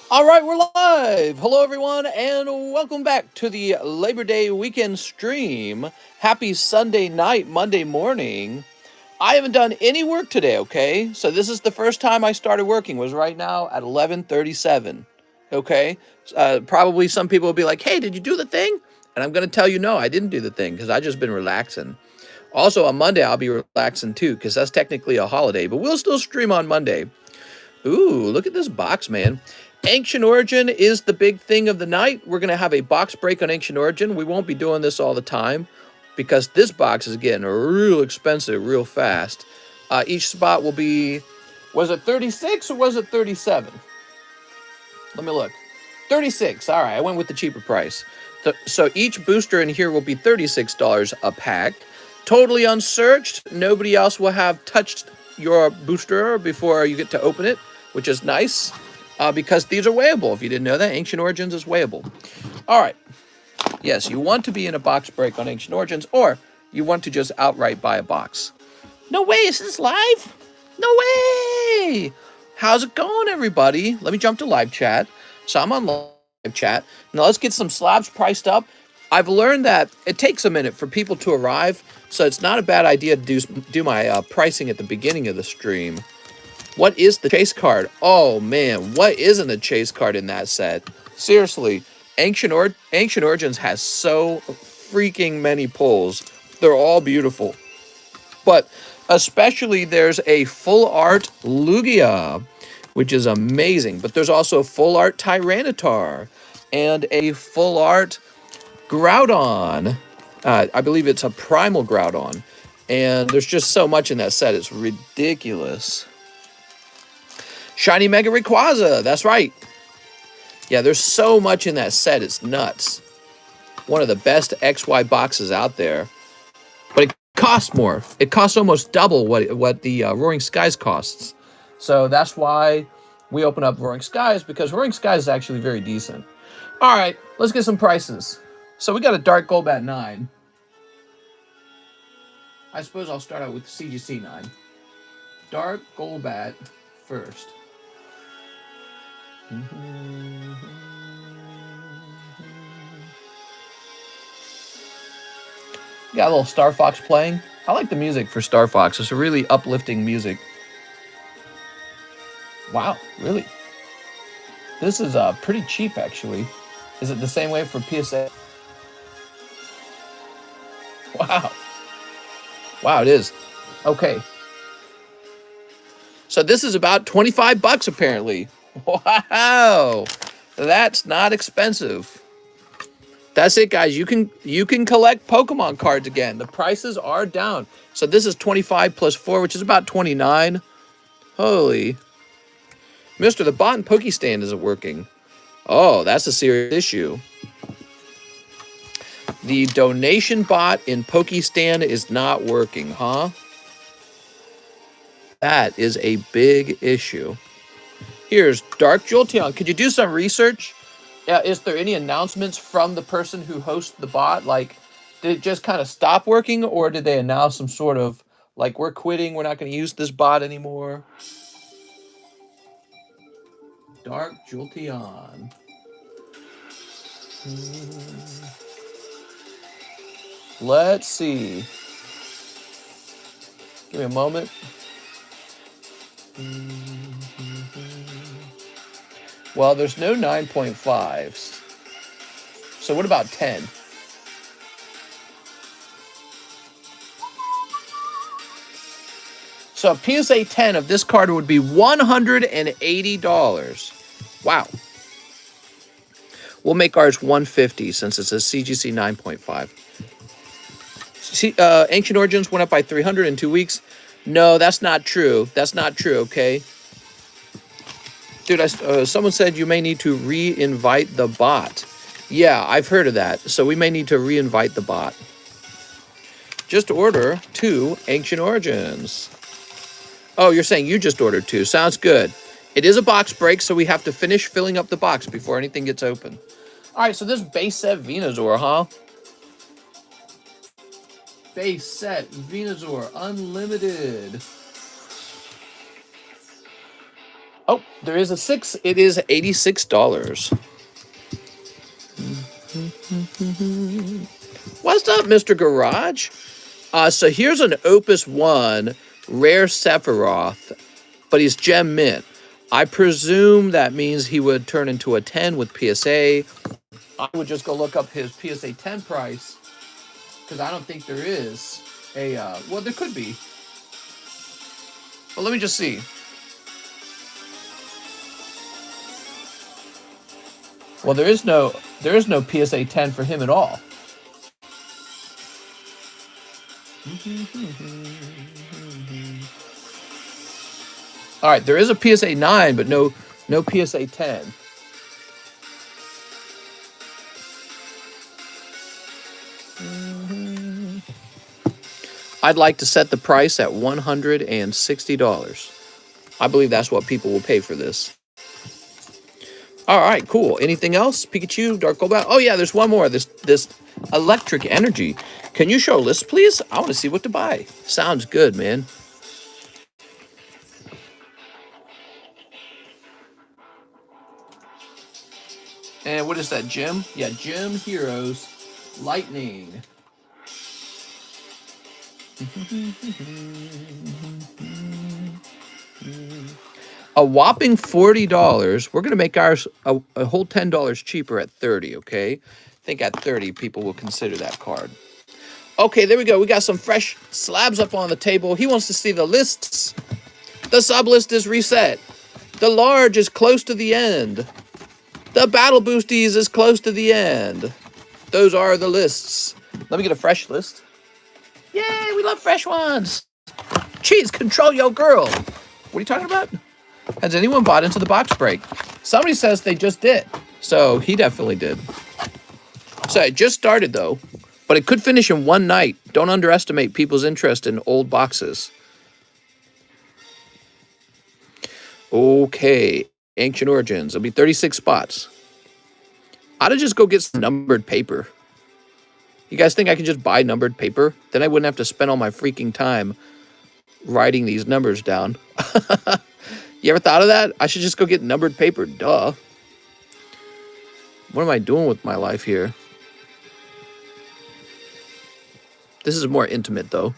All right, we're live. Hello, everyone, and welcome back to the Labor Day weekend stream. Happy Sunday night, Monday morning. I haven't done any work today, okay? So this is the first time I started working, was right now at 11:37, okay? Probably some people will be like, hey, did you do the thing? And I'm going to tell you, no, I didn't do the thing because I just been relaxing. Also, on Monday, I'll be relaxing too because that's technically a holiday, but we'll still stream on Monday. Ooh, look at this box, man. Ancient Origin is the big thing of the night. We're going to have a box break on Ancient Origin. We won't be doing this all the time because this box is getting real expensive real fast. Each spot will be, was it 36 or was it 37? Let me look. 36. All right, I went with the cheaper price. So each booster in here will be $36 a pack. Totally unsearched. Nobody else will have touched your booster before you get to open it, which is nice because these are weighable. If you didn't know that, Ancient Origins is weighable. All right. Yes, you want to be in a box break on Ancient Origins, or you want to just outright buy a box. No way, is this live? No way! How's it going, everybody? Let me jump to live chat. So I'm on live chat. Now let's get some slabs priced up. I've learned that it takes a minute for people to arrive, so it's not a bad idea to do my pricing at the beginning of the stream. What is the chase card? Oh, man, what isn't a chase card in that set? Seriously, Ancient Origins has so freaking many pulls. They're all beautiful. But especially there's a full art Lugia, which is amazing. But there's also a full art Tyranitar and a full art Groudon. I believe it's a primal Groudon. And there's just so much in that set. It's ridiculous. Shiny Mega Rayquaza. That's right. Yeah, there's so much in that set. It's nuts. One of the best XY boxes out there. But it costs more. It costs almost double what the Roaring Skies costs. So that's why we open up Roaring Skies, because Roaring Skies is actually very decent. All right, let's get some prices. So we got a Dark Golbat 9. I suppose I'll start out with CGC 9. Dark Golbat first. Got a little Star Fox playing. I like the music for Star Fox. It's a really uplifting music. Wow, really? This is pretty cheap, actually. Is it the same way for PSA? Wow. Wow, it is. Okay. So this is about 25 bucks, apparently. Wow. That's not expensive. That's it, guys. You can collect Pokemon cards again. The prices are down. So this is 25 plus 4, which is about 29. Holy. Mister, the bot and Pokestand isn't working. Oh, that's a serious issue. The donation bot in Pokestand is not working, huh? That is a big issue. Here's Dark Jolteon. Could you do some research? Is there any announcements from the person who hosts the bot? Like, did it just kind of stop working, or did they announce some sort of, like, we're quitting, we're not going to use this bot anymore? Dark Jolteon. Let's see. Give me a moment. Well, there's no 9.5s. So what about 10? So a PSA 10 of this card would be $180. Wow. We'll make ours $150 since it's a CGC 9.5. See, Ancient Origins went up by 300 in 2 weeks. No, that's not true. That's not true, okay? Dude, someone said you may need to re-invite the bot. Yeah, I've heard of that. So we may need to re-invite the bot. Just order 2 Ancient Origins. Oh, you're saying you just ordered 2. Sounds good. It is a box break, so we have to finish filling up the box before anything gets open. All right, so this base set Venusaur, huh? Base set Venusaur Unlimited. Oh, there is a 6. It is $86. What's up, Mr. Garage? So here's an Opus 1 Rare Sephiroth, but he's gem mint. I presume that means he would turn into a 10 with PSA. I would just go look up his PSA 10 price, because I don't think there is a, well, there could be. But let me just see. Well, there is no PSA 10 for him at all. All right, there is a PSA 9, but no PSA 10. I'd like to set the price at $160. I believe that's what people will pay for this. All right, cool. Anything else? Pikachu, Dark Golbat. Oh yeah, there's one more. This Electric Energy. Can you show a list, please? I want to see what to buy. Sounds good, man. And what is that, Gym? Yeah, Gym Heroes Lightning. A whopping $40. We're going to make ours a whole $10 cheaper at $30, okay? I think at $30, people will consider that card. Okay, there we go. We got some fresh slabs up on the table. He wants to see the lists. The sublist is reset. The large is close to the end. The battle boosties is close to the end. Those are the lists. Let me get a fresh list. Yay, we love fresh ones. Cheese, control your girl. What are you talking about? Has anyone bought into the box break? Somebody says they just did. So he definitely did. So it just started though, but it could finish in one night. Don't underestimate people's interest in old boxes. Okay, Ancient Origins. It'll be 36 spots. I'd just go get some numbered paper. You guys think I could just buy numbered paper? Then I wouldn't have to spend all my freaking time writing these numbers down. You ever thought of that? I should just go get numbered paper. Duh. What am I doing with my life here? This is more intimate, though.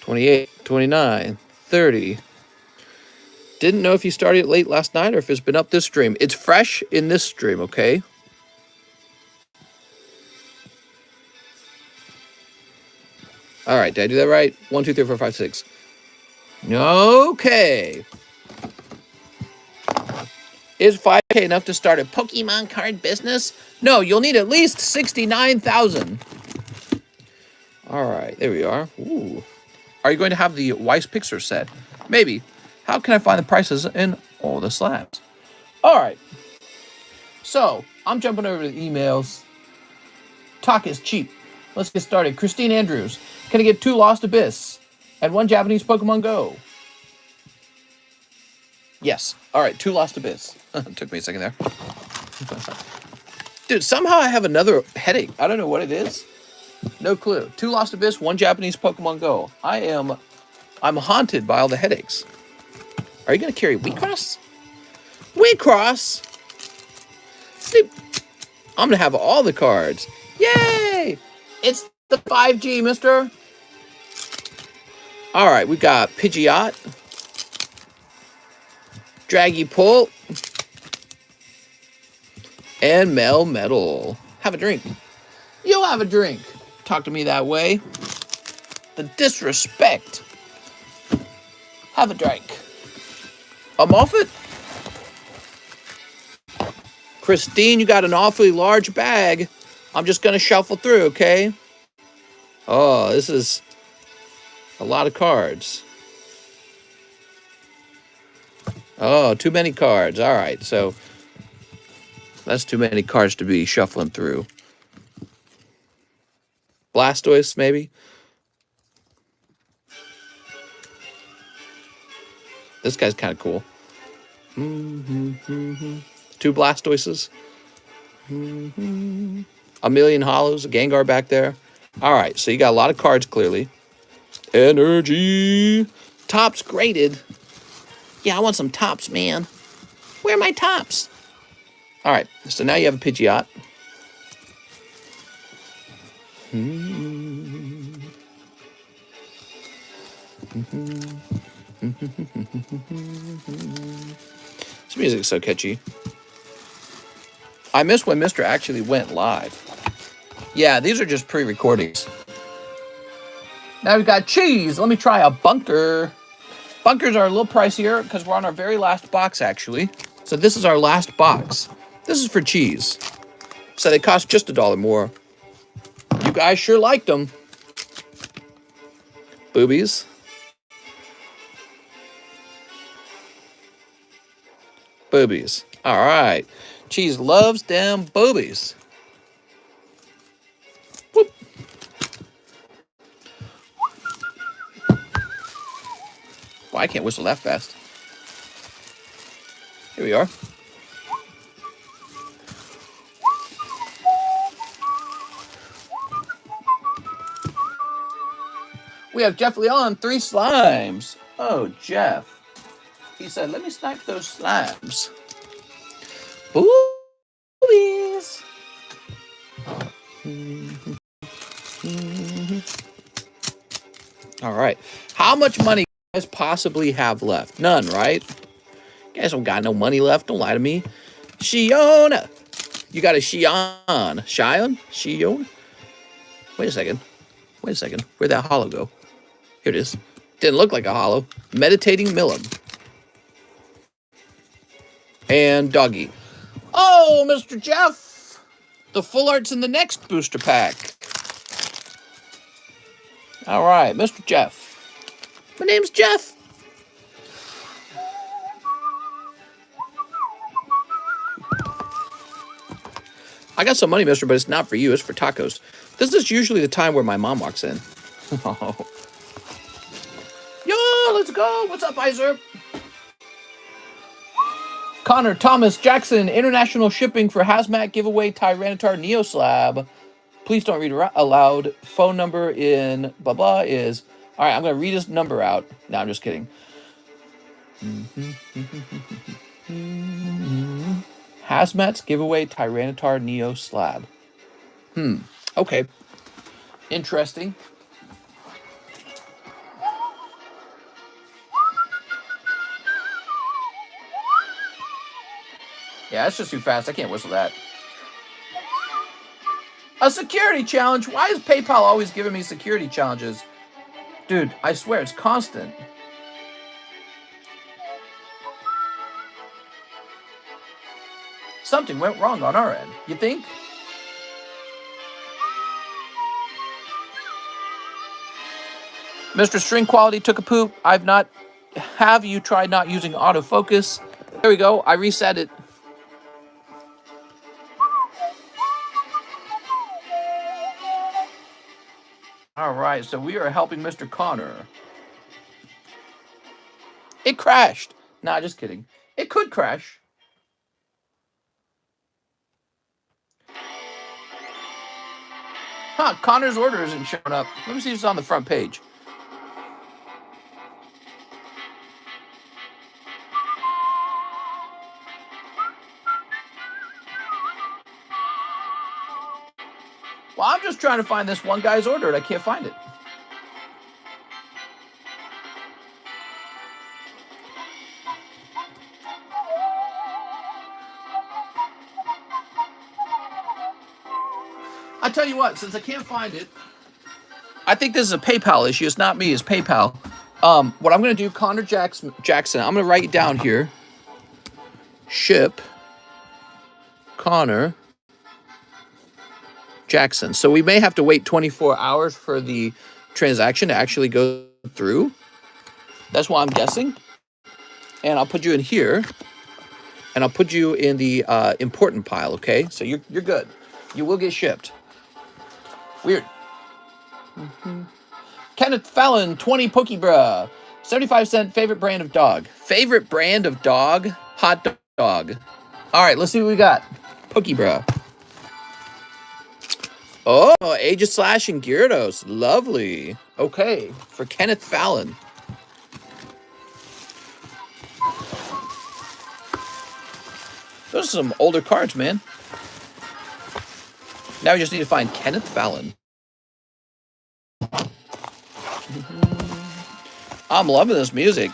28, 29, 30. Didn't know if you started late last night or if it's been up this stream. It's fresh in this stream, okay? All right, did I do that right? 1, 2, 3, 4, 5, 6. Okay. Is 5K enough to start a Pokemon card business? No, you'll need at least 69,000. All right, there we are. Ooh. Are you going to have the Weiss Pixar set? Maybe. How can I find the prices in all the slabs? All right. So, I'm jumping over to the emails. Talk is cheap. Let's get started. Christine Andrews. Can I get 2 Lost Abyss and 1 Japanese Pokemon Go? Yes. All right, 2 Lost Abyss. Took me a second there. Dude, somehow I have another headache. I don't know what it is. No clue. 2 Lost Abyss, 1 Japanese Pokemon Go. I'm haunted by all the headaches. Are you going to carry Wheatcross? Wheatcross? Dude, I'm going to have all the cards. Yay! It's the 5G, mister. All right, we got Pidgeot, Dragapult, and Melmetal. Have a drink. You'll have a drink. Talk to me that way. The disrespect. Have a drink. A Moffat? Christine, you got an awfully large bag. I'm just going to shuffle through, okay? Oh, this is a lot of cards. Oh, too many cards. All right, so that's too many cards to be shuffling through. Blastoise, maybe? This guy's kind of cool. 2 Blastoises. A million hollows. A Gengar back there. All right, so you got a lot of cards, clearly. Energy. tops graded. Yeah, I want some tops, man. Where are my tops? All right, so now you have a Pidgeot. This music's so catchy. I miss when Mr. actually went live. Yeah, these are just pre-recordings. Now we've got cheese. Let me try a bunker. Bunkers are a little pricier because we're on our very last box, actually. So this is our last box. This is for cheese. So they cost just $1 more. You guys sure liked them. Boobies. Boobies. All right. Cheese loves them boobies. Whoop. Well, I can't whistle that fast. Here we are. We have Jeff Leon, 3 slimes. Oh, Jeff. He said, let me snipe those slabs. Boobies. All right. How much money do you guys possibly have left? None, right? You guys don't got no money left. Don't lie to me. Shiona. You got a Shion. Shion? Shion? Wait a second. Wait a second. Where'd that hollow go? Here it is. Didn't look like a hollow. Meditating Millum. And Doggy. Oh, Mr. Jeff. The full art's in the next booster pack. All right, Mr. Jeff. My name's Jeff. I got some money, mister, but it's not for you. It's for tacos. This is usually the time where my mom walks in. Yo, let's go. What's up, Iser? Connor Thomas Jackson, international shipping for hazmat giveaway Tyranitar Neo Slab. Please don't read aloud. Phone number in blah blah is... All right, I'm going to read his number out. No, I'm just kidding. Hazmat's giveaway Tyranitar Neo Slab. Okay. Interesting. Yeah, that's just too fast. I can't whistle that. A security challenge? Why is PayPal always giving me security challenges? Dude, I swear, it's constant. Something went wrong on our end. You think? Mr. String Quality took a poop. Have you tried not using autofocus? There we go. I reset it. All right, so we are helping Mr. Connor. It crashed. Nah, just kidding. It could crash. Huh, Connor's order isn't showing up. Let me see if it's on the front page. Well, I'm just trying to find this one guy's order and I can't find it. I tell you what, since I can't find it, I think this is a PayPal issue. It's not me, it's PayPal. What I'm going to do, Connor Jackson, I'm going to write it down here. Ship Connor Jackson. So we may have to wait 24 hours for the transaction to actually go through. That's what I'm guessing. And I'll put you in here. And I'll put you in the important pile, okay? So you're good. You will get shipped. Weird. Kenneth Fallon, 20 Pokebra. 75-cent favorite brand of dog. Favorite brand of dog? Hot dog. All right, let's see what we got. Pokebra. Oh, Aegislash and Gyarados. Lovely. Okay, for Kenneth Fallon. Those are some older cards, man. Now we just need to find Kenneth Fallon. I'm loving this music.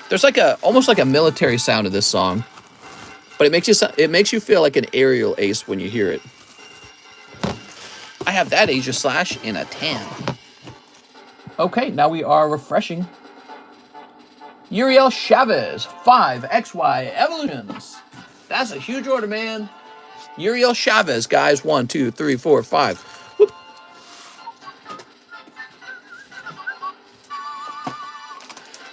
There's like almost like a military sound to this song, but it makes you feel like an aerial ace when you hear it. I have that Asia Slash in a 10. Okay, now we are refreshing. Uriel Chavez, 5 XY Evolutions. That's a huge order, man. Uriel Chavez, guys. 1, 2, 3, 4, 5. Whoop.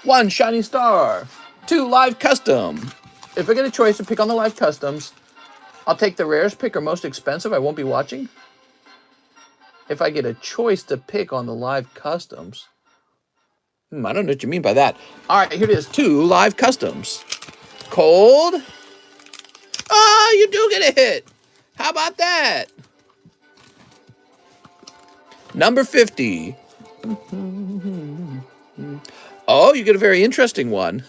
One Shiny Star. 2 Live Custom. If I get a choice to pick on the Live Customs, I'll take the rarest pick or most expensive. I won't be watching. If I get a choice to pick on the Live Customs. I don't know what you mean by that. All right, here it is. 2 Live Customs. Cold. Oh, you do get a hit. How about that? Number 50. Oh, you get a very interesting one.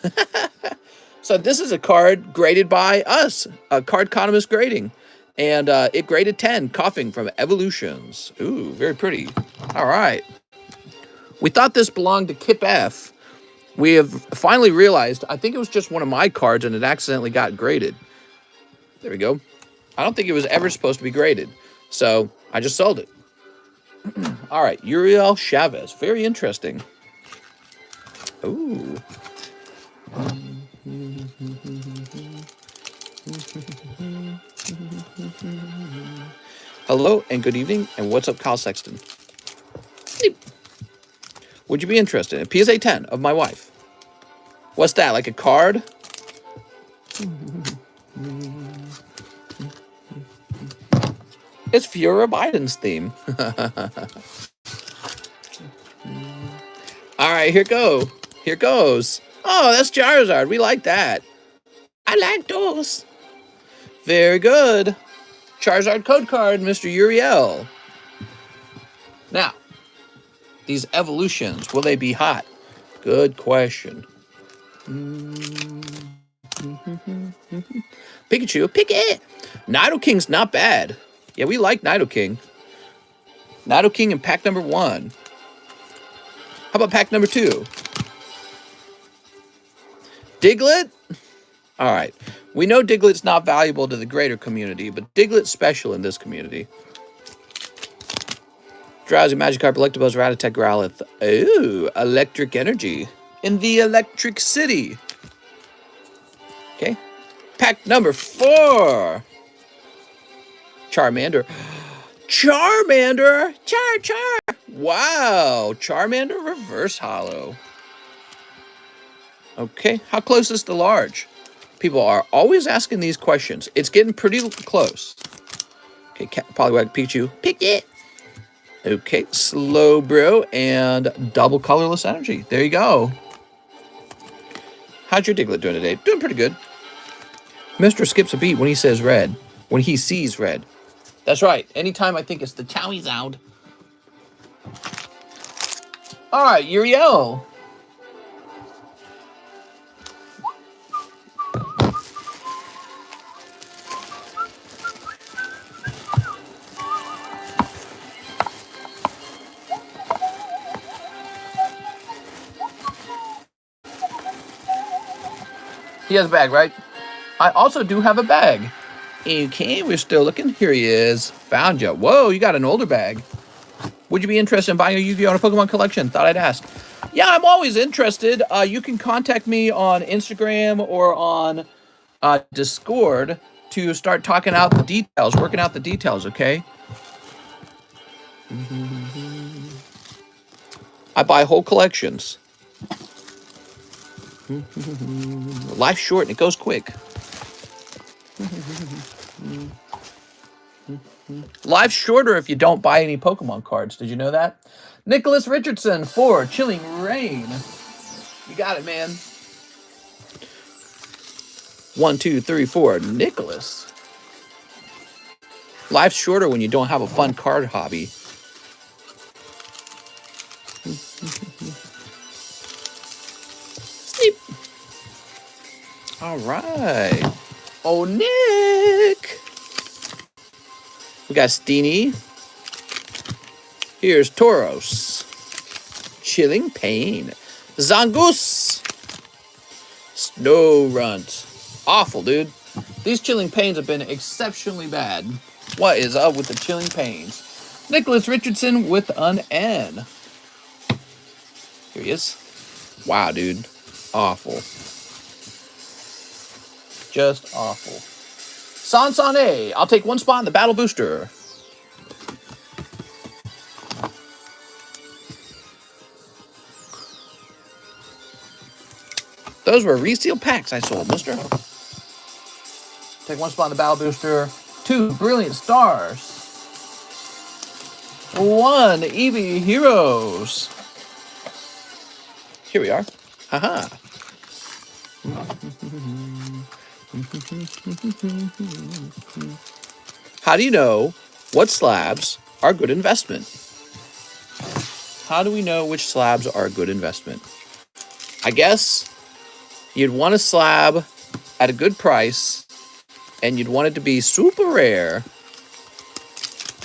So this is a card graded by us, a TheCardconomist grading. And it graded 10, Coughing from Evolutions. Ooh, very pretty. All right. We thought this belonged to Kip F. We have finally realized, I think it was just one of my cards and it accidentally got graded. There we go. I don't think it was ever supposed to be graded. So I just sold it. All right, Uriel Chavez. Very interesting. Ooh. Hello and good evening. And what's up, Kyle Sexton? Would you be interested in a PSA 10 of my wife? What's that, like a card? It's Fiora Biden's theme. All right, here goes. Oh, that's Charizard. We like that. I like those. Very good. Charizard code card, Mr. Uriel. Now, these evolutions, will they be hot? Good question. Pikachu, pick it. Nidoking's not bad. Yeah, we like Nidoking. Nidoking in pack number 1. How about pack number 2? Diglett? All right. We know Diglett's not valuable to the greater community, but Diglett's special in this community. Drowsy, Magikarp, Electabuzz, Rattata, Growlithe. Ooh, electric energy in the Electric City. Okay. Pack number 4. Charmander. Charmander! Char! Wow, Charmander reverse holo. Okay, how close is to large? People are always asking these questions. It's getting pretty close. Okay, Poliwag Pikachu. Pick it! Okay, Slowbro and double colorless energy. There you go. How's your Diglett doing today? Doing pretty good. Mr. skips a beat when he says red. When he sees red. That's right. Anytime I think it's the Charizard. All right, Uriel. He has a bag, right? I also do have a bag. Okay, we're still looking. Here he is. Found you. Whoa, you got an older bag. Would you be interested in buying a Yu-Gi-Oh! And a Pokemon collection? Thought I'd ask. Yeah, I'm always interested. You can contact me on Instagram or on Discord to start talking out the details, working out the details, okay? I buy whole collections. Life's short and it goes quick. Life's shorter if you don't buy any Pokemon cards. Did you know that? Nicholas Richardson for Chilling Rain. You got it, man. 1, 2, 3, 4. Nicholas. Life's shorter when you don't have a fun card hobby. Sleep. All right. Oh, Nick. We got Steenie. Here's Tauros. Chilling Pain. Zangoose. Snow Runt. Awful, dude. These Chilling Pains have been exceptionally bad. What is up with the Chilling Pains? Nicholas Richardson with an N. Here he is. Wow, dude. Awful. Just awful. Sansane. I'll take one spot in the Battle Booster. Those were resealed packs I sold, mister. Take one spot in the Battle Booster. 2 Brilliant Stars. 1 Eevee Heroes. Here we are. Haha. How do you know what slabs are good investment? How do we know which slabs are a good investment? I guess you'd want a slab at a good price, and you'd want it to be super rare,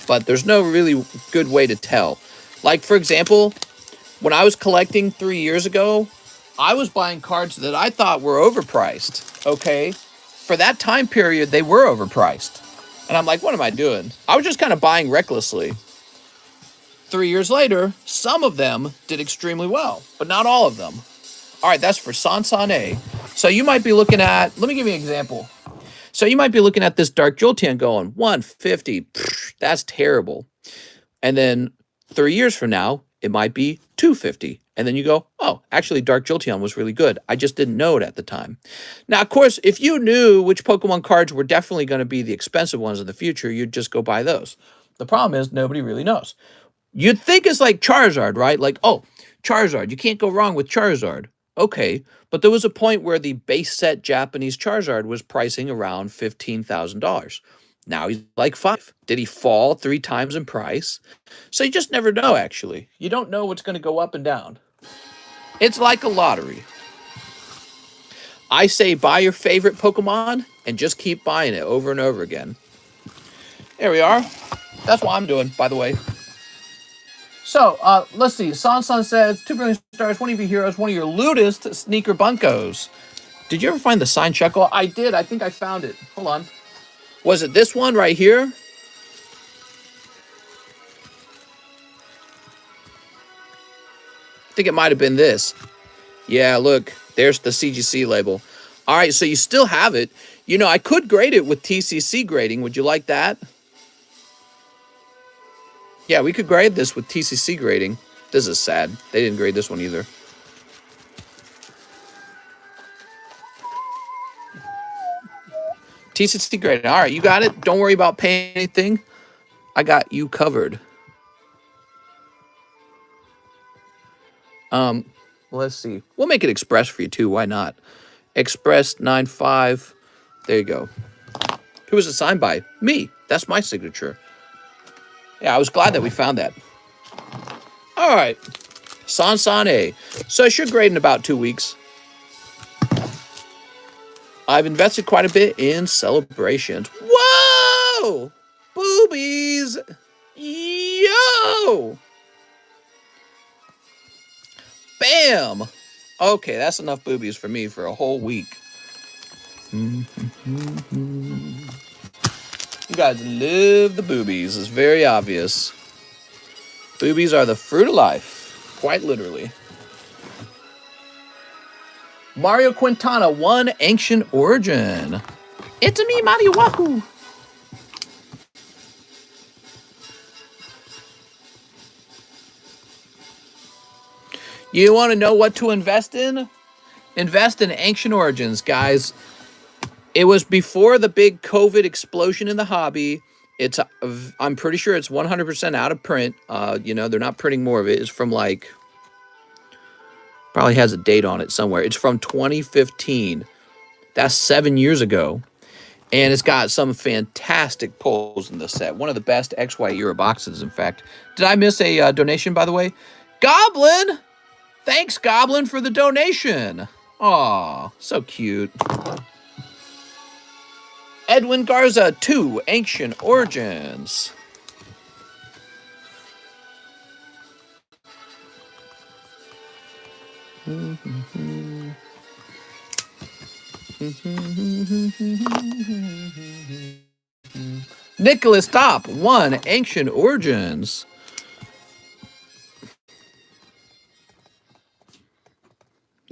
but there's no really good way to tell. Like, for example, when I was collecting 3 years ago, I was buying cards that I thought were overpriced, okay? For that time period, they were overpriced. And I'm like, what am I doing? I was just kind of buying recklessly. 3 years later, some of them did extremely well, but not all of them. All right, that's for Sansane. So you might be looking at, let me give you an example. So you might be looking at this Dark Jolteon going, 150, that's terrible. And then 3 years from now, it might be 250. And then you go, oh, actually Dark Jolteon was really good. I just didn't know it at the time. Now, of course, if you knew which Pokemon cards were definitely going to be the expensive ones in the future, you'd just go buy those. The problem is nobody really knows. You'd think it's like Charizard, right? Like, oh, Charizard, you can't go wrong with Charizard. Okay, but there was a point where the base set Japanese Charizard was pricing around $15,000. Now he's like $5,000. Did he fall 3 times in price? So you just never know, actually. You don't know what's going to go up and down. It's like a lottery. I say buy your favorite Pokemon and just keep buying it over and over again. There we are. That's what I'm doing, by the way. So, let's see. Sansan says, 2 Brilliant Stars, 1 EV Heroes, one of your lootest sneaker bunkos. Did you ever find the signed Chuckle? I did. I think I found it. Hold on. Was it this one right here? I think it might have been this. Yeah, look. There's the CGC label. All right, so you still have it. You know, I could grade it with TCC grading. Would you like that? Yeah, we could grade this with TCC grading. This is sad. They didn't grade this one either. TCC grading. All right, you got it. Don't worry about paying anything. I got you covered. Let's see. We'll make it express for you too. Why not? Express 95. There you go. Who was it signed by? Me. That's my signature. Yeah, I was glad that we found that. All right. Sansane. So I should grade in about 2 weeks. I've invested quite a bit in celebrations. Whoa! Boobies! Yo! Bam! Okay, that's enough boobies for me for a whole week. You guys love the boobies. It's very obvious. Boobies are the fruit of life. Quite literally. Mario Quintana, 1 Ancient Origin. It's me, Mario Wahoo. You want to know what to invest in? Invest in Ancient Origins, guys. It was before the big COVID explosion in the hobby. I'm pretty sure it's 100% out of print. You know, they're not printing more of it. It's from like, probably has a date on it somewhere. It's from 2015. That's 7 years ago. And it's got some fantastic pulls in the set. One of the best XY era boxes, in fact. Did I miss a donation, by the way? Goblin! Thanks, Goblin, for the donation. Aw, so cute. Edwin Garza, 2 Ancient Origins. Nicholas Top, 1 Ancient Origins.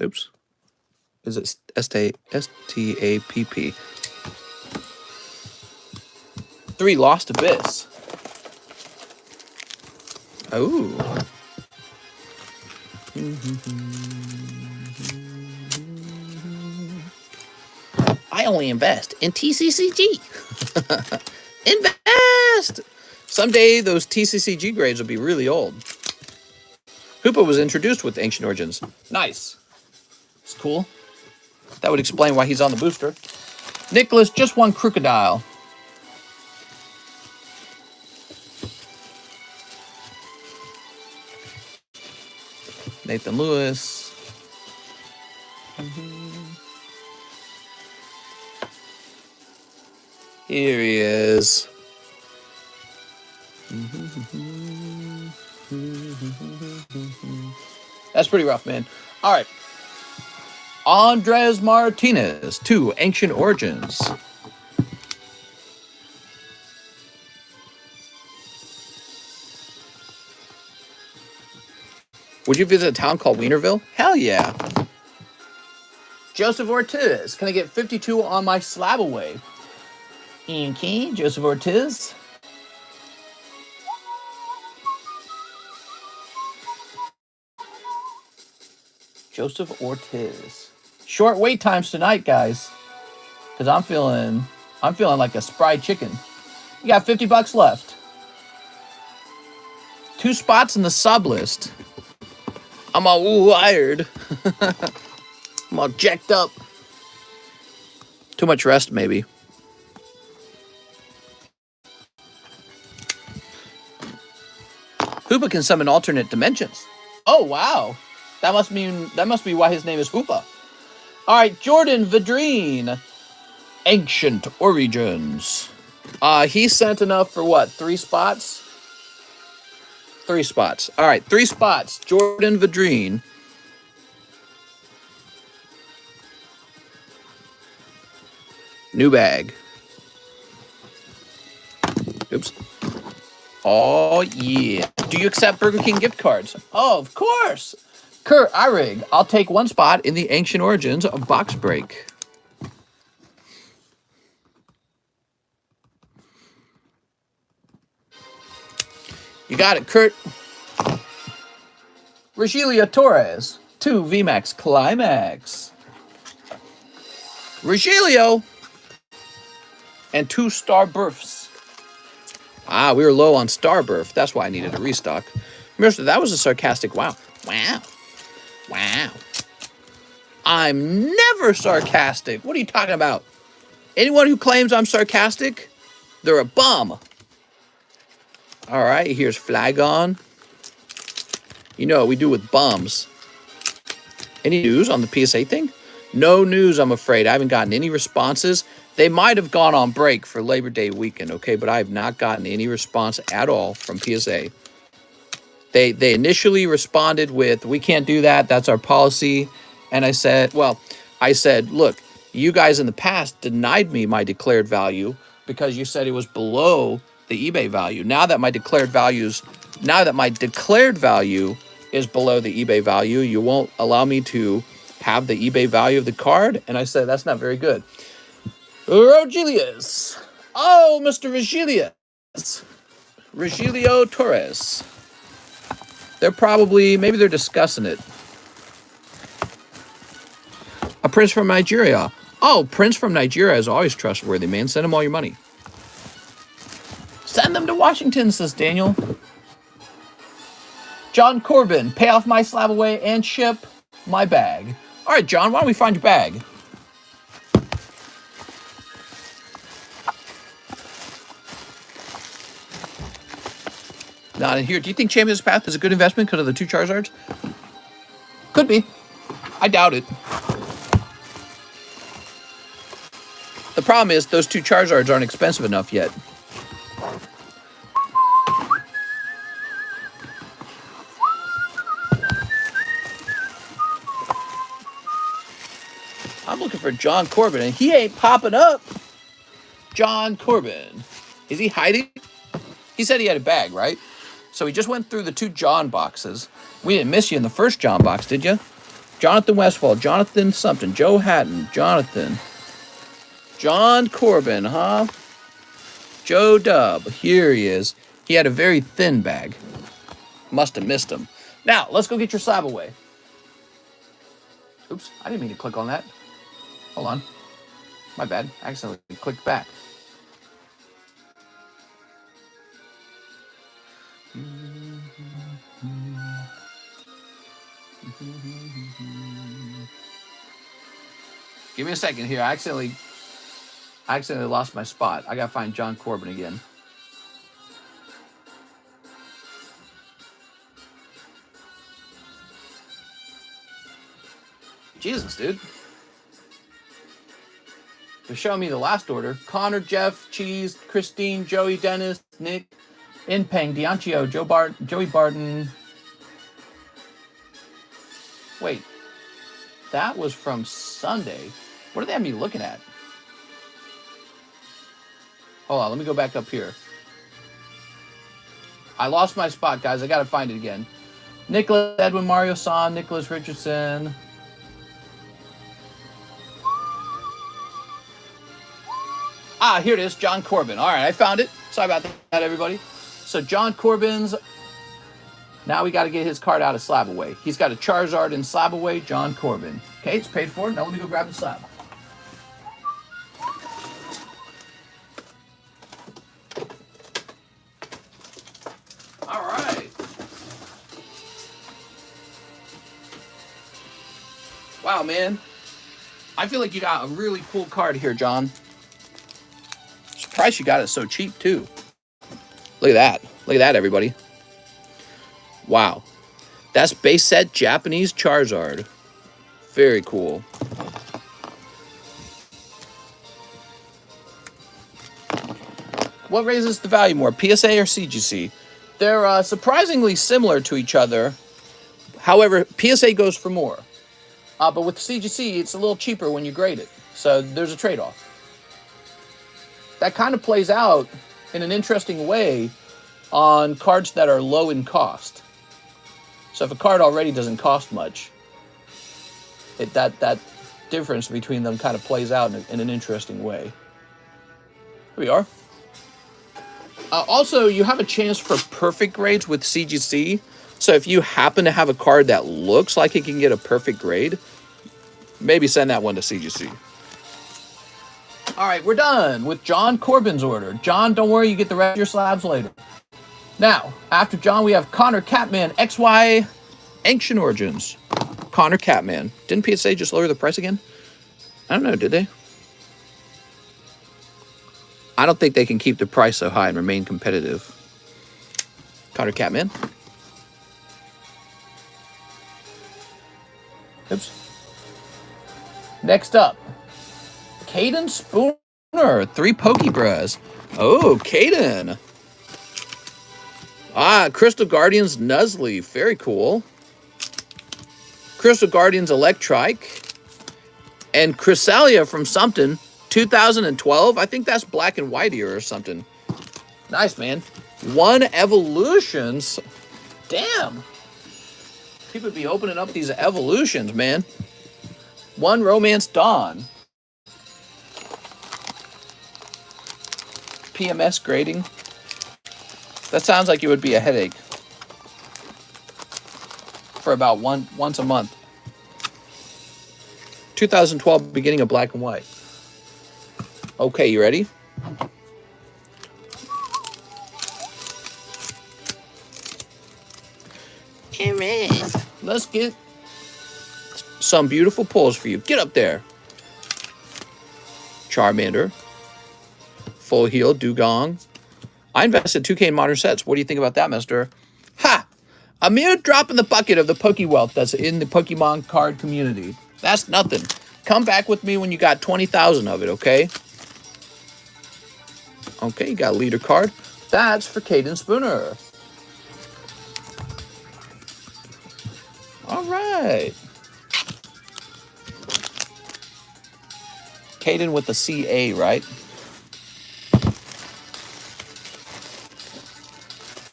Oops. Is it STAPP? 3 Lost Abyss. Oh. I only invest in TCCG. Invest! Someday those TCCG grades will be really old. Hoopa was introduced with Ancient Origins. Nice. It's cool. That would explain why he's on the booster. Nicholas, just 1 Crocodile. Nathan Lewis. Here he is. That's pretty rough, man. All right. Andres Martinez, 2 Ancient Origins. Would you visit a town called Wienerville? Hell yeah. Joseph Ortiz, can I get 52 on my SLAB-AWAY? Okay, Joseph Ortiz. Joseph Ortiz. Short wait times tonight, guys. Because I'm feeling like a spry chicken. You got 50 bucks left. 2 spots in the Sublist. I'm all wired. I'm all jacked up. Too much rest, maybe. Hoopa can summon alternate dimensions. Oh, wow. That must be why his name is Hoopa. All right, Jordan Vidrine, Ancient Origins. He sent enough for what? 3 spots? 3 spots. All right, 3 spots. Jordan Vidrine. New bag. Oops. Oh, yeah. Do you accept Burger King gift cards? Oh, of course. Kurt Irig, I'll take 1 spot in the Ancient Origins box break. You got it, Kurt. Regilia Torres, 2 VMAX Climax. Regilio. And 2 Star Burfs. Ah, we were low on Star Burf. That's why I needed a restock. Mister, that was a sarcastic wow. Wow. Wow. I'm never sarcastic. What are you talking about? Anyone who claims I'm sarcastic, they're a bum. All right, here's Flagon. You know what we do with bums. Any news on the PSA thing? No news, I'm afraid. I haven't gotten any responses. They might have gone on break for Labor Day weekend, okay? But I have not gotten any response at all from PSA. They initially responded with, we can't do that. That's our policy. And I said, look, you guys in the past denied me my declared value because you said it was below the eBay value. Now that my declared value is below the eBay value, you won't allow me to have the eBay value of the card. And I said, that's not very good. Rogelius. Oh, Mr. Rogelius. Regilio Torres. Maybe they're discussing it. A prince from Nigeria. Oh, prince from Nigeria is always trustworthy, man. Send him all your money. Send them to Washington, says Daniel. John Corbin, pay off my SLAB-AWAY and ship my bag. All right, John, why don't we find your bag? Not in here. Do you think Champion's Path is a good investment because of the 2 Charizards? Could be. I doubt it. The problem is those 2 Charizards aren't expensive enough yet. I'm looking for John Corbin, and he ain't popping up. John Corbin. Is he hiding? He said he had a bag, right? So he just went through the 2 John boxes. We didn't miss you in the first John box, did you? Jonathan Westfall, Jonathan something, Joe Hatton, Jonathan. John Corbin, huh? Joe Dub. Here he is. He had a very thin bag. Must have missed him. Now, let's go get your SLAB-AWAY. Oops, I didn't mean to click on that. Hold on. My bad. I accidentally clicked back. Give me a second here. I accidentally lost my spot. I gotta find John Corbin again. Jesus, dude. They're showing me the last order. Connor, Jeff, Cheese, Christine, Joey, Dennis, Nick, Inpeng, Diancio, Joey Barton. Wait. That was from Sunday. What do they have me looking at? Hold on, let me go back up here. I lost my spot, guys. I gotta find it again. Nicholas, Edwin, Mario San, Nicholas Richardson. Ah, here it is, John Corbin. All right, I found it. Sorry about that, everybody. So John Corbin's, now we got to get his card out of SLAB-AWAY. He's got a Charizard in SLAB-AWAY, John Corbin. Okay, it's paid for. Now let me go grab the slab. All right. Wow, man. I feel like you got a really cool card here, John. Surprised you got it so cheap, too. Look at that. Look at that, everybody. Wow. That's base set Japanese Charizard. Very cool. What raises the value more, PSA or CGC? They're surprisingly similar to each other. However, PSA goes for more. But with CGC, it's a little cheaper when you grade it. So there's a trade-off. That kind of plays out in an interesting way on cards that are low in cost. So if a card already doesn't cost much, that difference between them kind of plays out in an interesting way. Here we are. Also, you have a chance for perfect grades with CGC. So if you happen to have a card that looks like it can get a perfect grade, maybe send that one to CGC. All right, we're done with John Corbin's order. John, don't worry, you get the rest of your slabs later. Now, after John, we have Connor Catman, XY Ancient Origins. Connor Catman. Didn't PSA just lower the price again? I don't know, did they? I don't think they can keep the price so high and remain competitive. Connor Catman. Oops. Next up, Caden Spooner, 3 Pokebras. Oh, Caden. Ah, Crystal Guardians Nuzleaf, very cool. Crystal Guardians Electrike. And Cresselia from something, 2012. I think that's Black and White era or something. Nice, man. 1 Evolutions. Damn. People be opening up these evolutions, man. 1 Romance Dawn. PMS grading. That sounds like it would be a headache. For about once a month. 2012, beginning of Black and White. Okay, you ready? All right. Let's get some beautiful pulls for you. Get up there. Charmander. Full Heal, Dugong. I invested 2K in modern sets. What do you think about that, mister? Ha! A mere drop in the bucket of the Pokewealth that's in the Pokemon card community. That's nothing. Come back with me when you got 20,000 of it, okay? Okay, you got a leader card. That's for Caden Spooner. All right. Caden with the CA, right?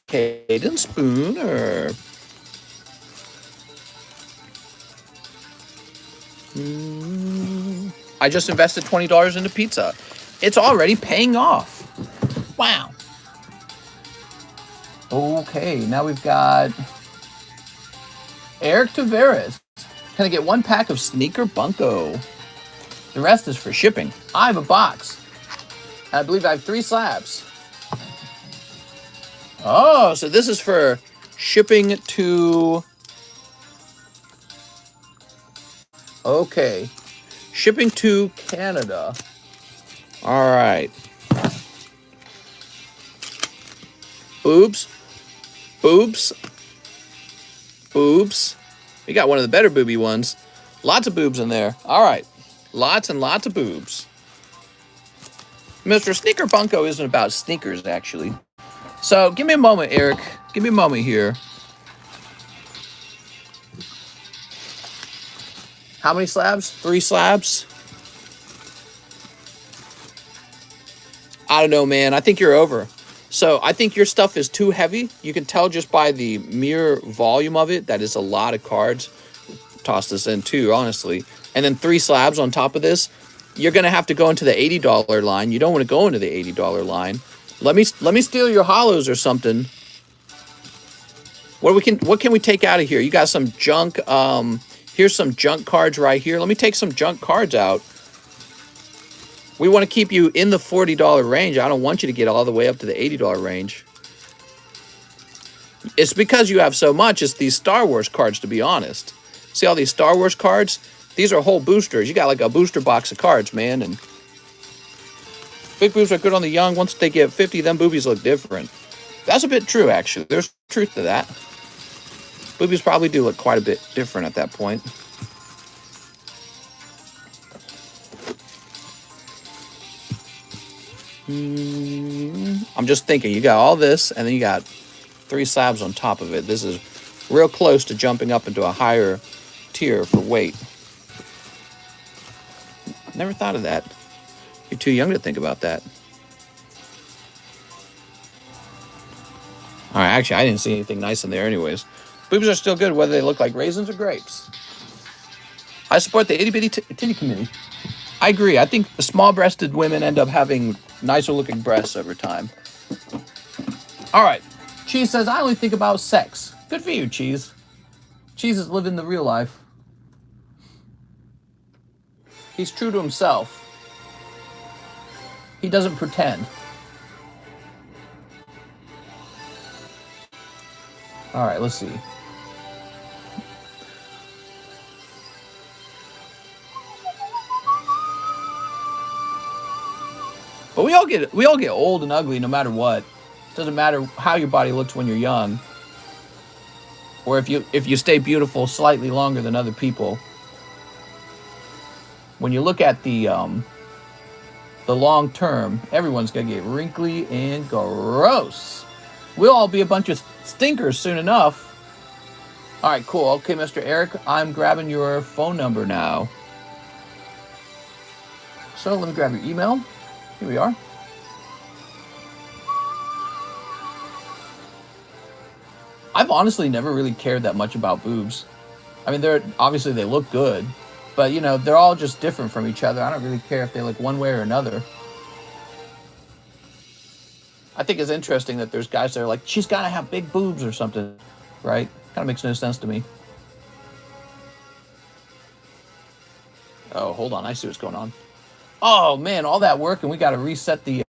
Caden Spooner. I just invested $20 into pizza. It's already paying off. Wow. Okay, now we've got Eric Tavares. Can I get 1 pack of Sneaker Bunko? The rest is for shipping. I have a box. I believe I have 3 slabs. Oh, so this is for shipping to... Okay. Shipping to Canada. All right. Boobs. Boobs. Boobs. We got one of the better booby ones. Lots of boobs in there. All right. Lots and lots of boobs. Mr. Sneaker Bunko isn't about sneakers, actually. So, give me a moment, Eric. Give me a moment here. How many slabs? 3 slabs? I don't know, man. I think you're over. So, I think your stuff is too heavy. You can tell just by the mere volume of it that is a lot of cards. Toss this in too, honestly. And then 3 slabs on top of this. You're going to have to go into the $80 line. You don't want to go into the $80 line. Let me steal your hollows or something. What can we take out of here? You got some junk. Here's some junk cards right here. Let me take some junk cards out. We want to keep you in the $40 range. I don't want you to get all the way up to the $80 range. It's because you have so much. It's these Star Wars cards, to be honest. See all these Star Wars cards? These are whole boosters. You got like a booster box of cards, man. And big boobs are good on the young. Once they get 50, then boobies look different. That's a bit true, actually. There's truth to that. Boobies probably do look quite a bit different at that point. I'm just thinking, you got all this, and then you got 3 slabs on top of it. This is real close to jumping up into a higher tier for weight. Never thought of that. You're too young to think about that. All right, actually, I didn't see anything nice in there anyways. Boobs are still good, whether they look like raisins or grapes. I support the itty-bitty titty committee. I agree. I think the small-breasted women end up having nicer-looking breasts over time. All right. Cheese says, I only think about sex. Good for you, Cheese. Cheese is living the real life. He's true to himself. He doesn't pretend. All right, let's see. But we all get old and ugly no matter what. Doesn't matter how your body looks when you're young, or if you stay beautiful slightly longer than other people. When you look at the long term, everyone's gonna get wrinkly and gross. We'll all be a bunch of stinkers soon enough. All right, cool. Okay, Mr. Eric, I'm grabbing your phone number now. So let me grab your email. Here we are. I've honestly never really cared that much about boobs. I mean, obviously they look good, but you know, they're all just different from each other. I don't really care if they look one way or another. I think it's interesting that there's guys that are like, she's got to have big boobs or something, right? Kind of makes no sense to me. Oh, hold on. I see what's going on. Oh, man, all that work, and we got to reset the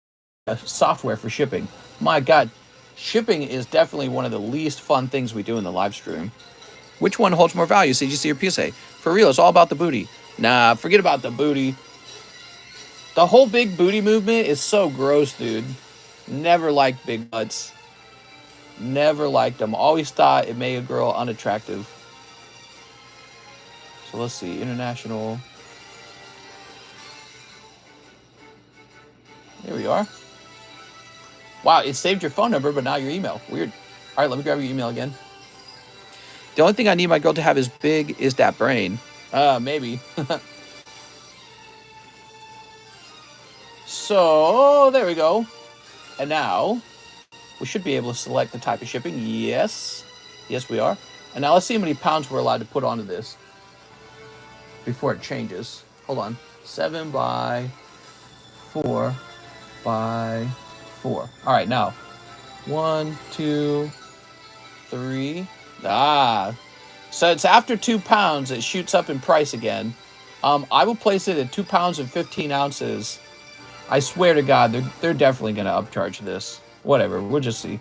software for shipping. My God, shipping is definitely one of the least fun things we do in the live stream. Which one holds more value, CGC or PSA? For real, it's all about the booty. Nah, forget about the booty. The whole big booty movement is so gross, dude. Never liked big butts. Never liked them. Always thought it made a girl unattractive. So let's see. International. Here we are. Wow, it saved your phone number, but not your email. Weird. All right, let me grab your email again. The only thing I need my girl to have as big is that brain. Maybe. So, there we go. And now, we should be able to select the type of shipping. Yes. Yes, we are. And now let's see how many pounds we're allowed to put onto this before it changes. Hold on. 7 by 4 by 4. All right, now. 1, 2, 3. So it's after 2 pounds, it shoots up in price again. I will place it at 2 pounds and 15 ounces. I swear to God, they're definitely going to upcharge this. Whatever, we'll just see.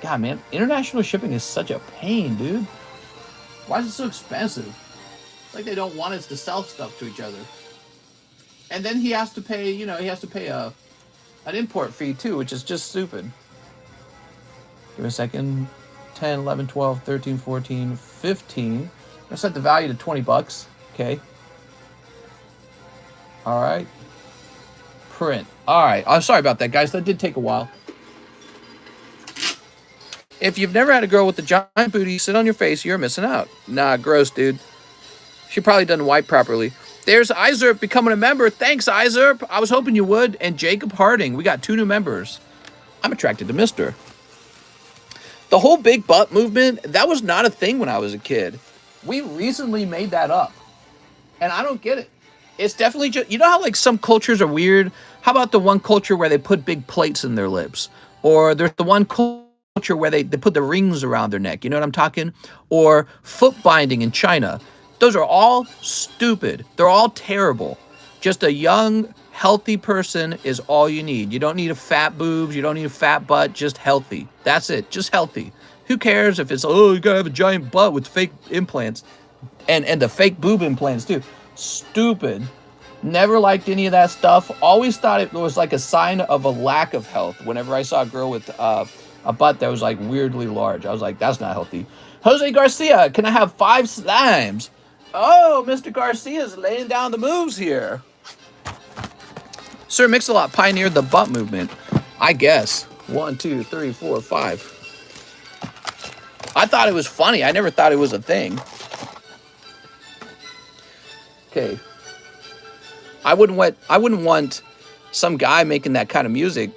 God, man, international shipping is such a pain, dude. Why is it so expensive? It's like they don't want us to sell stuff to each other. And then he has to pay, he has to pay an import fee too, which is just stupid. Give me a second. 10, 11, 12, 13, 14, 15. I set the value to 20 bucks. Okay. All right. Print. All right. I'm sorry about that, guys. That did take a while. If you've never had a girl with a giant booty sit on your face, you're missing out. Nah, gross, dude. She probably doesn't wipe properly. There's Izerp becoming a member. Thanks, Izerp. I was hoping you would. And Jacob Harding. We got 2 new members. I'm attracted to Mr. The whole big butt movement, that was not a thing when I was a kid. We recently made that up. And I don't get it. It's definitely just, you know how like some cultures are weird? How about the one culture where they put big plates in their lips? Or there's the one culture where they put the rings around their neck. You know what I'm talking? Or foot binding in China. Those are all stupid. They're all terrible. Just a young, healthy person is all you need. You don't need a fat boobs. You don't need a fat butt. Just healthy. That's it. Just healthy. Who cares if it's, oh, you gotta have a giant butt with fake implants. And the fake boob implants too. Stupid. Never liked any of that stuff. Always thought it was like a sign of a lack of health. Whenever I saw a girl with a butt that was like weirdly large, I was like, that's not healthy. Jose Garcia, can I have 5 slimes? Oh, Mr. Garcia's laying down the moves here. Sir Mix-a-Lot pioneered the butt movement. I guess. 1, 2, 3, 4, 5. I thought it was funny. I never thought it was a thing. Okay. I wouldn't want some guy making that kind of music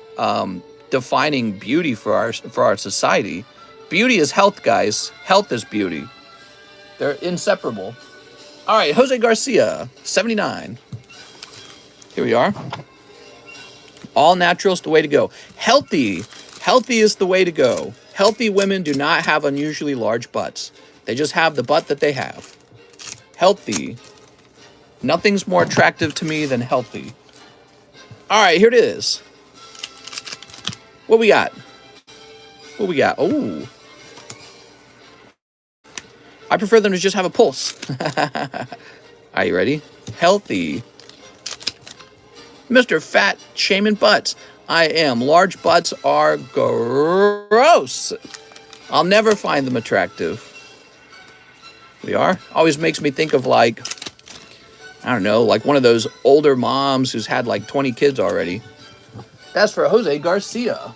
defining beauty for our society. Beauty is health, guys. Health is beauty. They're inseparable. All right, Jose Garcia, 79. Here we are. All natural is the way to go. Healthy. Healthy is the way to go. Healthy women do not have unusually large butts. They just have the butt that they have. Healthy. Nothing's more attractive to me than healthy. All right, here it is. What we got? What we got? Oh. I prefer them to just have a pulse. Are you ready? Healthy. Mr. Fat Shaman Butts. I am. Large butts are gross. I'll never find them attractive. We are. Always makes me think of like, I don't know, like one of those older moms who's had like 20 kids already. That's for Jose Garcia.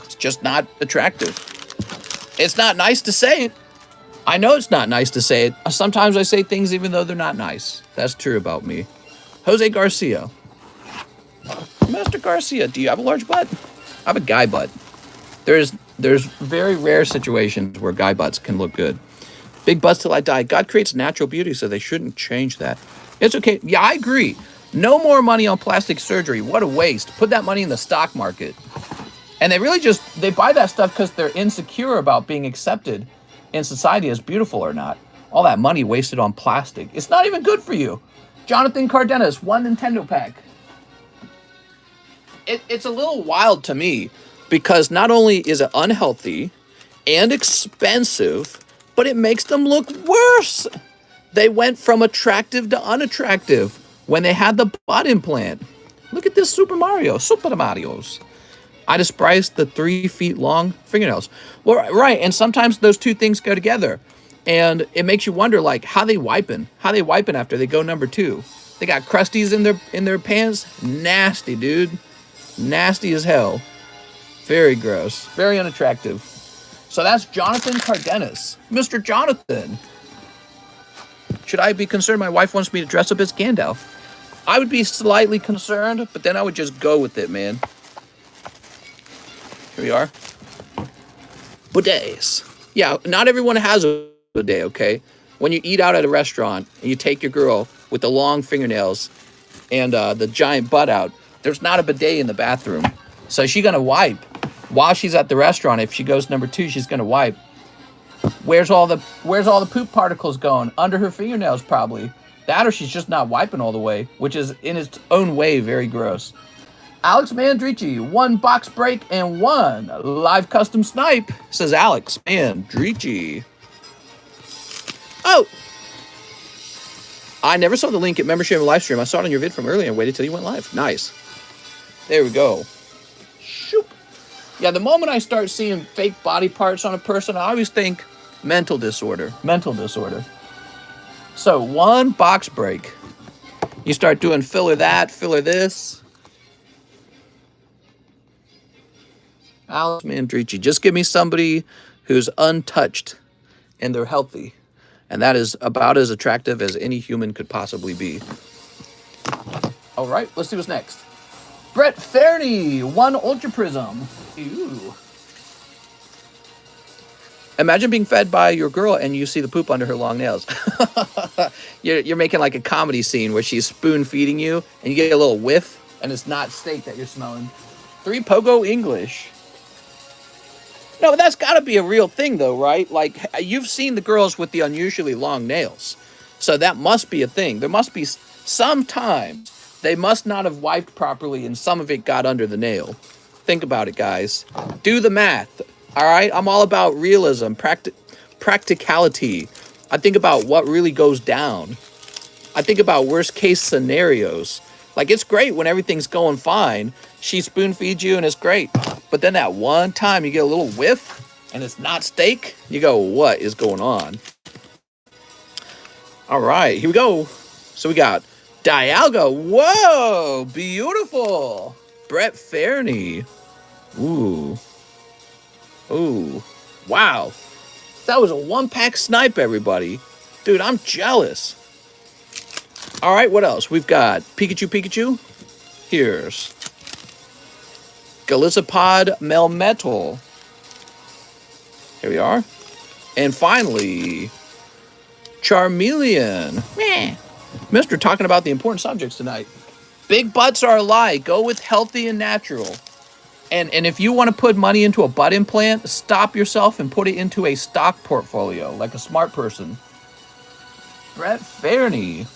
It's just not attractive. It's not nice to say it. I know it's not nice to say it. Sometimes I say things even though they're not nice. That's true about me. Jose Garcia. Mr. Garcia, do you have a large butt? I have a guy butt. There's very rare situations where guy butts can look good. Big butts till I die. God creates natural beauty, so they shouldn't change that. It's okay. Yeah, I agree. No more money on plastic surgery. What a waste. Put that money in the stock market. And they really they buy that stuff because they're insecure about being accepted in society as beautiful or not. All that money wasted on plastic. It's not even good for you. Jonathan Cardenas, 1 Nintendo pack. It's a little wild to me because not only is it unhealthy and expensive, but it makes them look worse. They went from attractive to unattractive when they had the butt implant. Look at this Super Marios. I despise the 3 feet long fingernails. Well, right, and sometimes those two things go together. And it makes you wonder, like, how they wiping after they go number 2. They got crusties in their pants. Nasty, dude. Nasty as hell. Very gross. Very unattractive. So that's Jonathan Cardenas. Mr. Jonathan. Should I be concerned my wife wants me to dress up as Gandalf? I would be slightly concerned, but then I would just go with it, man. Here we are. Bidets. Yeah, not everyone has a bidet, okay? When you eat out at a restaurant and you take your girl with the long fingernails and the giant butt out, there's not a bidet in the bathroom. So she's going to wipe while she's at the restaurant. If she goes number 2, she's going to wipe. Where's all the poop particles going? Under her fingernails, probably. That or she's just not wiping all the way, which is in its own way very gross. Alex Mandrici, 1 box break and 1 live custom snipe, says Alex Mandrici. Oh! I never saw the link at membership and live stream. I saw it on your vid from earlier and waited till you went live. Nice. There we go. Shoop. Yeah, the moment I start seeing fake body parts on a person, I always think mental disorder. Mental disorder. So 1 box break. You start doing filler that, filler this. Alex Mandrici, just give me somebody who's untouched and they're healthy. And that is about as attractive as any human could possibly be. All right, let's see what's next. Brett Fairney, 1 Ultra Prism. Ew. Imagine being fed by your girl and you see the poop under her long nails. You're making like a comedy scene where she's spoon feeding you and you get a little whiff and it's not steak that you're smelling. 3 Pogo English. No, but that's got to be a real thing, though, right? Like, you've seen the girls with the unusually long nails. So that must be a thing. There must be sometimes they must not have wiped properly and some of it got under the nail. Think about it, guys. Do the math, all right? I'm all about realism, practicality. I think about what really goes down. I think about worst case scenarios. Like, it's great when everything's going fine. She spoon feeds you and it's great. But then that one time you get a little whiff and it's not steak, you go, what is going on? All right, here we go. So we got Dialga. Whoa, beautiful. Brett Fairney. Ooh. Ooh. Wow. That was a 1-pack snipe, everybody. Dude, I'm jealous. All right, what else? We've got Pikachu. Here's Galizapod Melmetal. Here we are. And finally, Charmeleon. Mr. talking about the important subjects tonight. Big butts are a lie. Go with healthy and natural. And if you want to put money into a butt implant, stop yourself and put it into a stock portfolio, like a smart person. Brett Fairney.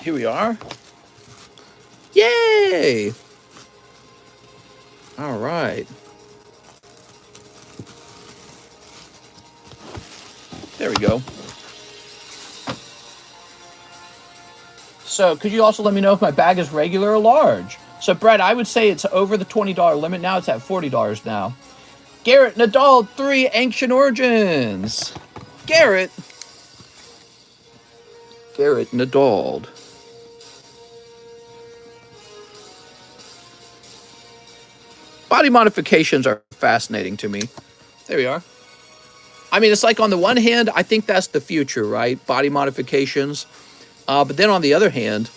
Here we are. Yay! All right. There we go. So, could you also let me know if my bag is regular or large? So, Brett, I would say it's over the $20 limit now. It's at $40 now. Garrett Nadal, 3 Ancient Origins. Garrett Nadal. Body modifications are fascinating to me. There we are. I mean, it's like on the one hand, I think that's the future, right? Body modifications. But then on the other hand,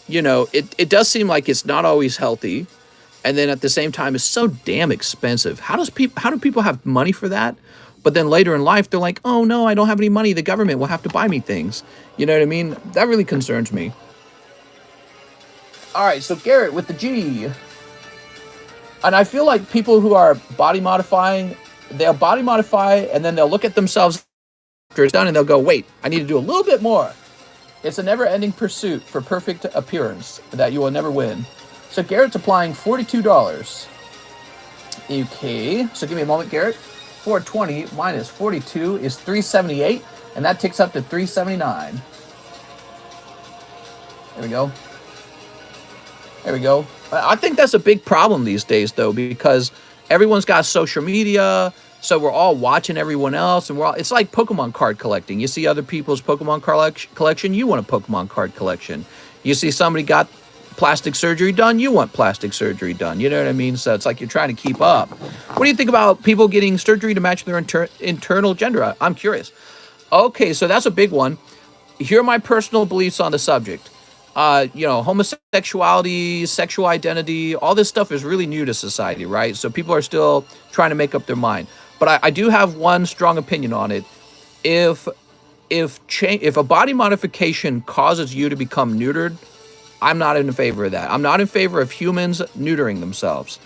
you know, it does seem like it's not always healthy. And then at the same time, it's so damn expensive. How do people have money for that? But then later in life, they're like, oh, no, I don't have any money. The government will have to buy me things. You know what I mean? That really concerns me. All right, so Garrett with the G. And I feel like people who are body modifying, they'll body modify and then they'll look at themselves after it's done and they'll go, wait, I need to do a little bit more. It's a never-ending pursuit for perfect appearance that you will never win. So Garrett's applying $42. Okay, so give me a moment, Garrett. 420 minus 42 is 378, and that ticks up to 379. There we go. There we go. I think that's a big problem these days, though, because everyone's got social media, so we're all watching everyone else, and it's like Pokemon card collecting. You see other people's Pokemon card collection, you want a Pokemon card collection. You see somebody got plastic surgery done, you want plastic surgery done. You know what I mean? So it's like you're trying to keep up. What do you think about people getting surgery to match their internal gender? I'm curious. Okay, so that's a big one. Here are my personal beliefs on the subject. Homosexuality, sexual identity, all this stuff is really new to society, right? So people are still trying to make up their mind. But I do have one strong opinion on it. If a body modification causes you to become neutered, I'm not in favor of that. I'm not in favor of humans neutering themselves.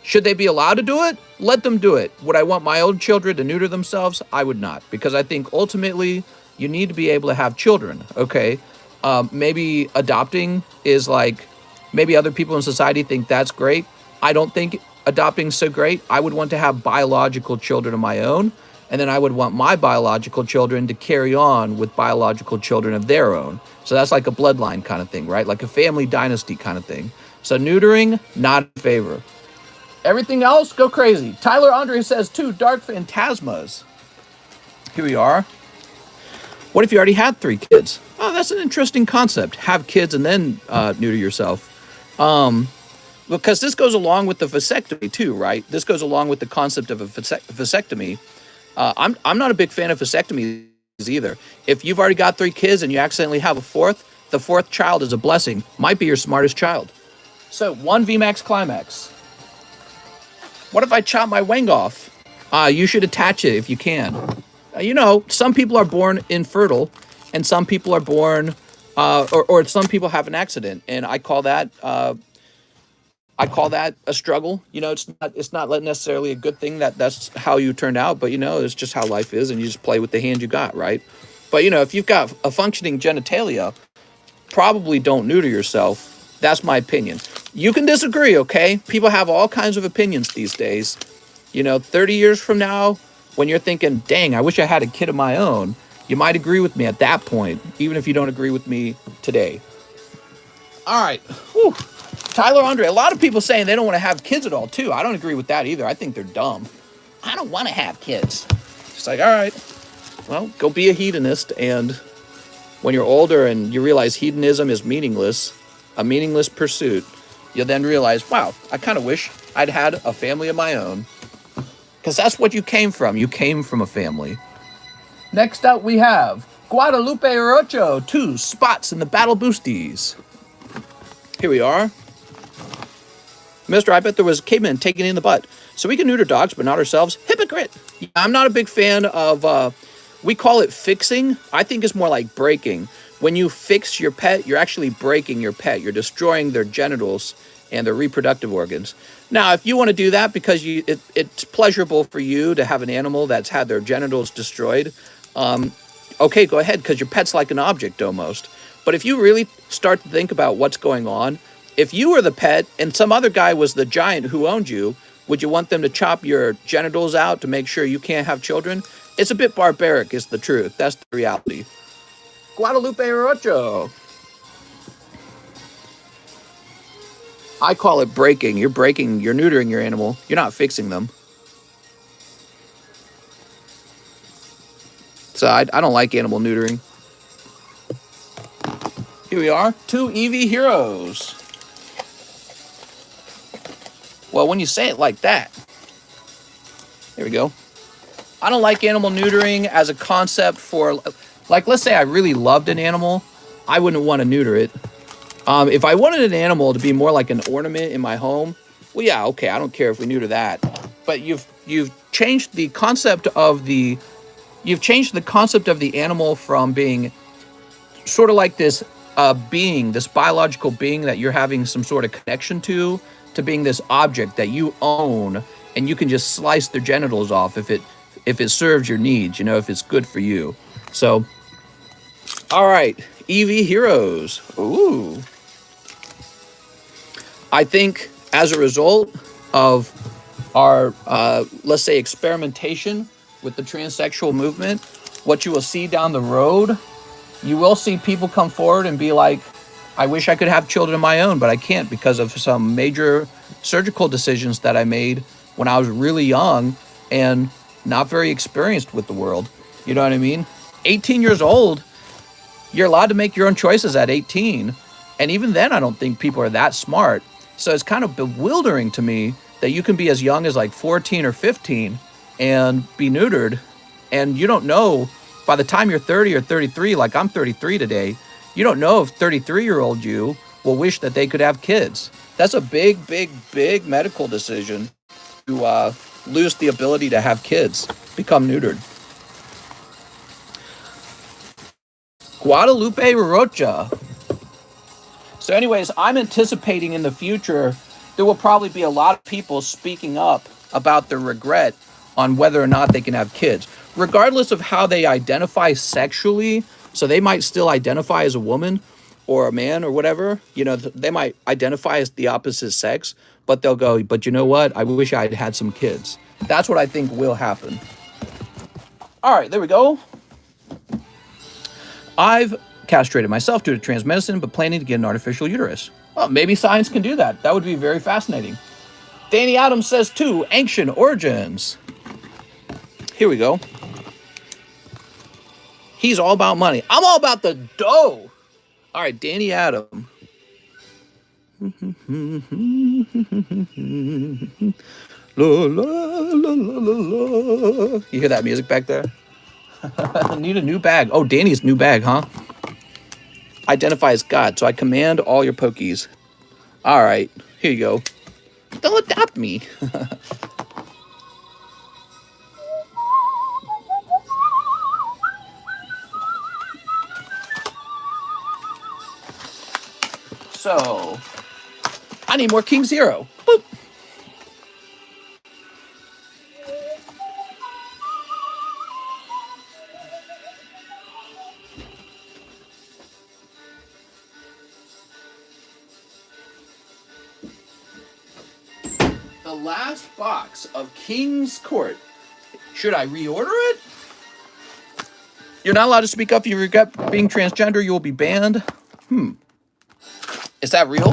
Should they be allowed to do it? Let them do it. Would I want my own children to neuter themselves? I would not, because I think ultimately you need to be able to have children, okay? Maybe adopting is like, maybe other people in society think that's great. I don't think adopting is so great. I would want to have biological children of my own, and then I would want my biological children to carry on with biological children of their own. So that's like a bloodline kind of thing, right? Like a family dynasty kind of thing. So neutering, not in favor. Everything else, go crazy. Tyler Andre says, 2 dark phantasmas. Here we are. What if you already had 3 kids? Oh, that's an interesting concept. Have kids and then neuter yourself. Because this goes along with the vasectomy too, right? This goes along with the concept of a vasectomy. I'm not a big fan of vasectomies either. If you've already got 3 kids and you accidentally have a 4th, the 4th child is a blessing. Might be your smartest child. So 1 VMAX climax. What if I chop my wang off? You should attach it if you can. Some people are born infertile, and some people are born, or some people have an accident, and I call that a struggle. It's not necessarily a good thing that's how you turned out, but it's just how life is, and you just play with the hand you got, right? But if you've got a functioning genitalia, probably don't neuter yourself. That's my opinion. You can disagree, okay? People have all kinds of opinions these days. 30 years from now, when you're thinking, dang, I wish I had a kid of my own, you might agree with me at that point, even if you don't agree with me today. All right. Whew. Tyler Andre, a lot of people saying they don't want to have kids at all, too. I don't agree with that either. I think they're dumb. I don't want to have kids. It's like, all right, well, go be a hedonist. And when you're older and you realize hedonism is meaningless, a meaningless pursuit, you'll then realize, wow, I kind of wish I'd had a family of my own. Because that's what you came from. You came from a family. Next up, we have Guadalupe Rocho, 2 spots in the BattleBoosties. Here we are. Mister, I bet there was a caveman taken in the butt. So we can neuter dogs, but not ourselves. Hypocrite. I'm not a big fan of, we call it fixing. I think it's more like breaking. When you fix your pet, you're actually breaking your pet. You're destroying their genitals and their reproductive organs. Now, if you want to do that because it's pleasurable for you to have an animal that's had their genitals destroyed, okay, go ahead, because your pet's like an object almost. But if you really start to think about what's going on, if you were the pet and some other guy was the giant who owned you, would you want them to chop your genitals out to make sure you can't have children? It's a bit barbaric, is the truth. That's the reality. Guadalupe Rocho. I call it breaking. You're neutering your animal. You're not fixing them. So I don't like animal neutering. Here we are, 2 EV heroes. Well, when you say it like that, here we go. I don't like animal neutering as a concept for, like, let's say I really loved an animal, I wouldn't want to neuter it. If I wanted an animal to be more like an ornament in my home, well, yeah, okay, I don't care if we neuter that. But you've changed the concept of the animal from being sort of like this this biological being that you're having some sort of connection to being this object that you own, and you can just slice their genitals off if it serves your needs, if it's good for you. So, all right, EV heroes. Ooh. I think as a result of our, let's say, experimentation with the transsexual movement, what you will see down the road, you will see people come forward and be like, I wish I could have children of my own, but I can't because of some major surgical decisions that I made when I was really young and not very experienced with the world. You know what I mean? 18 years old, you're allowed to make your own choices at 18. And even then, I don't think people are that smart. So it's kind of bewildering to me that you can be as young as like 14 or 15 and be neutered. And you don't know by the time you're 30 or 33, like I'm 33 today, you don't know if 33-year-old you will wish that they could have kids. That's a big, big, big medical decision to lose the ability to have kids, become neutered. Guadalupe Rocha. So anyways, I'm anticipating in the future there will probably be a lot of people speaking up about their regret on whether or not they can have kids, regardless of how they identify sexually. So they might still identify as a woman or a man or whatever. You know, they might identify as the opposite sex, but they'll go, but you know what? I wish I had had some kids. That's what I think will happen. All right, there we go. I've castrated myself due to trans medicine, but planning to get an artificial uterus. Well, maybe science can do that. That would be very fascinating. Danny Adams says too, ancient origins. Here we go. He's all about money. I'm all about the dough. All right, Danny Adams. La, la, la, la, la. You hear that music back there? I need a new bag. Oh, Danny's new bag, huh? Identify as God, so I command all your pokies. All right, here you go. Don't adopt me. So, I need more King Zero. Boop. The last box of King's Court. Should I reorder it? You're not allowed to speak up if you regret being transgender. You will be banned. Is that real?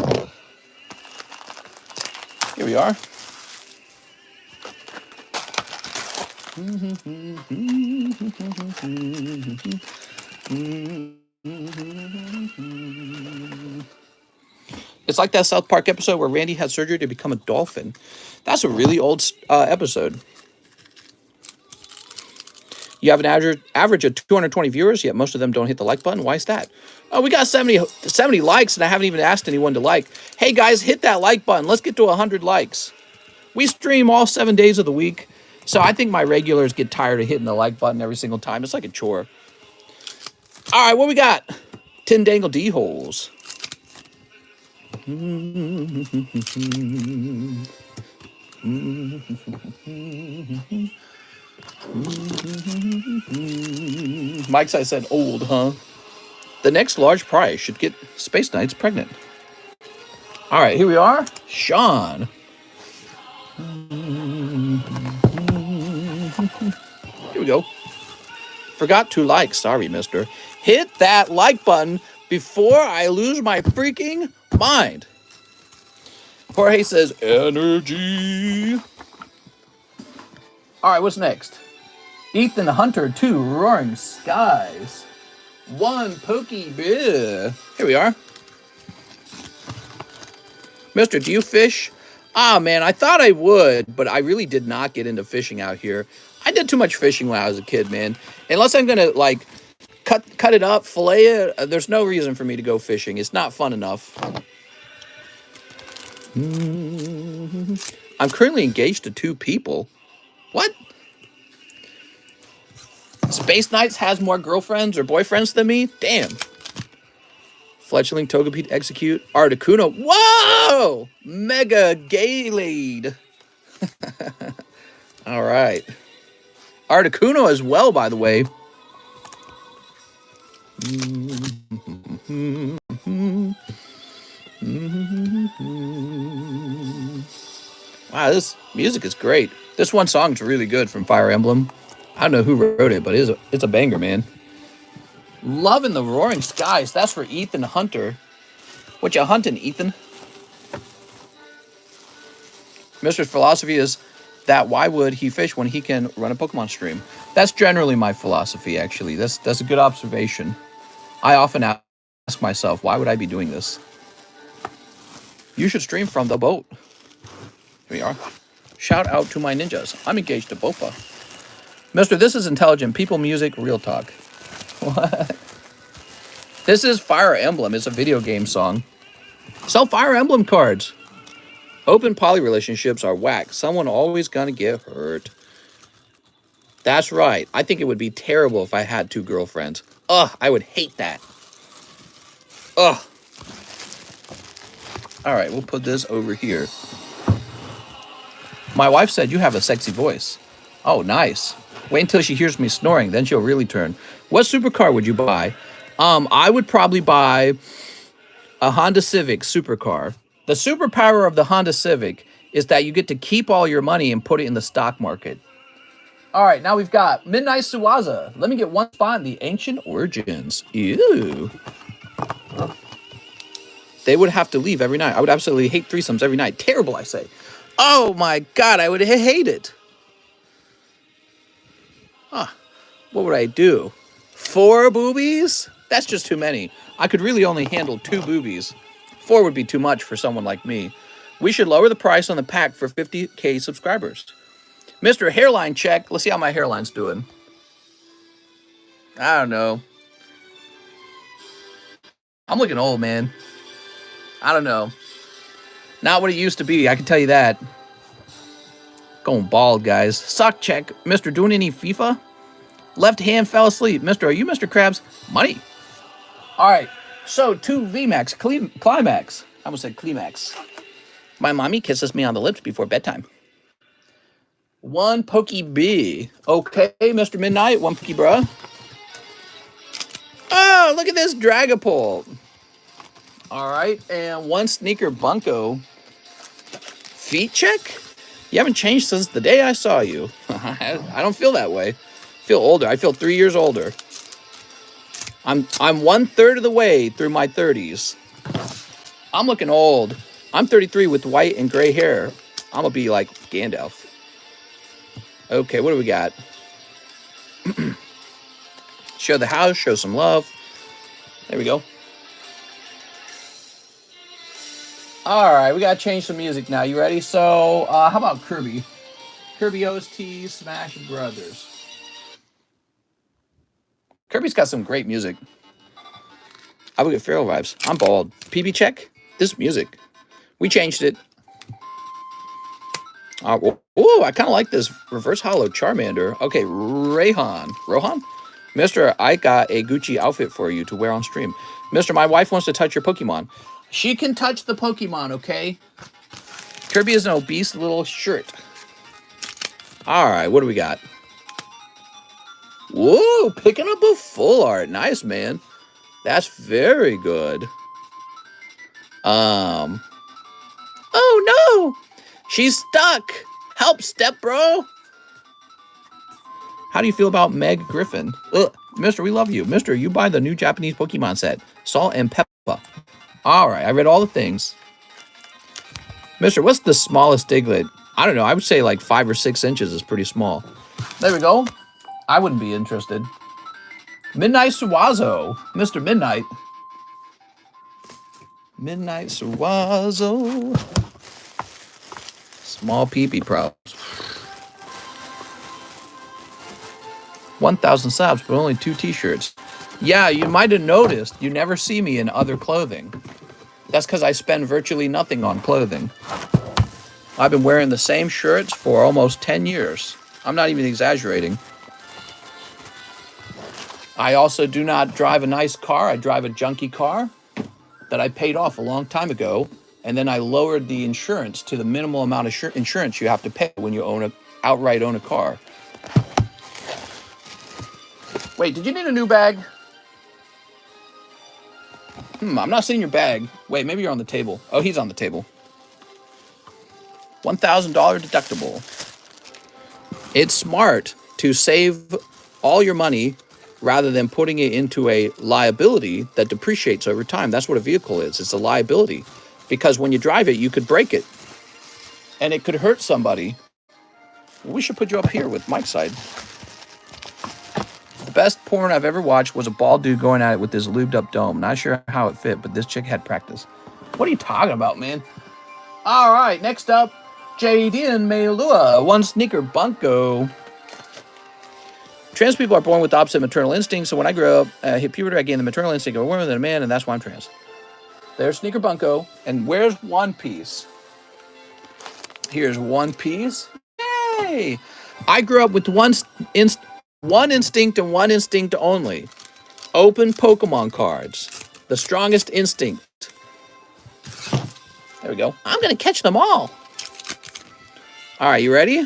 Here we are. It's like that South Park episode where Randy had surgery to become a dolphin. That's a really old episode. You have an average of 220 viewers, yet most of them don't hit the like button. Why is that? Oh, we got 70 likes, and I haven't even asked anyone to like. Hey, guys, hit that like button. Let's get to 100 likes. We stream all 7 days of the week, so I think my regulars get tired of hitting the like button every single time. It's like a chore. All right, what we got? 10 dangle D-holes. Mike's, I said old, huh? The next large prize should get Space Knights pregnant. All right, here we are. Sean. Here we go. Forgot to like. Sorry, mister. Hit that like button before I lose my freaking mind. Jorge says, energy. All right, what's next? Ethan Hunter 2, Roaring Skies. 1 Pokey Beer. Here we are. Mister, do you fish? Ah, man, I thought I would, but I really did not get into fishing out here. I did too much fishing when I was a kid, man. Unless I'm going to, like, cut it up, fillet it, there's no reason for me to go fishing. It's not fun enough. I'm currently engaged to 2 people. What? Space Knights has more girlfriends or boyfriends than me? Damn. Fletchling, Togepi, Execute, Articuno. Whoa! Mega Gallade. All right. Articuno as well, by the way. Wow, this music is great. This one song's really good from Fire Emblem. I don't know who wrote it, but it's a banger, man. Loving the Roaring Skies. That's for Ethan Hunter. What you hunting, Ethan? Mr.'s philosophy is that why would he fish when he can run a Pokemon stream? That's generally my philosophy, actually. That's a good observation. I often ask myself, why would I be doing this? You should stream from the boat. Here we are. Shout out to my ninjas. I'm engaged to Bopa. Mister, this is intelligent. People, music, real talk. What? This is Fire Emblem. It's a video game song. Sell Fire Emblem cards. Open poly relationships are whack. Someone always gonna get hurt. That's right. I think it would be terrible if I had 2 girlfriends. Ugh, I would hate that. Ugh. All right, we'll put this over here. My wife said you have a sexy voice. Oh, nice. Wait until she hears me snoring, then she'll really turn. What supercar would you buy? I would probably buy a Honda Civic supercar. The superpower of the Honda Civic is that you get to keep all your money and put it in the stock market. All right, now we've got Midnight Suwaza. Let me get one spot in the Ancient Origins. Ew. They would have to leave every night. I would absolutely hate threesomes every night. Terrible, I say. Oh my God, I would hate it. Huh. What would I do? 4 boobies? That's just too many. I could really only handle 2 boobies. 4 would be too much for someone like me. We should lower the price on the pack for 50K subscribers. Mr. Hairline check. Let's see how my hairline's doing. I don't know. I'm looking old, man. I don't know. Not what it used to be, I can tell you that. Going bald, guys. Sock check. Mr. Doing any FIFA? Left hand fell asleep. Mr. Are you Mr. Krabs? Money. All right. So, 2 VMAX. Climax. I almost said Climax. My mommy kisses me on the lips before bedtime. 1 Pokey B. Okay, Mr. Midnight. 1 Pokey Bruh. Oh, look at this Dragapult. All right. And 1 Sneaker Bunko. Feet check? You haven't changed since the day I saw you. I don't feel that way. I feel older. I feel 3 years older. I'm 1/3 of the way through my 30s. I'm looking old. I'm 33 with white and gray hair. I'm gonna be like Gandalf. Okay, what do we got? Show the house, show some love. There we go. All right, we gotta change some music now. You ready? So, how about Kirby? Kirby OST, Smash Brothers. Kirby's got some great music. I would get Feral vibes. I'm bald. PB check? This music. We changed it. Oh, I kind of like this reverse hollow Charmander. Okay, Rohan? Mister, I got a Gucci outfit for you to wear on stream. Mister, my wife wants to touch your Pokemon. She can touch the Pokemon, okay? Kirby is an obese little shirt. All right, what do we got? Whoa, picking up a full art. Nice, man. That's very good. Oh, no. She's stuck. Help, step bro. How do you feel about Meg Griffin? Ugh. Mister, we love you. Mister, you buy the new Japanese Pokemon set. Salt and pepper. All right, I read all the things. Mister, what's the smallest Diglett? I don't know. I would say like 5 or 6 inches is pretty small. There we go. I wouldn't be interested. Midnight Suwazo. Mr. Midnight. Midnight Suwazo. Small peepee props. 1,000 subs, but only 2 t-shirts. Yeah, you might have noticed you never see me in other clothing. That's because I spend virtually nothing on clothing. I've been wearing the same shirts for almost 10 years. I'm not even exaggerating. I also do not drive a nice car. I drive a junky car that I paid off a long time ago. And then I lowered the insurance to the minimal amount of insurance you have to pay when you outright own a car. Wait, did you need a new bag? I'm not seeing your bag. Wait, maybe you're on the table. Oh, he's on the table. $1,000 deductible. It's smart to save all your money rather than putting it into a liability that depreciates over time. That's what a vehicle is. It's a liability. Because when you drive it, you could break it. And it could hurt somebody. We should put you up here with Mike's side. The best porn I've ever watched was a bald dude going at it with this lubed up dome. Not sure how it fit, but this chick had practice. What are you talking about, man? All right, next up, JD and Meilua. One sneaker bunko. Trans people are born with the opposite maternal instinct, so when I grew up, hit puberty, I gained the maternal instinct of a woman and a man, and that's why I'm trans. There's Sneaker Bunko. And where's One Piece? Here's One Piece. Yay! I grew up with one instinct and one instinct only. Open Pokemon cards. The strongest instinct. There we go. I'm going to catch them all. All right, you ready?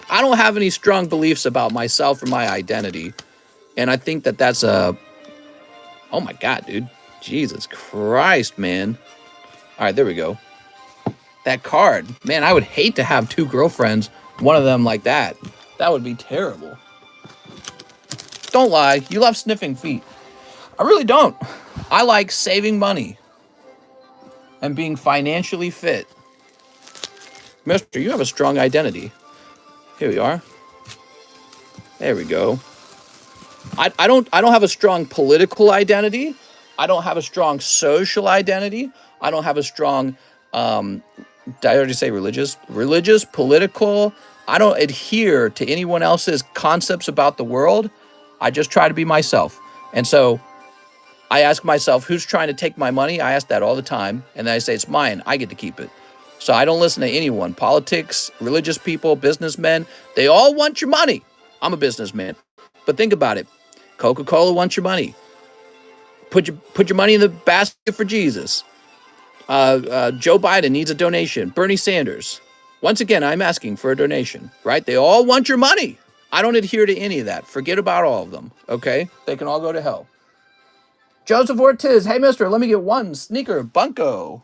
I don't have any strong beliefs about myself or my identity. And I think that that's a... Oh my God, dude. Jesus Christ, man. All right, there we go. That card. Man, I would hate to have two girlfriends, one of them like that. That would be terrible. Don't lie. You love sniffing feet. I really don't. I like saving money and being financially fit. Mister, you have a strong identity. Here we are. There we go. I don't have a strong political identity. I don't have a strong social identity. I don't have a strong did I already say religious? Religious, political. I don't adhere to anyone else's concepts about the world. I just try to be myself. And so I ask myself, who's trying to take my money? I ask that all the time. And then I say, it's mine. I get to keep it. So I don't listen to anyone. Politics, religious people, businessmen, they all want your money. I'm a businessman. But think about it. Coca-Cola wants your money. Put your money in the basket for Jesus. Joe Biden needs a donation. Bernie Sanders. Once again, I'm asking for a donation, right? They all want your money. I don't adhere to any of that. Forget about all of them, okay? They can all go to hell. Joseph Ortiz. Hey, mister, let me get one sneaker bunko.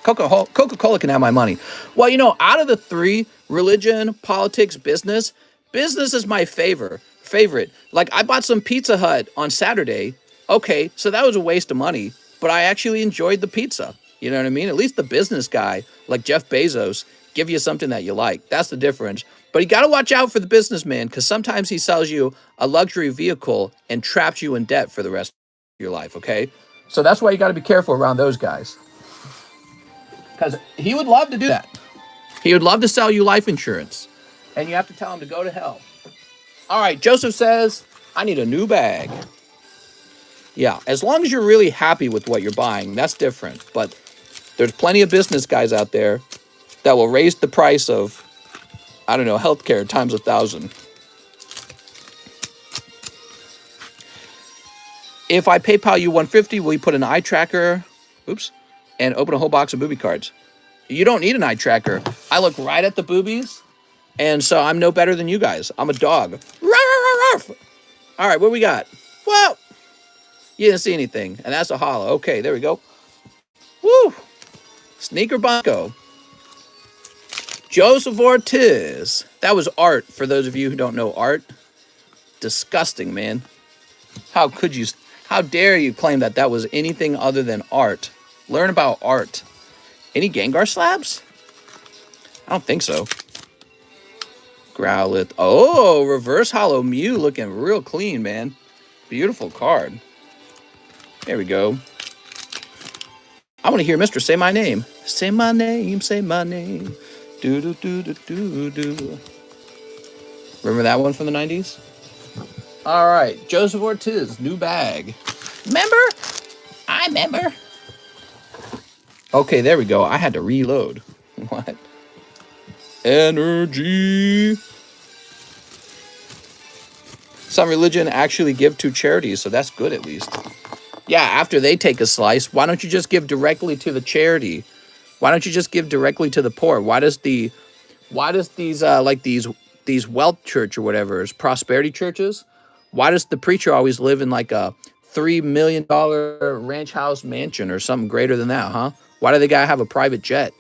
Coca-Cola can have my money. Well, you know, out of the three, religion, politics, business is my favorite. Like, I bought some Pizza Hut on Saturday. Okay, so that was a waste of money, but I actually enjoyed the pizza. You know what I mean? At least the business guy, like Jeff Bezos, give you something that you like. That's the difference. But you got to watch out for the businessman, because sometimes he sells you a luxury vehicle and traps you in debt for the rest of your life, okay? So that's why you got to be careful around those guys. Because he would love to do that. He would love to sell you life insurance. And you have to tell him to go to hell. All right, Joseph says, I need a new bag. Yeah, as long as you're really happy with what you're buying, that's different. But there's plenty of business guys out there that will raise the price of, I don't know, healthcare times 1,000. If I PayPal you $150, will you put an eye tracker? Oops. And open a whole box of booby cards. You don't need an eye tracker. I look right at the boobies, and so I'm no better than you guys. I'm a dog. Ruff, ruff, ruff. All right, what we got? Well, you didn't see anything, and that's a hollow. Okay, there we go. Woo! Sneaker Bunko. Joseph Ortiz. That was art, for those of you who don't know art. Disgusting, man. How dare you claim that that was anything other than art? Learn about art. Any Gengar slabs? I don't think so. Growlithe. Oh, reverse hollow Mew looking real clean, man. Beautiful card. There we go. I want to hear Mr. say my name. Say my name, say my name. Do do do do do do. Remember that one from the 90s? All right, Joseph Ortiz, new bag. Remember? I remember. Okay, there we go. I had to reload. What? Energy. Some religion actually give to charities, so that's good at least. Yeah, after they take a slice, why don't you just give directly to the charity? Why don't you just give directly to the poor? Why does these wealth church or whatever, prosperity churches, why does the preacher always live in like a $3 million ranch house mansion or something greater than that, huh? Why do they gotta have a private jet?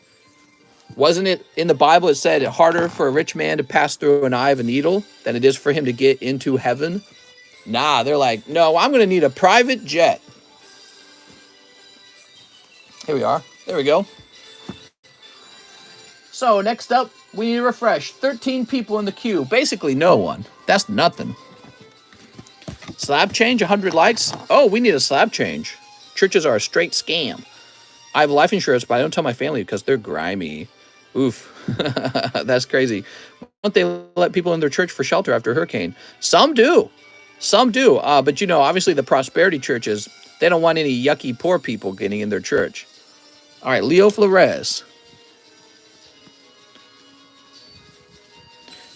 Wasn't it in the Bible, it said harder for a rich man to pass through an eye of a needle than it is for him to get into heaven? Nah, they're like, no, I'm gonna need a private jet. Here we are. There we go. So next up, we need to refresh. 13 people in the queue. Basically no one. That's nothing. Slab change, 100 likes. Oh, we need a slab change. Churches are a straight scam. I have life insurance, but I don't tell my family because they're grimy. Oof. That's crazy. Why don't they let people in their church for shelter after a hurricane? Some do. Some do. But, you know, obviously the prosperity churches, they don't want any yucky poor people getting in their church. All right, Leo Flores.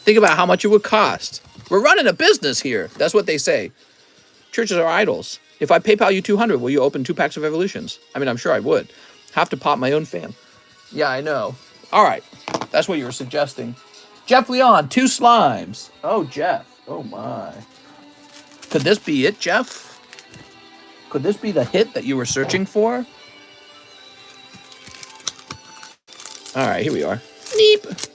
Think about how much it would cost. We're running a business here. That's what they say. Churches are idols. If I PayPal you 200, will you open 2 packs of Evolutions? I mean, I'm sure I would. Have to pop my own fan. Yeah, I know. All right. That's what you were suggesting. Jeff Leon, 2 slimes. Oh, Jeff. Oh, my. Could this be it, Jeff? Could this be the hit that you were searching for? All right, here we are. Neep.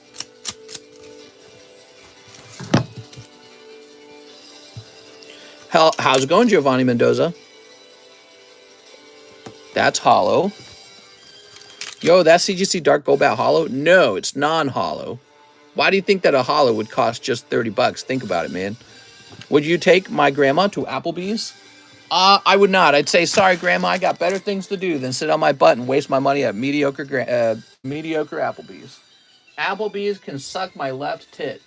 How's it going, Giovanni Mendoza? That's hollow. Yo, that CGC Dark Golbat hollow? No, it's non-hollow. Why do you think that a hollow would cost just 30 bucks? Think about it, man. Would you take my grandma to Applebee's? I would not. I'd say, sorry, grandma, I got better things to do than sit on my butt and waste my money at mediocre Applebee's. Applebee's can suck my left tit.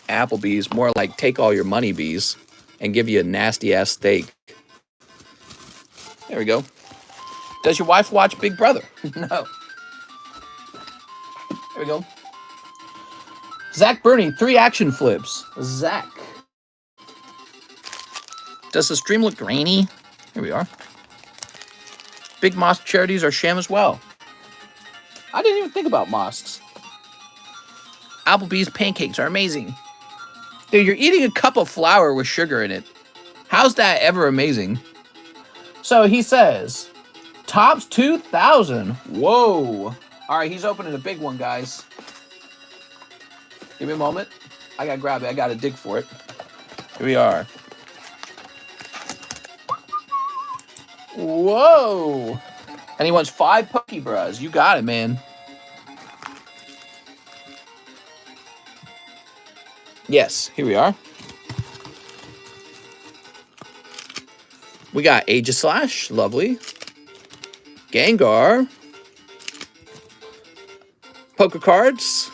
Applebee's, more like take all your money bees and give you a nasty-ass steak. There we go. Does your wife watch Big Brother? No. There we go. Zach Burney, 3 action flips. Zach. Does the stream look grainy? Here we are. Big mosque charities are sham as well. I didn't even think about mosques. Applebee's pancakes are amazing. Dude, you're eating a cup of flour with sugar in it. How's that ever amazing? So he says, tops 2,000. Whoa. All right, he's opening a big one, guys. Give me a moment. I got to grab it. I got to dig for it. Here we are. Whoa. And he wants 5 Pokebras. You got it, man. Yes, here we are. We got Aegislash, lovely. Gengar. Poker cards,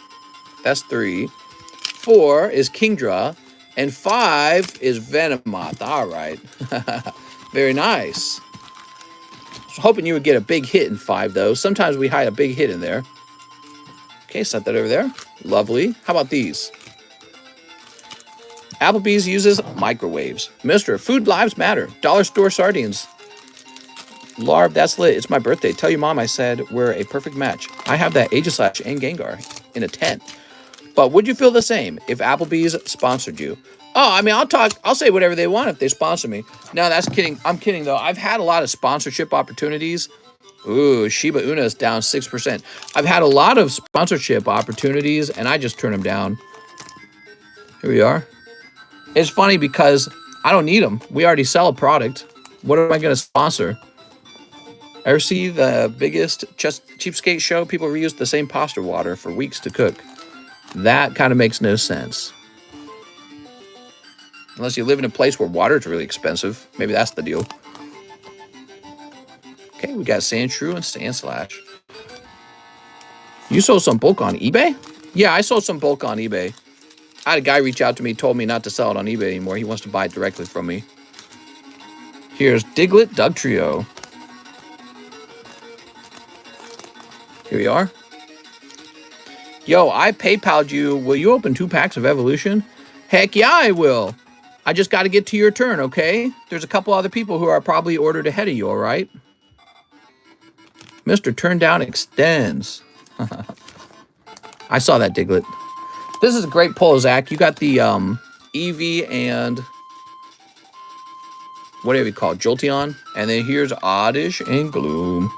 that's 3. 4 is Kingdra, and 5 is Venomoth. All right. Very nice. I was hoping you would get a big hit in 5, though. Sometimes we hide a big hit in there. Okay, set that over there. Lovely. How about these? Applebee's uses microwaves. Mr. Food Lives Matter. Dollar store sardines. Larb, that's lit. It's my birthday. Tell your mom I said we're a perfect match. I have that Aegislash and Gengar in a tent. But would you feel the same if Applebee's sponsored you? Oh, I mean, I'll say whatever they want if they sponsor me. No, that's kidding. I'm kidding, though. I've had a lot of sponsorship opportunities. Ooh, Shiba Una's down 6%. I've had a lot of sponsorship opportunities, and I just turn them down. Here we are. It's funny because I don't need them. We already sell a product. What am I going to sponsor? Ever see the biggest cheapskate show? People reuse the same pasta water for weeks to cook. That kind of makes no sense. Unless you live in a place where water is really expensive. Maybe that's the deal. Okay, we got Sandshrew and Sandslash. You sold some bulk on eBay? Yeah, I sold some bulk on eBay. I had a guy reach out to me, told me not to sell it on eBay anymore. He wants to buy it directly from me. Here's Diglett Dugtrio. Here we are. Yo, I PayPal'd you. Will you open 2 packs of Evolution? Heck yeah, I will. I just got to get to your turn, okay? There's a couple other people who are probably ordered ahead of you, all right? Mr. Turndown Extends. I saw that, Diglett. This is a great pull, Zach. You got the Eevee and whatever you call it, Jolteon. And then here's Oddish and Gloom.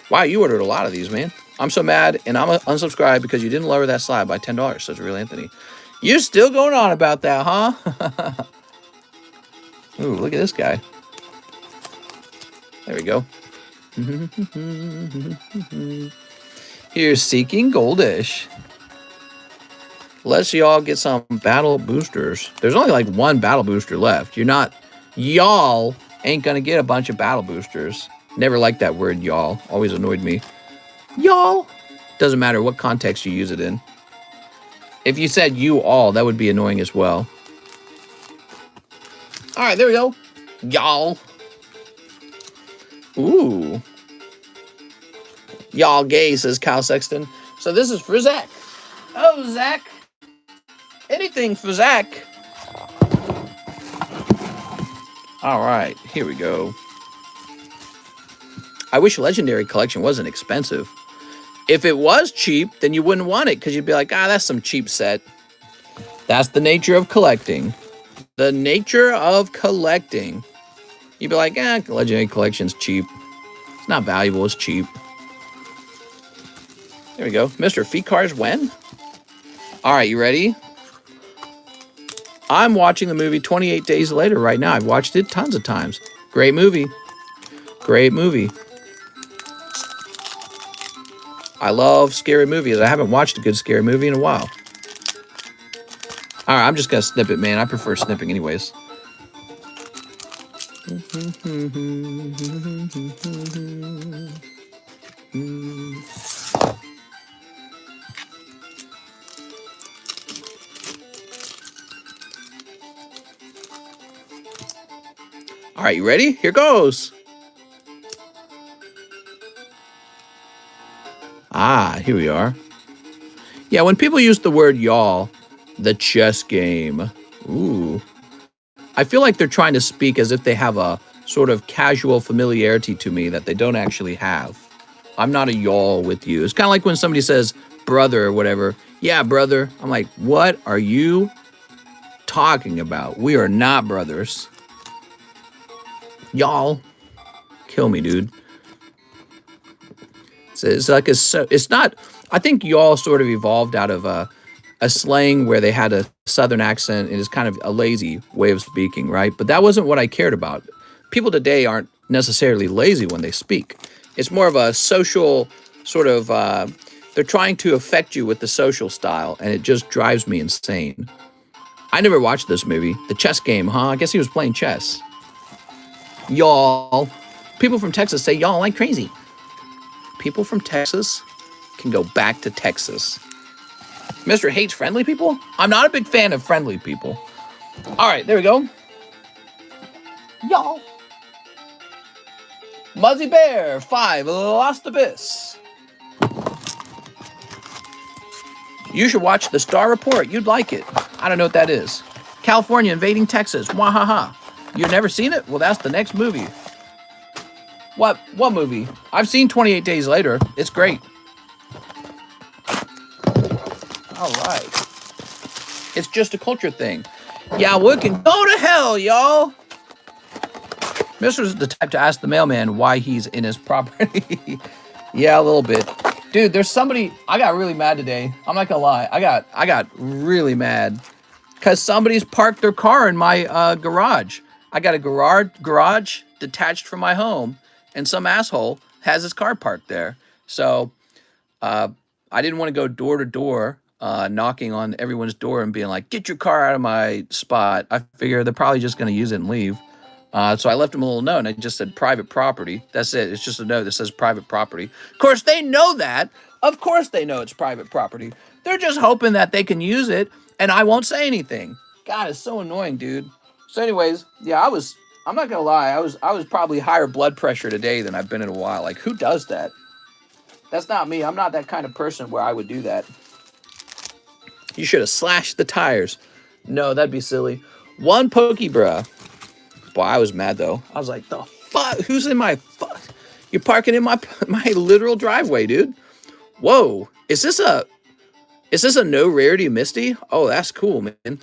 Wow, you ordered a lot of these, man. I'm so mad, and I'm unsubscribed because you didn't lower that slab by $10. So it's real, Anthony. You're still going on about that, huh? Ooh, look at this guy. There we go. Here's Seeking Goldish. Let's y'all get some battle boosters. There's only like one battle booster left. Y'all ain't gonna get a bunch of battle boosters. Never liked that word, y'all. Always annoyed me. Y'all. Doesn't matter what context you use it in. If you said you all, that would be annoying as well. All right, there we go. Y'all. Ooh. Y'all gay, says Kyle Sexton. So this is for Zach. Oh, Zach. Anything for Zach. All right, here we go. I wish Legendary Collection wasn't expensive. If it was cheap, then you wouldn't want it because you'd be like, that's some cheap set. That's the nature of collecting. The nature of collecting. You'd be like, Legendary Collection's cheap. It's not valuable, it's cheap. There we go. Mr. Feet Cars when? All right, you ready? I'm watching the movie 28 Days Later right now. I've watched it tons of times. Great movie. Great movie. I love scary movies. I haven't watched a good scary movie in a while. All right, I'm just going to snip it, man. I prefer snipping anyways. All right, you ready? Here goes. Here we are. Yeah, when people use the word y'all, the chess game. Ooh. I feel like they're trying to speak as if they have a sort of casual familiarity to me that they don't actually have. I'm not a y'all with you. It's kind of like when somebody says brother or whatever. Yeah, brother. I'm like, what are you talking about? We are not brothers. Y'all. Kill me, dude. It's like it's not. I think y'all sort of evolved out of a slang where they had a southern accent and it's kind of a lazy way of speaking, right? But that wasn't what I cared about. People today aren't necessarily lazy when they speak. It's more of a social sort of. They're trying to affect you with the social style, and it just drives me insane. I never watched this movie. The chess game, huh? I guess he was playing chess. Y'all. People from Texas say y'all like crazy. People from Texas can go back to Texas. Mr. hates friendly people? I'm not a big fan of friendly people. All right, there we go. Y'all. Muzzy Bear, 5, Lost Abyss. You should watch The Star Report. You'd like it. I don't know what that is. California invading Texas. Wahaha. You've never seen it? Well, that's the next movie. What movie? I've seen 28 Days Later. It's great. All right. It's just a culture thing. Yeah, we can go to hell, y'all. Mr.'s the type to ask the mailman why he's in his property. Yeah, a little bit. Dude, there's somebody. I got really mad today. I'm not gonna lie. I got really mad because somebody's parked their car in my garage. I got a garage detached from my home, and some asshole has his car parked there. So I didn't want to go door to door, knocking on everyone's door and being like, "Get your car out of my spot." I figure they're probably just gonna use it and leave. So I left them a little note, and I just said private property. That's it. It's just a note that says private property. Of course, they know that. Of course they know it's private property. They're just hoping that they can use it, and I won't say anything. God, it's so annoying, dude. So anyways, yeah, I'm not going to lie. I was probably higher blood pressure today than I've been in a while. Like, who does that? That's not me. I'm not that kind of person where I would do that. You should have slashed the tires. No, that'd be silly. One pokey, bruh. Boy, I was mad, though. I was like, the fuck? Who's in my fuck? You're parking in my literal driveway, dude. Whoa. Is this a no rarity Misty? Oh, that's cool, man.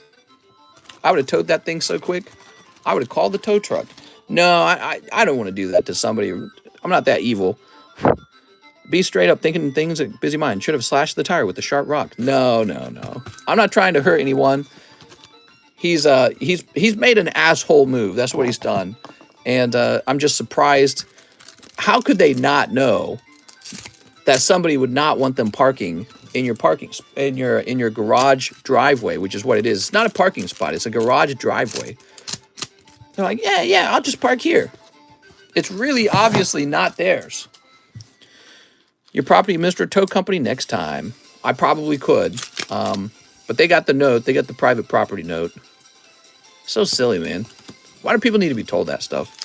I would have towed that thing so quick. I would have called the tow truck. No, I don't want to do that to somebody. I'm not that evil. Be straight up thinking things at busy mind. Should have slashed the tire with the sharp rock. No. I'm not trying to hurt anyone. He's made an asshole move. That's what he's done. And I'm just surprised. How could they not know that somebody would not want them parking in your in your garage driveway, which is what it is. It's not a parking spot. It's a garage driveway. They're like, yeah, I'll just park here. It's really obviously not theirs. Your property, Mr. Tow Company, next time. I probably could. But they got the note. They got the private property note. So silly, man. Why do people need to be told that stuff?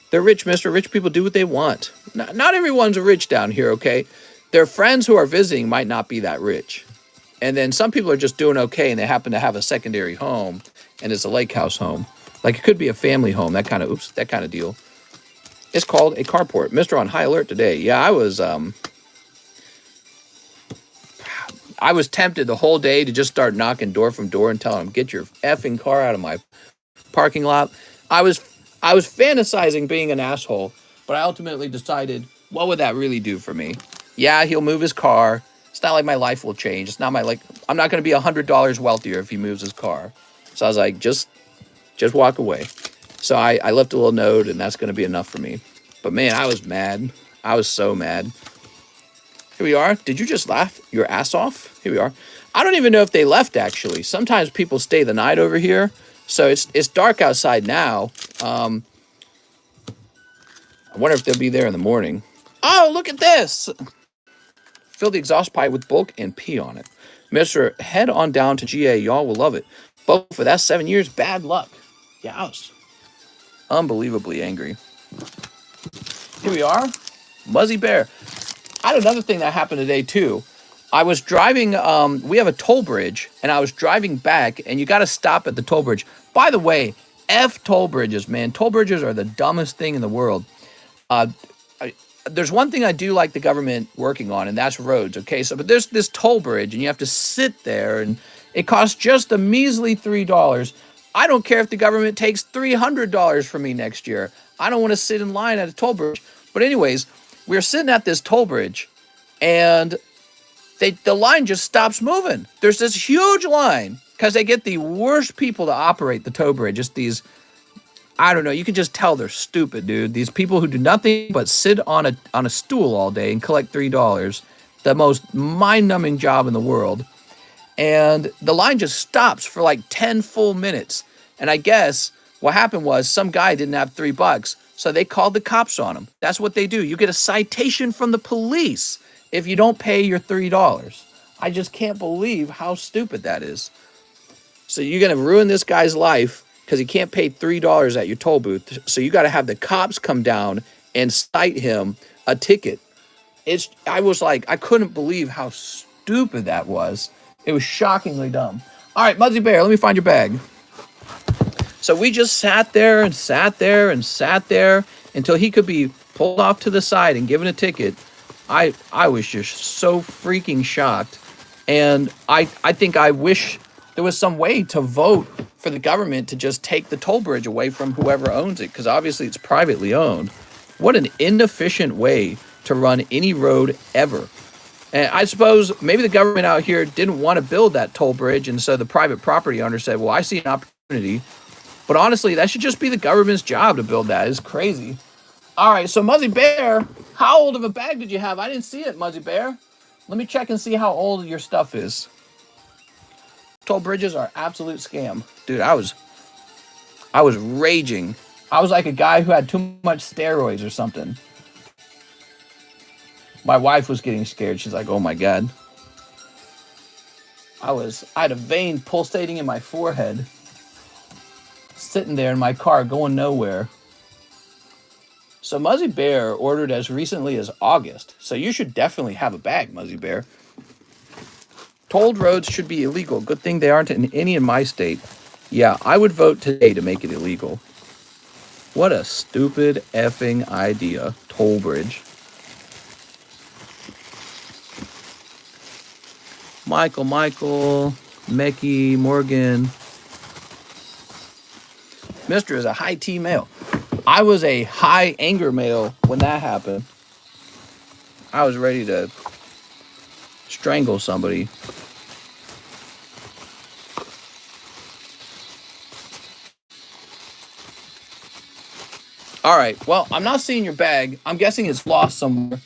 They're rich, mister. Rich people do what they want. Not everyone's rich down here, okay? Their friends who are visiting might not be that rich. And then some people are just doing okay and they happen to have a secondary home and it's a lake house home. Like it could be a family home, that kind of deal. It's called a carport. Mister on high alert today. Yeah, I was tempted the whole day to just start knocking door from door and telling them, get your effing car out of my parking lot. I was fantasizing being an asshole, but I ultimately decided, what would that really do for me? Yeah, he'll move his car. It's not like my life will change. It's not I'm not going to be $100 wealthier if he moves his car. So I was like, just walk away. So I left a little note, and that's going to be enough for me. But man, I was mad. I was so mad. Here we are. Did you just laugh your ass off? Here we are. I don't even know if they left, actually. Sometimes people stay the night over here. So it's dark outside now. I wonder if they'll be there in the morning. Oh, look at this. Fill the exhaust pipe with bulk and pee on it. Mister, head on down to GA. Y'all will love it. But for that 7 years, bad luck. Yeah, I was unbelievably angry. Here we are. Muzzy Bear. I had another thing that happened today, too. I was driving, we have a toll bridge, and I was driving back, and you got to stop at the toll bridge. By the way, F toll bridges, man. Toll bridges are the dumbest thing in the world. There's one thing I do like the government working on, and that's roads, okay? But there's this toll bridge, and you have to sit there, and it costs just a measly $3. I don't care if the government takes $300 from me next year. I don't want to sit in line at a toll bridge. But anyways, we were sitting at this toll bridge, and the line just stops moving. There's this huge line because they get the worst people to operate the toll bridge. Just these, I don't know, you can just tell they're stupid, dude. These people who do nothing but sit on a stool all day and collect $3. The most mind-numbing job in the world. And the line just stops for like 10 full minutes. And I guess what happened was some guy didn't have $3, so they called the cops on him. That's what they do. You get a citation from the police if you don't pay your $3. I just can't believe how stupid that is. So you're going to ruin this guy's life because he can't pay $3 at your toll booth. So you got to have the cops come down and cite him a ticket. I was like, I couldn't believe how stupid that was. It was shockingly dumb. All right, Muzzy Bear, let me find your bag. So we just sat there and sat there and sat there until he could be pulled off to the side and given a ticket. I was just so freaking shocked. And I think I wish there was some way to vote for the government to just take the toll bridge away from whoever owns it, because obviously it's privately owned. What an inefficient way to run any road ever. And I suppose maybe the government out here didn't want to build that toll bridge, and so the private property owner said, well, I see an opportunity. But honestly, that should just be the government's job to build that. It's crazy. All right, so Muzzy Bear, how old of a bag did you have? I didn't see it, Muzzy Bear. Let me check and see how old your stuff is. Toll bridges are absolute scam. Dude, I was raging. I was like a guy who had too much steroids or something. My wife was getting scared. She's like, oh my God. I had a vein pulsating in my forehead. Sitting there in my car going nowhere. So Muzzy Bear ordered as recently as August. So you should definitely have a bag, Muzzy Bear. Tolled roads should be illegal. Good thing they aren't in any in my state. Yeah, I would vote today to make it illegal. What a stupid effing idea. Toll bridge. Michael, Mickey, Morgan. Mister is a high T male. I was a high anger male when that happened. I was ready to strangle somebody. All right, well, I'm not seeing your bag. I'm guessing it's lost somewhere.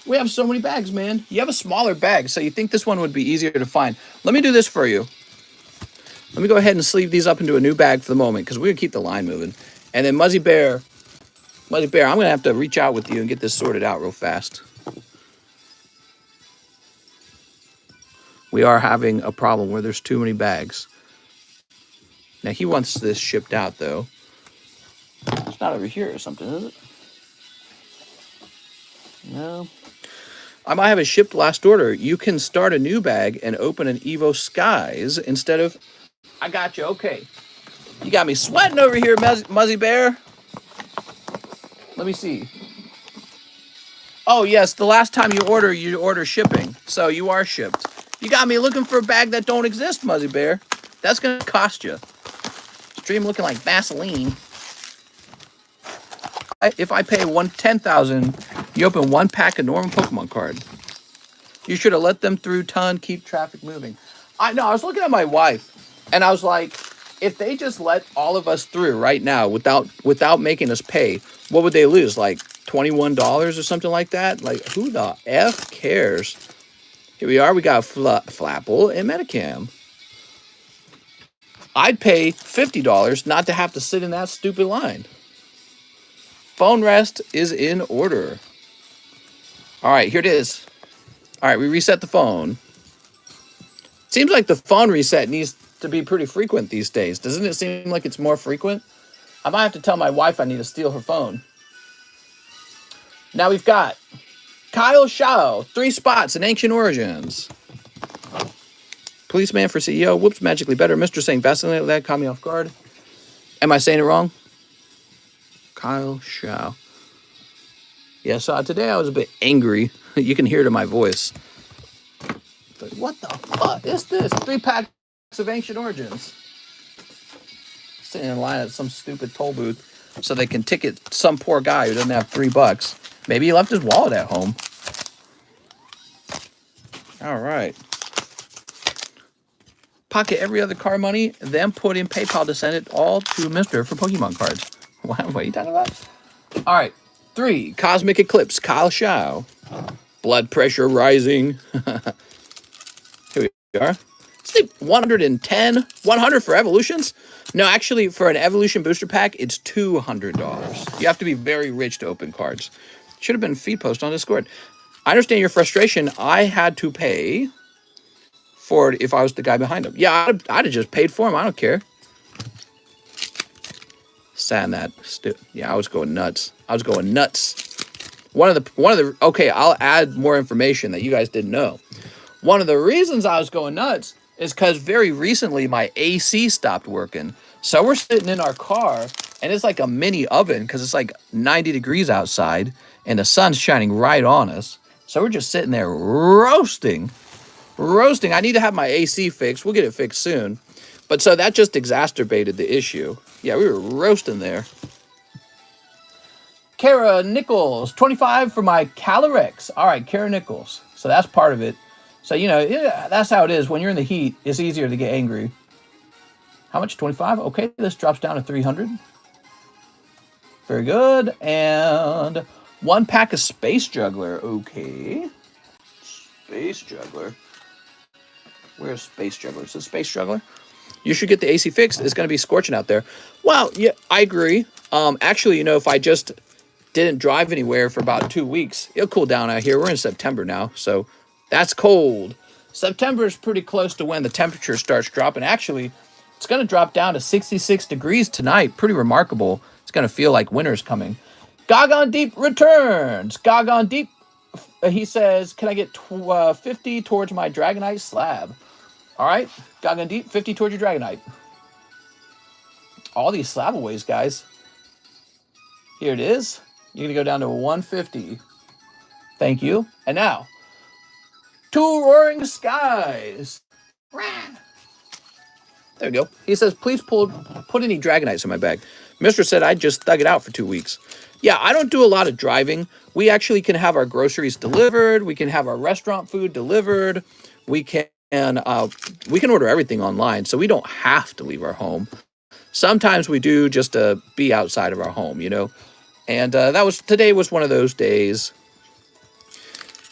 We have so many bags, man. You have a smaller bag, so you think this one would be easier to find. Let me do this for you. Let me go ahead and sleeve these up into a new bag for the moment, because we're going to keep the line moving. And then Muzzy Bear, I'm going to have to reach out with you and get this sorted out real fast. We are having a problem where there's too many bags. Now, he wants this shipped out, though. It's not over here or something, is it? No. I might have a shipped last order. You can start a new bag and open an Evo Skies instead of... I got you. Okay. You got me sweating over here, Muzzy Bear. Let me see. Oh, yes. The last time you order shipping. So you are shipped. You got me looking for a bag that don't exist, Muzzy Bear. That's going to cost you. Stream looking like Vaseline. If I pay $10,000, you open one pack of normal Pokemon card. You should have let them through ton, keep traffic moving. I know, I was looking at my wife, and I was like, if they just let all of us through right now without making us pay, what would they lose? Like $21 or something like that? Like, who the F cares? Here we are. We got Flapple and Metacam. I'd pay $50 not to have to sit in that stupid line. Phone rest is in order. All right, here it is. All right, we reset the phone. Seems like the phone reset needs to be pretty frequent these days. Doesn't it seem like it's more frequent? I might have to tell my wife I need to steal her phone. Now we've got Kyle Shao, 3 spots in Ancient Origins. Policeman for CEO. Whoops, magically better. Mr. saying Vaseline, that caught me off guard. Am I saying it wrong? Kyle Shao. Yeah, so today I was a bit angry. You can hear it in my voice. But what the fuck is this? 3 packs of Ancient Origins. Sitting in line at some stupid toll booth so they can ticket some poor guy who doesn't have $3. Maybe he left his wallet at home. All right. Pocket every other car money, then put in PayPal to send it all to Mr. for Pokemon cards. What are you talking about? All right. 3, Cosmic Eclipse, Kyle Shao. Blood pressure rising. Here we are. It's 110, 100 for evolutions. No, actually, for an evolution booster pack, it's $200. You have to be very rich to open cards. Should have been feed post on Discord. I understand your frustration. I had to pay for it if I was the guy behind him. Yeah, I'd have just paid for him. I don't care. Sat in that. Yeah, I was going nuts. Okay, I'll add more information that you guys didn't know. One of the reasons I was going nuts is because very recently my AC stopped working. So we're sitting in our car, and it's like a mini oven because it's like 90 degrees outside, and the sun's shining right on us. So we're just sitting there roasting. I need to have my AC fixed. We'll get it fixed soon. But so that just exacerbated the issue. Yeah, we were roasting there. Kara Nichols, 25 for my Calyrex. All right, Kara Nichols. So that's part of it. So, you know, yeah, that's how it is. When you're in the heat, it's easier to get angry. How much? 25? Okay, this drops down to 300. Very good. And 1 pack of Space Juggler. Okay. Space Juggler. Where's Space Juggler? Is it Space Juggler? You should get the AC fixed. It's going to be scorching out there. Well, yeah, I agree. Actually, you know, if I just didn't drive anywhere for about 2 weeks, it'll cool down out here. We're in September now, so that's cold. September is pretty close to when the temperature starts dropping. Actually, it's going to drop down to 66 degrees tonight. Pretty remarkable. It's going to feel like winter's coming. Gagon Deep returns. Gagon Deep, he says, can I get 50 towards my Dragonite slab? All right, Gagon Deep, 50 towards your Dragonite. All these Slab-AWAYs, guys. Here it is. You're going to go down to 150. Thank you. And now, 2 Roaring Skies. There we go. He says, please put any Dragonites in my bag. Mister said I just thug it out for 2 weeks. Yeah, I don't do a lot of driving. We actually can have our groceries delivered. We can have our restaurant food delivered. We can order everything online, so we don't have to leave our home. Sometimes we do just to be outside of our home, you know. And today was one of those days.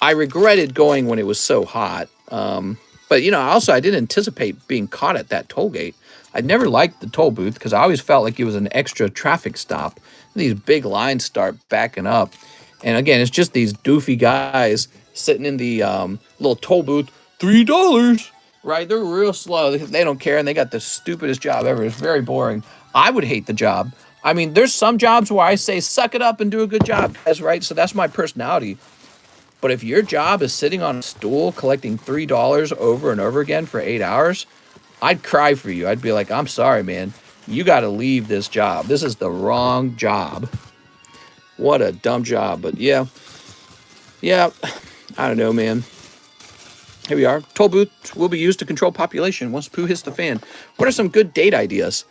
I regretted going when it was so hot. But, you know, I didn't anticipate being caught at that toll gate. I never liked the toll booth because I always felt like it was an extra traffic stop. These big lines start backing up. And again, it's just these doofy guys sitting in the little toll booth. $3, right? They're real slow. They don't care, and they got the stupidest job ever. It's very boring. I would hate the job. I mean, there's some jobs where I say, suck it up and do a good job, guys, right? So that's my personality. But if your job is sitting on a stool collecting $3 over and over again for 8 hours, I'd cry for you. I'd be like, I'm sorry, man. You got to leave this job. This is the wrong job. What a dumb job. But yeah, I don't know, man. Here we are. Toll booth will be used to control population once poo hits the fan. What are some good date ideas?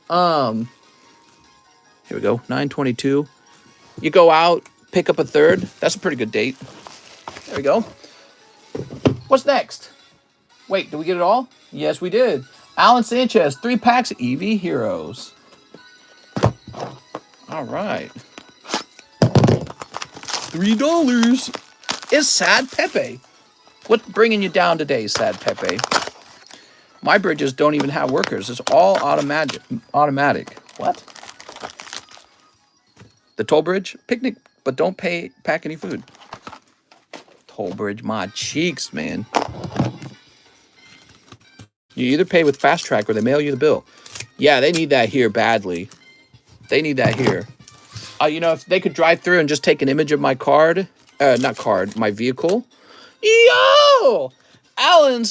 Here we go. 9/22. You go out, pick up a third. That's a pretty good date. There we go. What's next? Wait, did we get it all? Yes, we did. Alan Sanchez, 3 packs of EV Heroes. All right. $3. Is Sad Pepe. What's bringing you down today, Sad Pepe? My bridges don't even have workers. It's all automatic. What? The toll bridge? Picnic, but don't pack any food. Toll bridge, my cheeks, man. You either pay with Fast Track or they mail you the bill. Yeah, they need that here badly. They need that here. You know, if they could drive through and just take an image of my my vehicle. Yo! Alan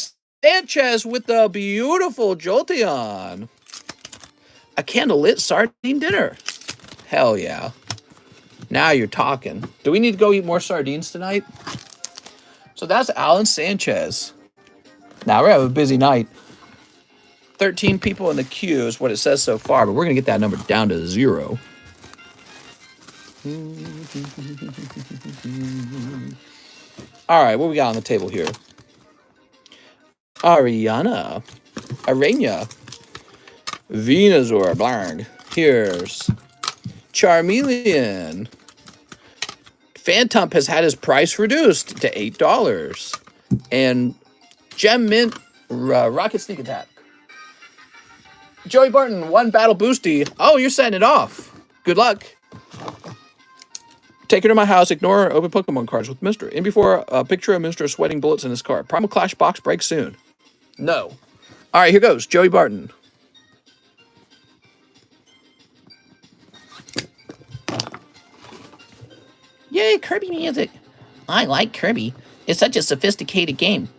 Sanchez with the beautiful Jolteon. A candlelit sardine dinner. Hell yeah. Now you're talking. Do we need to go eat more sardines tonight? So that's Alan Sanchez. Now we're having a busy night. 13 people in the queue is what it says so far, but we're going to get that number down to 0. All right, what we got on the table here? Arena, Venusaur, Blarg. Here's Charmeleon. Phantump has had his price reduced to $8. And Gem Mint Rocket Sneak Attack. Joey Barton, 1 Battle Boosty. Oh, you're setting it off. Good luck. Take her to my house, ignore open Pokemon cards with Mr. In before a picture of Mr. sweating bullets in his car. Primal Clash box breaks soon. No. All right, here goes. Joey Barton. Yay, Kirby music. I like Kirby. It's such a sophisticated game.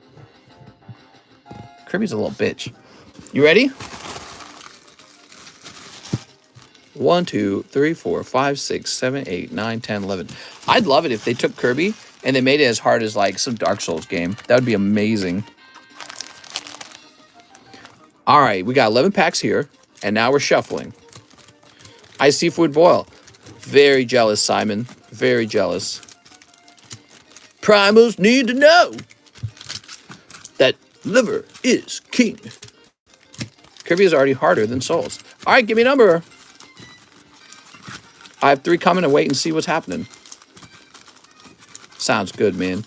Kirby's a little bitch. You ready? 1, 2, 3, 4, 5, 6, 7, 8, 9, 10, 11. I'd love it if they took Kirby and they made it as hard as like some Dark Souls game. That would be amazing. All right, we got 11 packs here, and now we're shuffling. Ice Seafood Boil. Very jealous, Simon. Very jealous. Primals need to know that liver is king. Kirby is already harder than Souls. All right, give me a number. I have 3 coming and wait and see what's happening. Sounds good, man.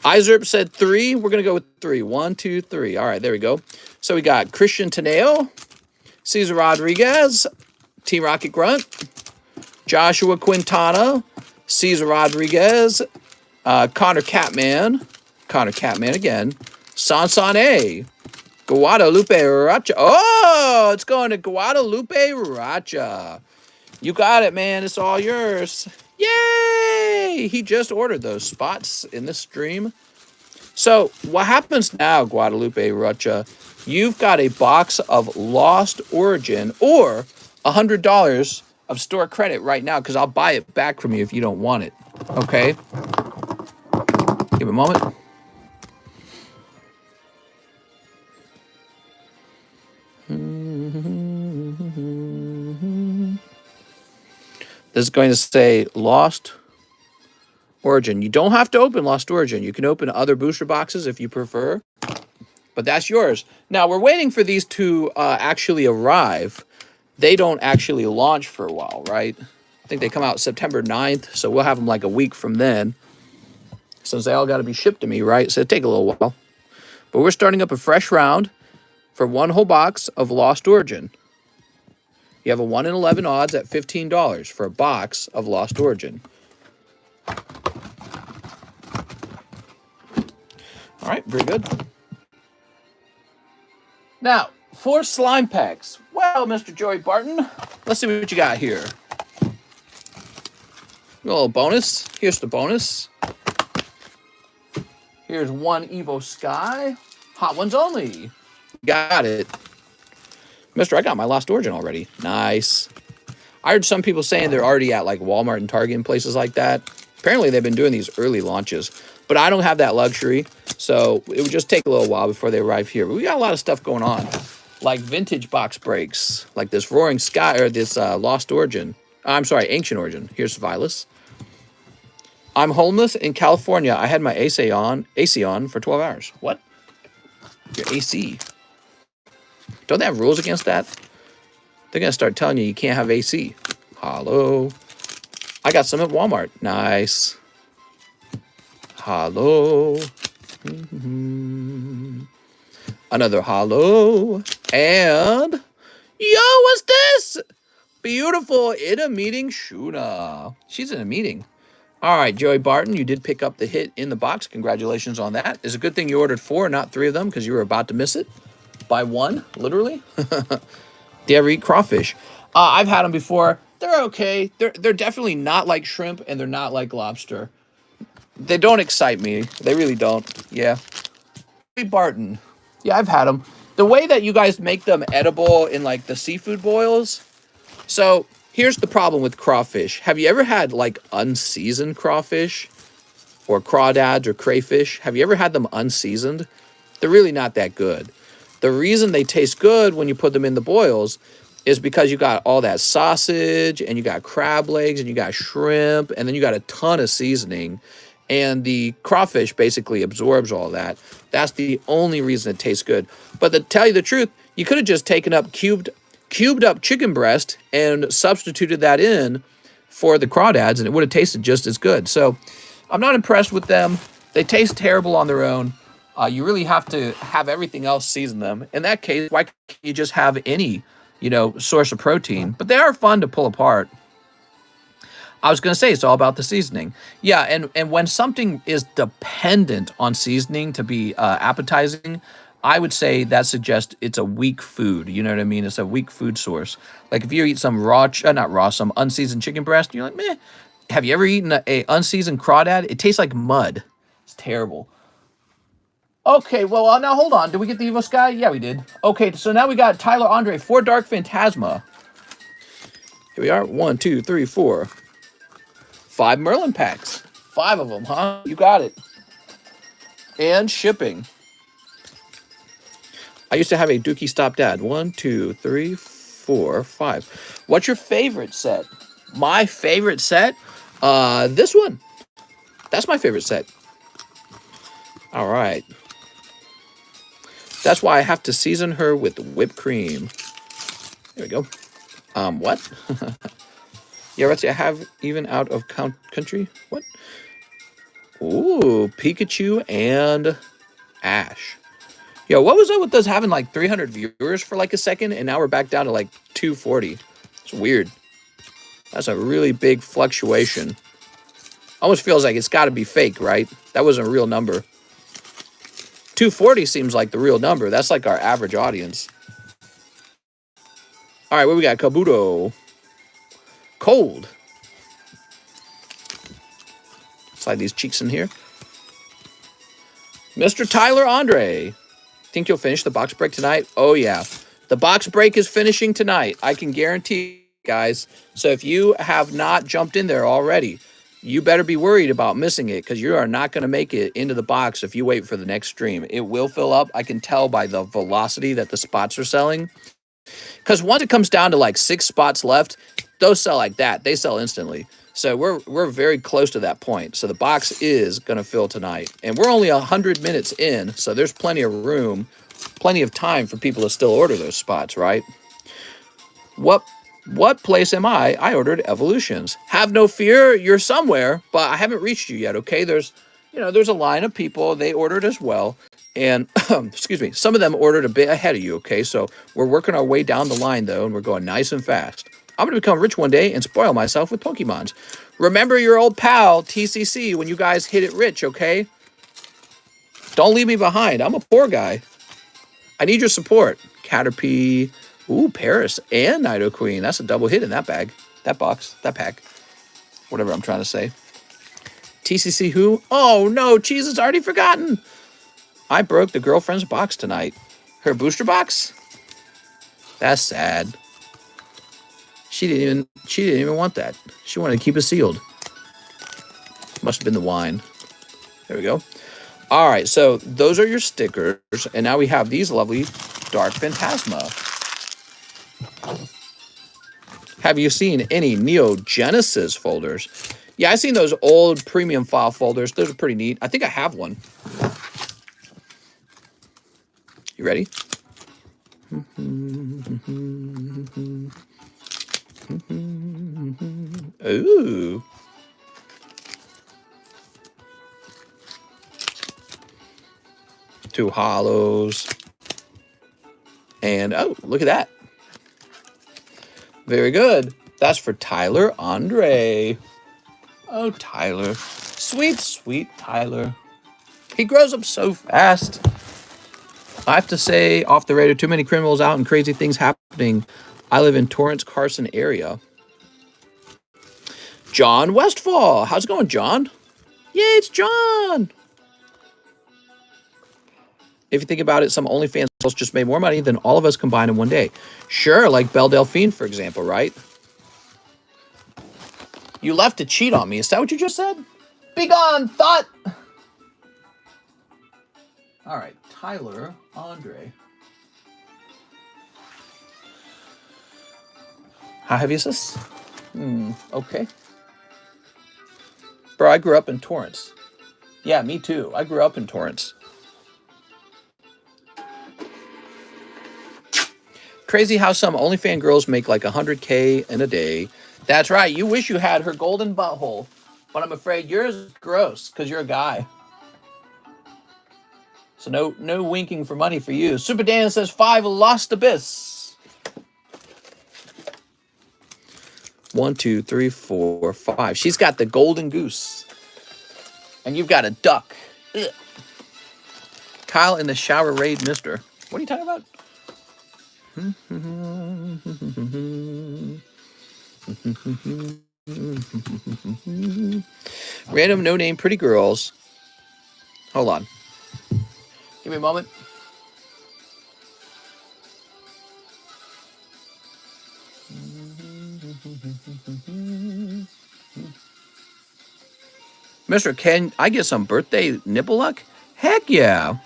Izerp said 3. We're going to go with 3. 1, 2, 3. All right, there we go. So we got Christian Teneo, Cesar Rodriguez, Team Rocket Grunt, Joshua Quintana, Cesar Rodriguez, Connor Catman again, Sansan A, Guadalupe Racha. Oh, it's going to Guadalupe Racha. You got it, man. It's all yours. Yay! He just ordered those spots in this stream. So what happens now, Guadalupe Racha? You've got a box of Lost Origin or $100 of store credit right now because I'll buy it back from you if you don't want it. Okay? Give it a moment. This is going to say Lost Origin. You don't have to open Lost Origin. You can open other booster boxes if you prefer. But that's yours. Now, we're waiting for these to actually arrive. They don't actually launch for a while, right? I think they come out September 9th, so we'll have them like a week from then. since they all got to be shipped to me, right? So it'll take a little while. But we're starting up a fresh round for one whole box of Lost Origin. You have a 1 in 11 odds at $15 for a box of Lost Origin. All right, very good. Now, for slime packs. Well, Mr. Joey Barton, let's see what you got here. A little bonus. Here's the bonus. Here's one Evo Sky. Hot ones only. Got it. Mister, I got my Lost Origin already. Nice. I heard some people saying they're already at like Walmart and Target and places like that. Apparently they've been doing these early launches. But I don't have that luxury. So it would just take a little while before they arrive here. But we got a lot of stuff going on. Like vintage box breaks. Like this Roaring Sky, or this Lost Origin. I'm sorry, Ancient Origin. Here's Vilas. I'm homeless in California. I had my AC on for 12 hours. What? Your AC. Don't they have rules against that? They're going to start telling you can't have AC. Hello. I got some at Walmart. Nice. Hello. Another hello. And, yo, what's this? Beautiful in a meeting Shuna. She's in a meeting. All right, Joey Barton, you did pick up the hit in the box. Congratulations on that. It's a good thing you ordered 4, not 3 of them, because you were about to miss it. By 1, literally. Do you ever eat crawfish? I've had them before. They're okay. They're definitely not like shrimp, and they're not like lobster. They don't excite me. They really don't. Yeah. Joey Barton. Yeah, I've had them. The way that you guys make them edible in like the seafood boils. So here's the problem with crawfish. Have you ever had like unseasoned crawfish or crawdads or crayfish? Have you ever had them unseasoned? They're really not that good. The reason they taste good when you put them in the boils is because you got all that sausage and you got crab legs and you got shrimp and then you got a ton of seasoning. And the crawfish basically absorbs all that. That's the only reason it tastes good. But to tell you the truth, you could have just taken up cubed up chicken breast and substituted that in for the crawdads, and it would have tasted just as good. So I'm not impressed with them. They taste terrible on their own. You really have to have everything else season them. In that case, why can't you just have any, source of protein? But they are fun to pull apart. I was going to say it's all about the seasoning. Yeah, and when something is dependent on seasoning to be appetizing, I would say that suggests it's a weak food. You know what I mean? It's a weak food source. Like if you eat some some unseasoned chicken breast, you're like, meh. Have you ever eaten a unseasoned crawdad? It tastes like mud. It's terrible. Okay, well, now hold on. Did we get the Evo Sky? Yeah, we did. Okay, so now we got Tyler Andre for Dark Phantasma. Here we are. 1, 2, 3, 4. 5 Merlin packs. 5 of them, huh? You got it. And shipping. I used to have a Dookie Stop Dad. 1, 2, 3, 4, 5. What's your favorite set? My favorite set? This one. That's my favorite set. All right. That's why I have to season her with whipped cream. There we go. What? Yeah, let's see. I have even out of country. What? Ooh, Pikachu and Ash. Yo, what was up with us having like 300 viewers for like a second, and now we're back down to like 240? It's weird. That's a really big fluctuation. Almost feels like it's got to be fake, right? That wasn't a real number. 240 seems like the real number. That's like our average audience. All right, what we got? Kabuto. Cold. Slide these cheeks in here. Mr. Tyler Andre. Think you'll finish the box break tonight? Oh, yeah. The box break is finishing tonight. I can guarantee, guys. So if you have not jumped in there already, you better be worried about missing it, because you are not going to make it into the box if you wait for the next stream. It will fill up. I can tell by the velocity that the spots are selling. Because once it comes down to like 6 spots left, those sell like that. They sell instantly. So we're very close to that point. So the box is going to fill tonight. And we're only 100 minutes in, so there's plenty of room, plenty of time for people to still order those spots, right? What place am I? I ordered Evolutions. Have no fear, you're somewhere, but I haven't reached you yet, okay? There's you know, there's a line of people, they ordered as well. And, excuse me, some of them ordered a bit ahead of you, okay? So we're working our way down the line, though, and we're going nice and fast. I'm going to become rich one day and spoil myself with Pokemons. Remember your old pal, TCC, when you guys hit it rich, okay? Don't leave me behind. I'm a poor guy. I need your support. Caterpie, ooh, Paris, and Nido Queen. That's a double hit in that bag. That box, that pack. Whatever I'm trying to say. TCC who? Oh, no, Cheese is already forgotten. I broke the girlfriend's box tonight. Her booster box? That's sad. She didn't even want that. She wanted to keep it sealed. Must have been the wine. There we go. All right, so those are your stickers, and now we have these lovely Dark Phantasma. Have you seen any Neo Genesis folders? Yeah, I've seen those old premium file folders. Those are pretty neat. I think I have one. You ready? Ooh. Two hollows. And, oh, look at that. Very good. That's for Tyler Andre. Oh, Tyler. Sweet, sweet Tyler. He grows up so fast. I have to say, off the radar, too many criminals out and crazy things happening. I live in Torrance, Carson area. John Westfall. How's it going, John? Yay, it's John. If you think about it, some OnlyFans just made more money than all of us combined in one day. Sure, like Belle Delphine, for example, right? You left to cheat on me. Is that what you just said? Be gone, thought. All right, Tyler Andre. How heavy is this? Okay. Bro, I grew up in Torrance. Yeah, me too. I grew up in Torrance. Crazy how some OnlyFans girls make like 100K in a day. That's right. You wish you had her golden butthole, but I'm afraid yours is gross because you're a guy. So no winking for money for you. Super Dan says 5 Lost Abyss. 1, 2, 3, 4, 5. She's got the golden goose. And you've got a duck. Ugh. Kyle in the shower raid, mister. What are you talking about? Random no-name pretty girls. Hold on. Give me a moment. Mister, can I get some birthday nipple luck? Heck yeah.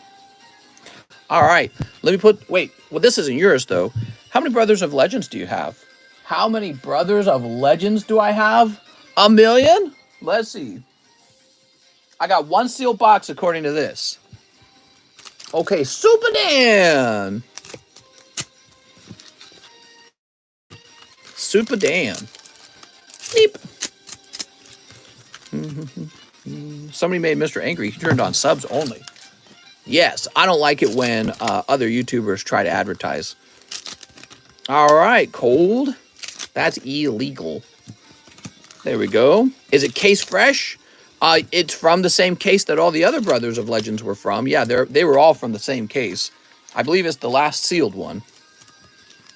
All right. Let me put... Wait. Well, this isn't yours, though. How many Brothers of Legends do you have? How many Brothers of Legends do I have? 1 million? Let's see. I got 1 sealed box according to this. Okay, Super Dan. Super Dan. Beep. Somebody made Mr. angry. He turned on subs only. Yes, I don't like it when other YouTubers try to advertise. All right, cold. That's illegal. There we go. Is it case fresh? It's from the same case that all the other Brothers of Legends were from. Yeah, they were all from the same case. I believe it's the last sealed one.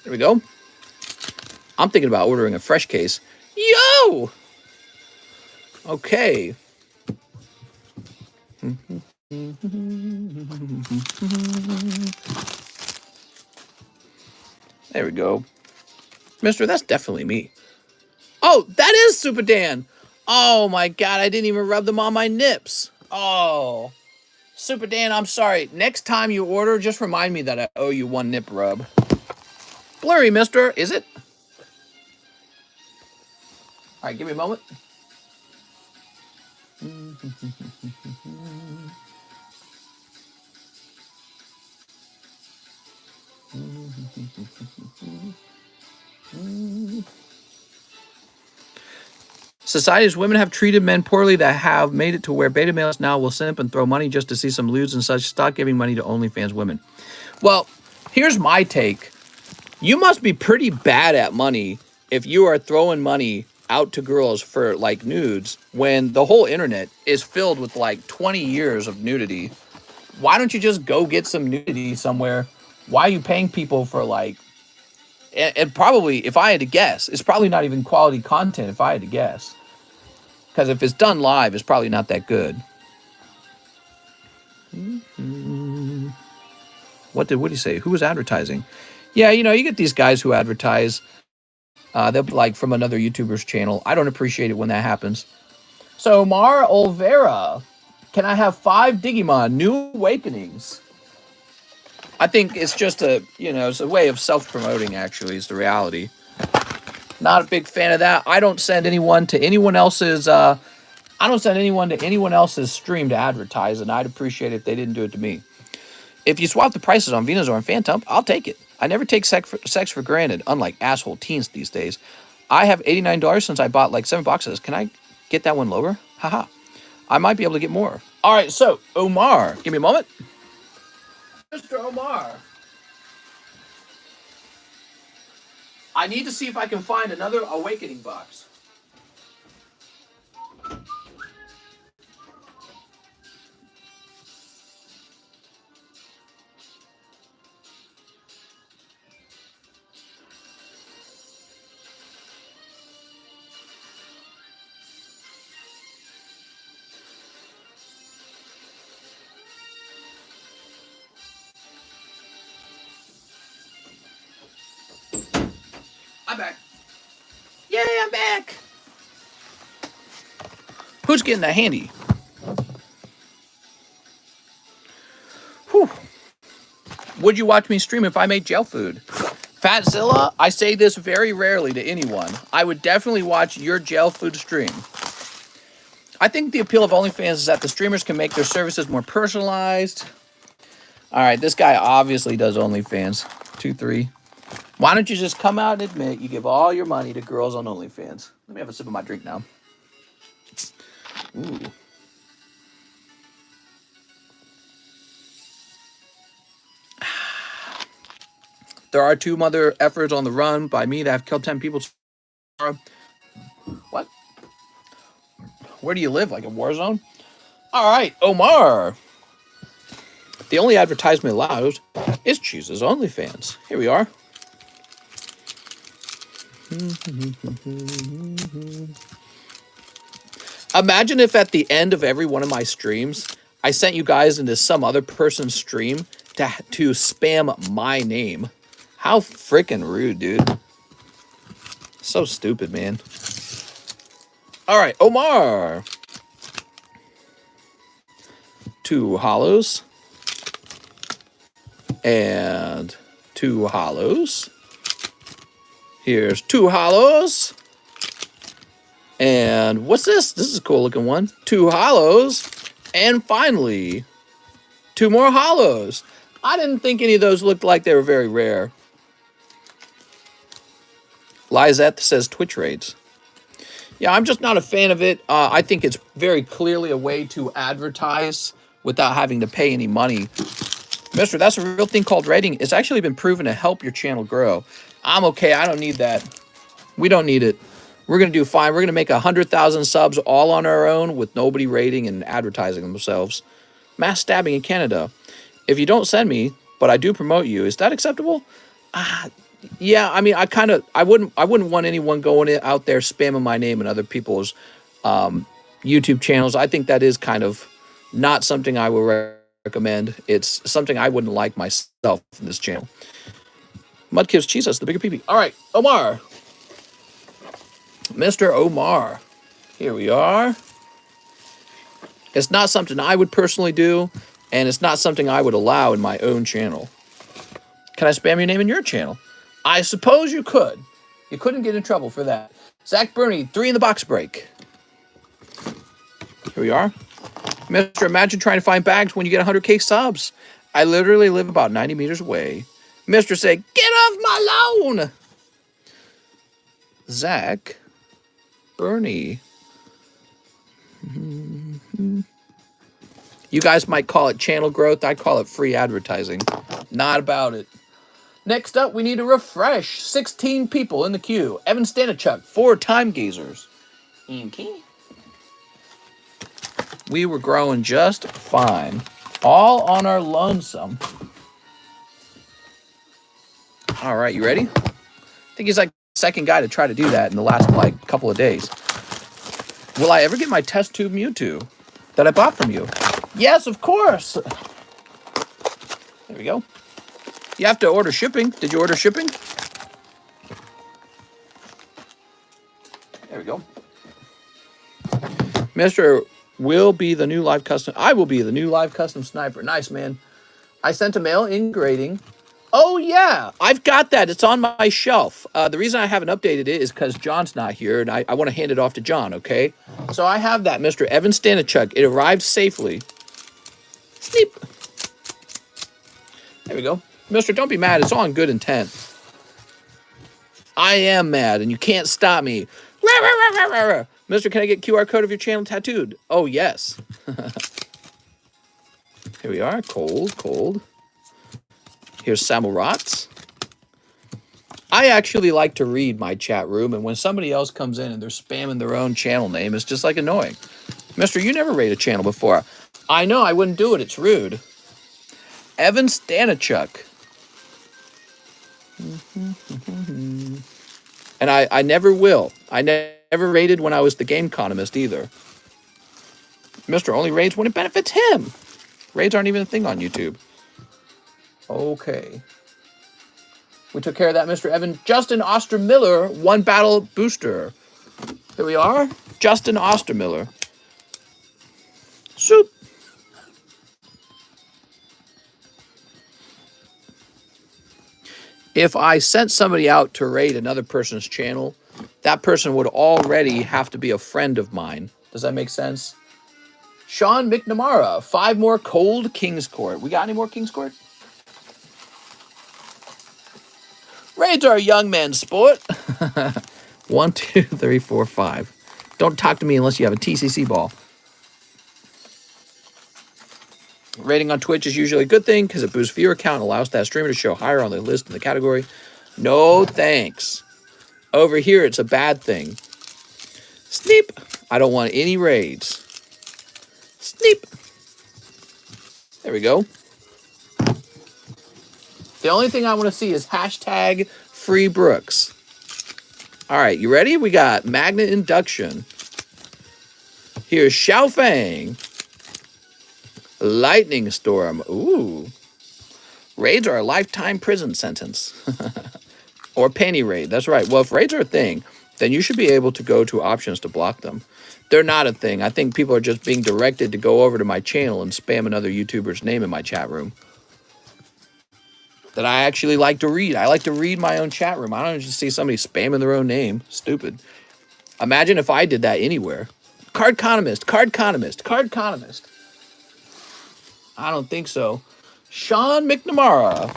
There we go. I'm thinking about ordering a fresh case. Yo! Okay. There we go. Mister, that's definitely me. Oh, that is Super Dan. Oh my God, I didn't even rub them on my nips. Oh. Super Dan, I'm sorry. Next time you order, just remind me that I owe you 1 nip rub. Blurry, mister. Is it? All right, give me a moment. Society's women have treated men poorly that have made it to where beta males now will simp and throw money just to see some lewds and such. Stop giving money to OnlyFans women. Well, here's my take. You must be pretty bad at money if you are throwing money out to girls for like nudes when the whole internet is filled with like 20 years of nudity. Why don't you just go get some nudity somewhere? Why are you paying people for like, and probably, if I had to guess, it's probably not even quality content if I had to guess. Because if it's done live, it's probably not that good. What did he say? Who was advertising? Yeah, you know, you get these guys who advertise. They'll be like from another YouTuber's channel. I don't appreciate it when that happens. So, Mar Olvera, can I have 5 Digimon New Awakenings? I think it's just a, you know, it's a way of self-promoting, actually, is the reality. Not a big fan of that. I don't send anyone to anyone else's, stream to advertise, and I'd appreciate it if they didn't do it to me. If you swap the prices on Venusaur and Phantom, I'll take it. I never take sex for granted, unlike asshole teens these days. I have $89 since I bought like 7 boxes. Can I get that one lower? Haha. I might be able to get more. All right, so, Omar. Give me a moment. Mr. Omar. I need to see if I can find another Awakening box. I'm back. Yay, I'm back. Who's getting that handy? Whew. Would you watch me stream if I made gel food? Fatzilla, I say this very rarely to anyone. I would definitely watch your gel food stream. I think the appeal of OnlyFans is that the streamers can make their services more personalized. All right, this guy obviously does OnlyFans. 2-3. Why don't you just come out and admit you give all your money to girls on OnlyFans? Let me have a sip of my drink now. Ooh. There are 2 mother efforts on the run by me that have killed 10 people. What? Where do you live? Like a war zone? All right, Omar. The only advertisement allowed is chooses OnlyFans. Here we are. Imagine if at the end of every one of my streams, I sent you guys into some other person's stream to spam my name. How freaking rude, dude. So stupid, man. All right, Omar. 2 hollows. And 2 hollows. Here's 2 hollows. And what's this? This is a cool looking one. 2 hollows. And finally, 2 more hollows. I didn't think any of those looked like they were very rare. Lizette says Twitch rates. Yeah, I'm just not a fan of it. I think it's very clearly a way to advertise without having to pay any money. Mister, that's a real thing called rating. It's actually been proven to help your channel grow. I'm okay. I don't need that. We don't need it. We're going to do fine. We're going to make 100,000 subs all on our own with nobody rating and advertising themselves. Mass stabbing in Canada. If you don't send me, but I do promote you, is that acceptable? Yeah, I mean, I wouldn't want anyone going out there spamming my name and other people's YouTube channels. I think that is kind of not something I would recommend. It's something I wouldn't like myself in this channel. Mudkib's cheese us the bigger peepee. All right, Omar. Mr. Omar. Here we are. It's not something I would personally do, and it's not something I would allow in my own channel. Can I spam your name in your channel? I suppose you could. You couldn't get in trouble for that. Zach Burney, 3 in the box break. Here we are. Mister, imagine trying to find bags when you get 100K subs. I literally live about 90 meters away. Mister, say, get off my lawn. Zach Burney. You guys might call it channel growth. I call it free advertising. Not about it. Next up, we need to refresh. 16 people in the queue. Evan Stanichuk, 4 time gazers. Okay. We were growing just fine. All on our lonesome. All right, you ready? I think he's like the second guy to try to do that in the last like couple of days. Will I ever get my test tube Mewtwo that I bought from you? Yes, of course. There we go. You have to order shipping. Did you order shipping? There we go. Mr. will be the new live custom. I will be the new live custom sniper. Nice, man. I sent a mail in grading. Oh, yeah. I've got that. It's on my shelf. The reason I haven't updated it is because John's not here, and I want to hand it off to John, okay? So I have that, Mr. Evan Stanichuk. It arrived safely. Sleep. There we go. Mister, don't be mad. It's all in good intent. I am mad, and you can't stop me. Mister, can I get QR code of your channel tattooed? Oh, yes. Here we are. Cold, cold. Here's Samurats. I actually like to read my chat room, and when somebody else comes in and they're spamming their own channel name, it's just like annoying. Mister, you never raid a channel before. I know, I wouldn't do it. It's rude. Evan Stanichuk. And I never will. I never raided when I was the TheCardconomist either. Mister only raids when it benefits him. Raids aren't even a thing on YouTube. Okay. We took care of that, Mr. Evan. Justin Ostermiller, 1 battle booster. Here we are. Justin Ostermiller. Soup. If I sent somebody out to raid another person's channel, that person would already have to be a friend of mine. Does that make sense? Sean McNamara, 5 more cold King's Court. We got any more King's Court? Raids are a young man's sport. 1, 2, 3, 4, 5. Don't talk to me unless you have a TCC ball. Rating on Twitch is usually a good thing because it boosts viewer count and allows that streamer to show higher on the list in the category. No thanks. Over here, it's a bad thing. Sneep. I don't want any raids. Sneep. There we go. The only thing I want to see is hashtag free Brooks. All right, you ready? We got Magnet Induction. Here's Xiaofang. Lightning Storm. Ooh. Raids are a lifetime prison sentence. Or penny raid. That's right. Well, if raids are a thing, then you should be able to go to options to block them. They're not a thing. I think people are just being directed to go over to my channel and spam another YouTuber's name in my chat room. That I actually like to read. I like to read my own chat room. I don't just see somebody spamming their own name. Stupid. Imagine if I did that anywhere. TheCardconomist. I don't think so. Sean McNamara.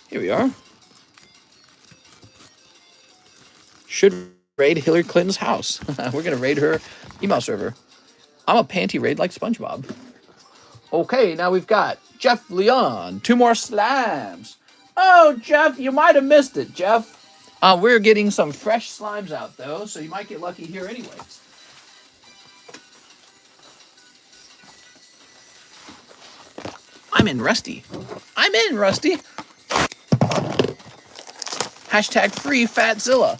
Here we are. Should raid Hillary Clinton's house. We're going to raid her email server. I'm a panty raid like SpongeBob. Okay, now we've got Jeff Leon. 2 more slabs. Oh, Jeff, you might have missed it, Jeff. We're getting some fresh slimes out, though, so you might get lucky here anyways. I'm in, Rusty. Hashtag free Fatzilla.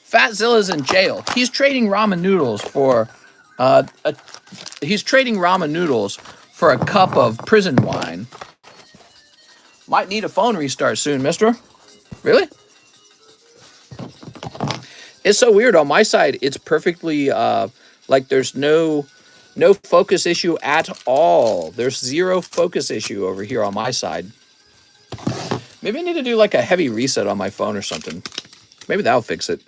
Fatzilla's in jail. He's trading ramen noodles for a cup of prison wine. Might need a phone restart soon, mister. Really? It's so weird. On my side, it's perfectly like there's no focus issue at all. There's 0 focus issue over here on my side. Maybe I need to do like a heavy reset on my phone or something. Maybe that'll fix it.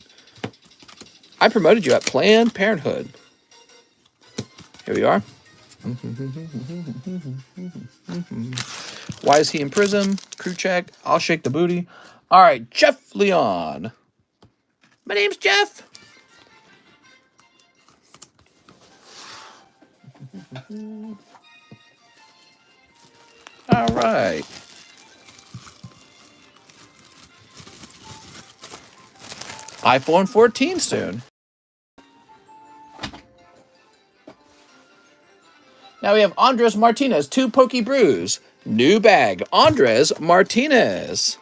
I promoted you at Planned Parenthood. Here we are. Why is he in prison? Crew check. I'll shake the booty. All right, Jeff Leon. My name's Jeff. All right. iPhone 14 soon. Now we have Andres Martinez, 2 Poke Brews. New bag, Andres Martinez.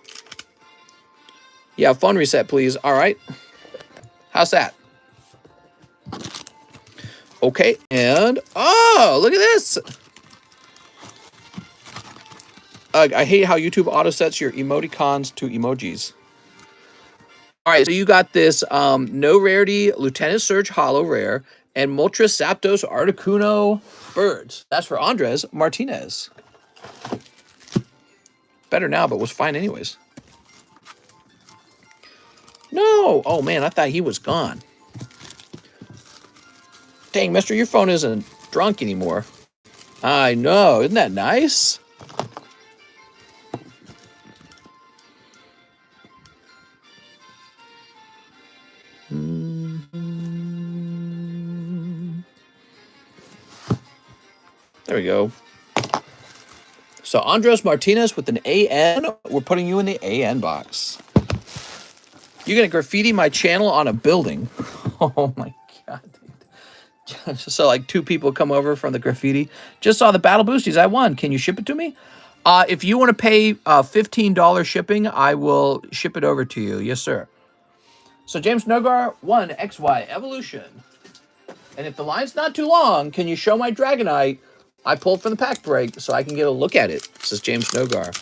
Yeah, phone reset, please. All right. How's that? Okay, and oh, look at this. I hate how YouTube auto sets your emoticons to emojis. All right, so you got this no rarity Lieutenant Surge Hollow Rare and Moltres Zapdos Articuno Birds. That's for Andres Martinez. Better now, but was fine anyways. No! Oh man, I thought he was gone. Dang, mister, your phone isn't drunk anymore. I know, isn't that nice? There we go. So Andres Martinez with an AN. We're putting you in the AN box. You're going to graffiti my channel on a building. Oh my God, dude. So like 2 people come over from the graffiti. Just saw the Battle Boosties. I won. Can you ship it to me? If you want to pay $15 shipping, I will ship it over to you. Yes, sir. So James Nogar, 1XY Evolution. And if the line's not too long, can you show my Dragonite I pulled from the pack break so I can get a look at it? Says James Nogar.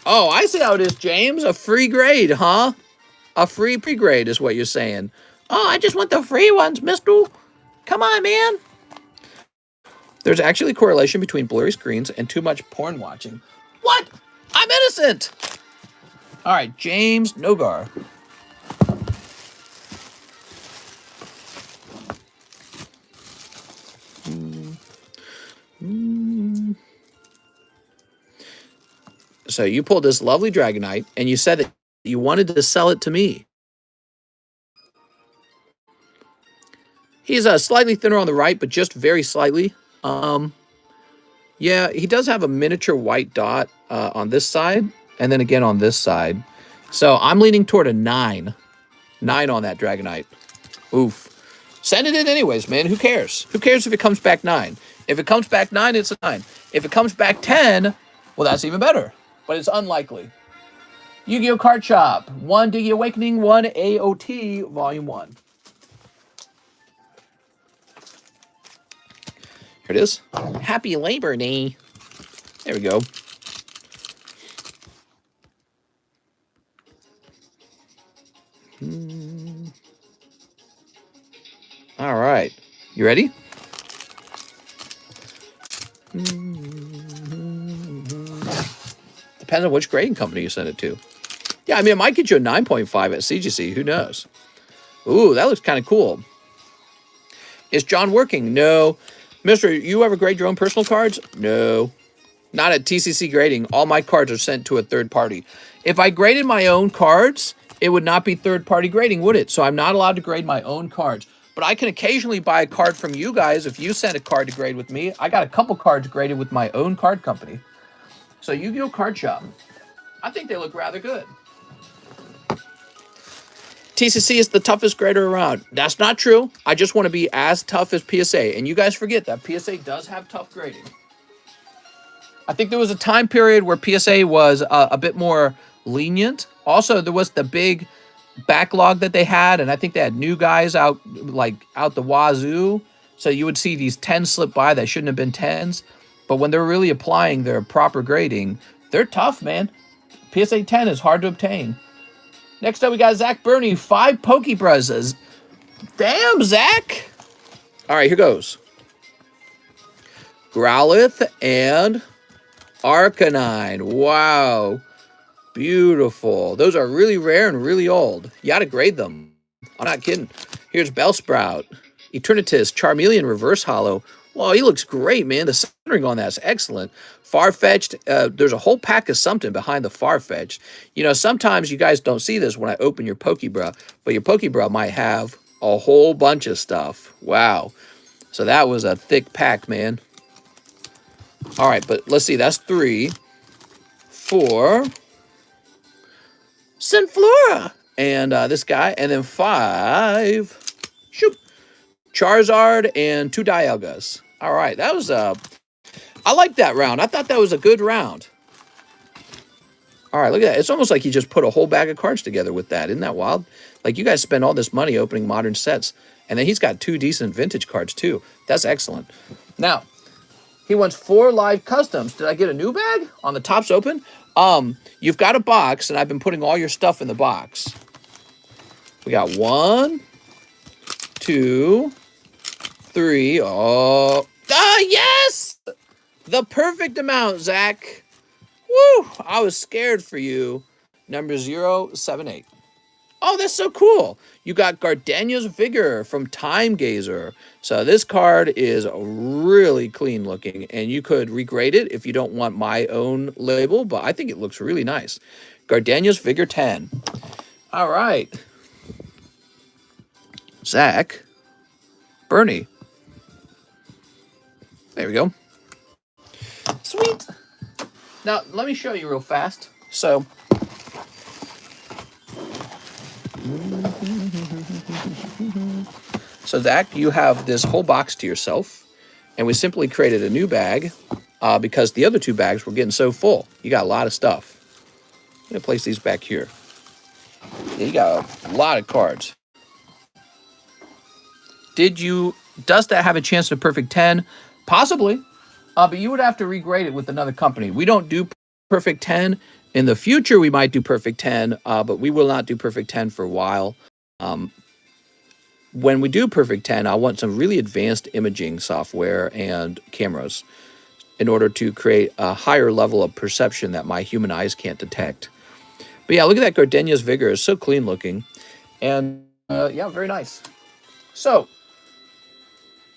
Oh, I see how it is, James. A free grade, huh? A free pre-grade is what you're saying. Oh, I just want the free ones, mister. Come on, man. There's actually a correlation between blurry screens and too much porn watching. What? I'm innocent. All right, James Nogar. So you pulled this lovely Dragonite, and you said that you wanted to sell it to me. He's slightly thinner on the right, but just very slightly. Yeah, he does have a miniature white dot on this side, and then again on this side. So I'm leaning toward a 9. 9 on that Dragonite. Oof. Send it in anyways, man. Who cares? Who cares if it comes back 9? If it comes back 9, it's a 9. If it comes back 10, well, that's even better. But it's unlikely. Yu-Gi-Oh! Card Shop. 1 Diggy Awakening, 1 AOT, Volume 1. Here it is. Happy Labor Day. There we go. All right. You ready? Depends on which grading company you send it to. Yeah, I mean, it might get you a 9.5 at CGC. Who knows? Ooh, that looks kind of cool. Is John working? No. Mister, you ever grade your own personal cards? No. Not at TCC grading. All my cards are sent to a third party. If I graded my own cards, it would not be third-party grading, would it? So I'm not allowed to grade my own cards. But I can occasionally buy a card from you guys if you send a card to grade with me. I got a couple cards graded with my own card company. So Yu-Gi-Oh! Card Shop. I think they look rather good. TCC is the toughest grader around. That's not true. I just want to be as tough as PSA. And you guys forget that PSA does have tough grading. I think there was a time period where PSA was a bit more lenient. Also, there was the big backlog that they had, and I think they had new guys out the wazoo. So you would see these 10s slip by that shouldn't have been 10s. But when they're really applying their proper grading, they're tough, man. PSA 10 is hard to obtain. Next up, we got Zach Burney, 5 Pokebruzes. Damn, Zach! All right, here goes. Growlithe and Arcanine. Wow. Beautiful. Those are really rare and really old. You got to grade them. I'm not kidding. Here's Bellsprout. Eternatus, Charmeleon Reverse Hollow. Wow, he looks great, man. The centering on that's excellent. Farfetch'd, there's a whole pack of something behind the Farfetch'd. You know, sometimes you guys don't see this when I open your Pokebra, but your Pokebra might have a whole bunch of stuff. Wow. So that was a thick pack, man. All right, but let's see. That's 3, 4. Sunflora. And this guy. And then 5. Shoot. Charizard and 2 Dialgas. All right, that was I like that round. I thought that was a good round. All right, look at that. It's almost like he just put a whole bag of cards together with that. Isn't that wild? Like, you guys spend all this money opening modern sets, and then he's got 2 decent vintage cards, too. That's excellent. Now, he wants 4 live customs. Did I get a new bag? On the top's open? You've got a box, and I've been putting all your stuff in the box. We got 1, 2, 3. Oh, yes! The perfect amount, Zach. Woo! I was scared for you. Number 078. Oh, that's so cool. You got Gardenia's Vigor from Time Gazer. So this card is really clean looking, and you could regrade it if you don't want my own label, but I think it looks really nice. Gardenia's Vigor 10. All right. Zach. Bernie. There we go. Sweet. Now, let me show you real fast. So, Zach, you have this whole box to yourself, and we simply created a new bag because the other 2 bags were getting so full. You got a lot of stuff. I'm going to place these back here. Yeah, you got a lot of cards. Does that have a chance at a perfect 10? Possibly. But you would have to regrade it with another company. We don't do perfect 10. In the future, we might do perfect 10, but we will not do perfect 10 for a while. When we do perfect 10, I want some really advanced imaging software and cameras in order to create a higher level of perception that my human eyes can't detect. But yeah, look at that Gardenia's Vigor. It's so clean looking. And yeah, very nice. So,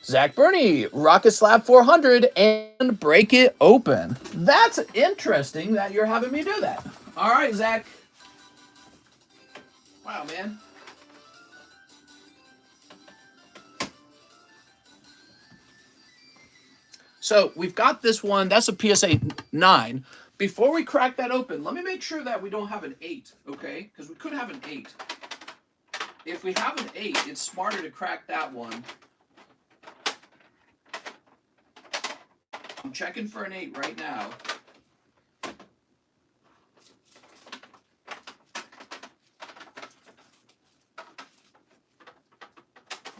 Zach Bernie, Rocket Slab 400, and break it open. That's interesting that you're having me do that. All right, Zach. Wow, man. So we've got this one. That's a PSA 9. Before we crack that open, let me make sure that we don't have an 8, okay? Because we could have an 8. If we have an 8, it's smarter to crack that one. I'm checking for an 8 right now.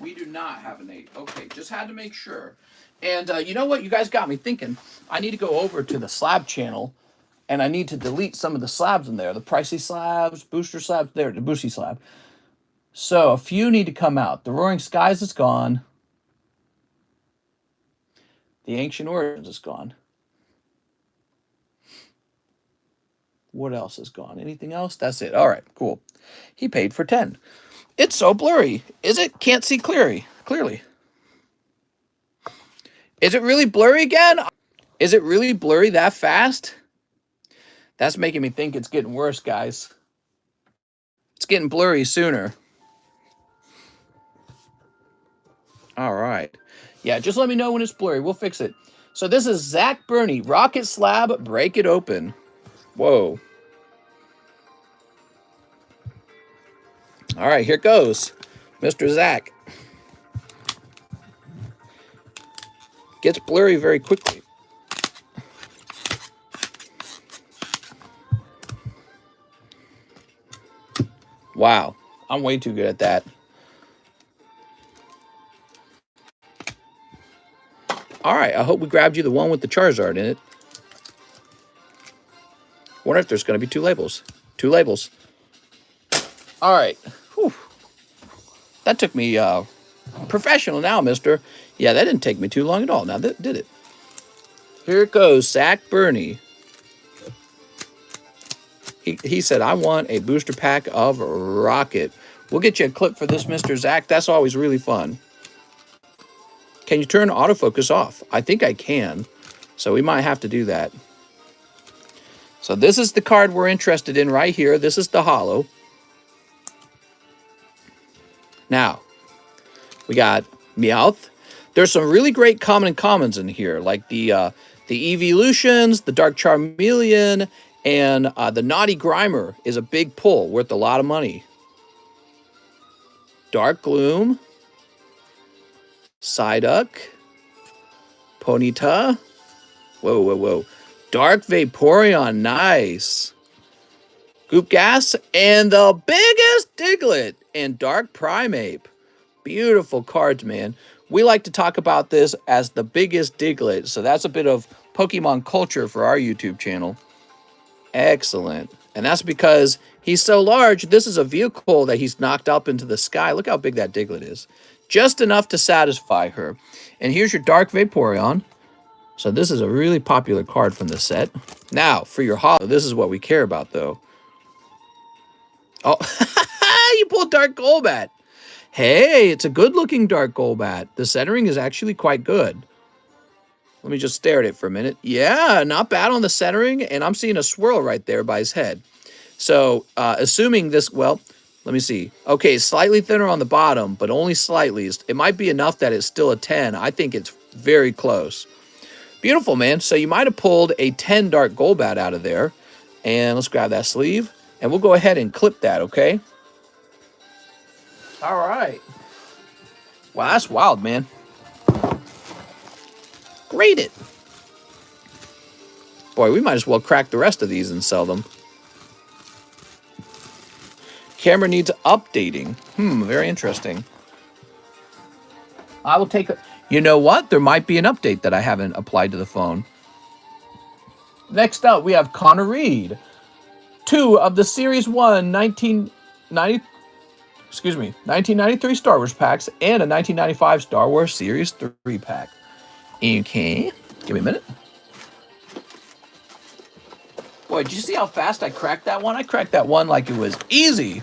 We do not have an 8. Okay, just had to make sure. And you know what? You guys got me thinking. I need to go over to the Slab channel, and I need to delete some of the slabs in there. The pricey slabs, booster slabs, there, the boosty slab. So a few need to come out. The Roaring Skies is gone. The Ancient Origins is gone. What else is gone? Anything else? That's it. All right, cool. He paid for 10. It's so blurry. Is it? Can't see clearly. Is it really blurry again? Is it really blurry that fast? That's making me think it's getting worse, guys. It's getting blurry sooner. All right. Yeah, just let me know when it's blurry. We'll fix it. So this is Zach Bernie, Rocket Slab, break it open. Whoa. All right, here goes. Mr. Zach. Gets blurry very quickly. Wow, I'm way too good at that. All right, I hope we grabbed you the one with the Charizard in it. Wonder if there's going to be 2 labels. 2 labels. All right. Whew. That took me professional now, mister. Yeah, that didn't take me too long at all. Now, did it? Here it goes, Zach Bernie. He said, I want a booster pack of Rocket. We'll get you a clip for this, Mr. Zach. That's always really fun. Can you turn autofocus off? I think I can. So we might have to do that. So this is the card we're interested in right here. This is the holo. Now, we got Meowth. There's some really great common and commons in here, like the Evolutions, the Dark Charmeleon, and the Naughty Grimer is a big pull, worth a lot of money. Dark Gloom, Psyduck, Ponyta. Whoa, whoa, whoa. Dark Vaporeon, nice. Goop Gas, and the biggest Diglett, and Dark Primeape. Beautiful cards, man. We like to talk about this as the biggest Diglett, so that's a bit of Pokemon culture for our YouTube channel. Excellent. And that's because he's so large, this is a vehicle that he's knocked up into the sky. Look how big that Diglett is. Just enough to satisfy her. And here's your Dark Vaporeon. So this is a really popular card from the set. Now, for your holo, this is what we care about, though. Oh, you pulled Dark Golbat. Hey, it's a good-looking Dark Golbat. The centering is actually quite good. Let me just stare at it for a minute. Yeah, not bad on the centering, and I'm seeing a swirl right there by his head. So, assuming this, well, let me see. Okay, slightly thinner on the bottom, but only slightly. It might be enough that it's still a 10. I think it's very close. Beautiful, man. So you might have pulled a 10 Dark Golbat out of there. And let's grab that sleeve. And we'll go ahead and clip that, okay? All right. Wow, that's wild, man. Grade it. Boy, we might as well crack the rest of these and sell them. Camera needs updating. Very interesting. I will take a... You know what? There might be an update that I haven't applied to the phone. Next up, we have Connor Reed. 2 of the Series 1 1993 Star Wars packs and a 1995 Star Wars Series 3 pack. Okay. Give me a minute. Boy, did you see how fast I cracked that one? I cracked that one like it was easy.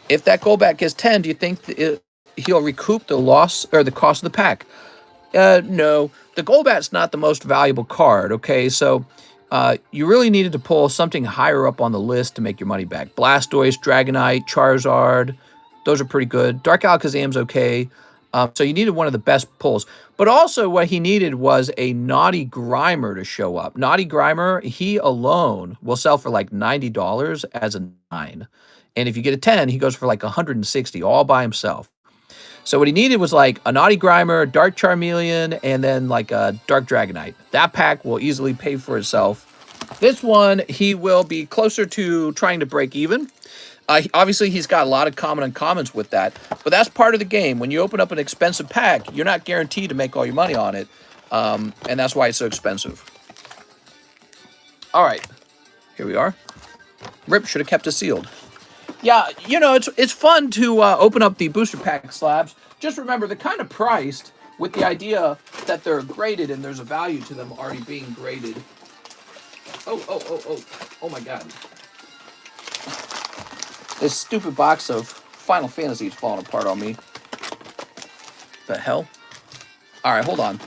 If that Golbat gets 10, do you think he'll recoup the loss or the cost of the pack? No. The Golbat's not the most valuable card, okay? So you really needed to pull something higher up on the list to make your money back. Blastoise, Dragonite, Charizard, those are pretty good. Dark Alakazam's okay. So you needed one of the best pulls. But also what he needed was a Naughty Grimer to show up. Naughty Grimer, he alone will sell for like $90 as a 9. And if you get a 10, he goes for like 160 all by himself. So what he needed was like a Naughty Grimer, Dark Charmeleon, and then like a Dark Dragonite. That pack will easily pay for itself. This one, he will be closer to trying to break even. Obviously, he's got a lot of common uncommons with that, but that's part of the game. When you open up an expensive pack, you're not guaranteed to make all your money on it, and that's why it's so expensive. All right, here we are. Rip should have kept it sealed. Yeah, you know, it's fun to open up the booster pack slabs. Just remember, they're kind of priced with the idea that they're graded and there's a value to them already being graded. Oh my God. This stupid box of Final Fantasy is falling apart on me. The hell? All right, hold on.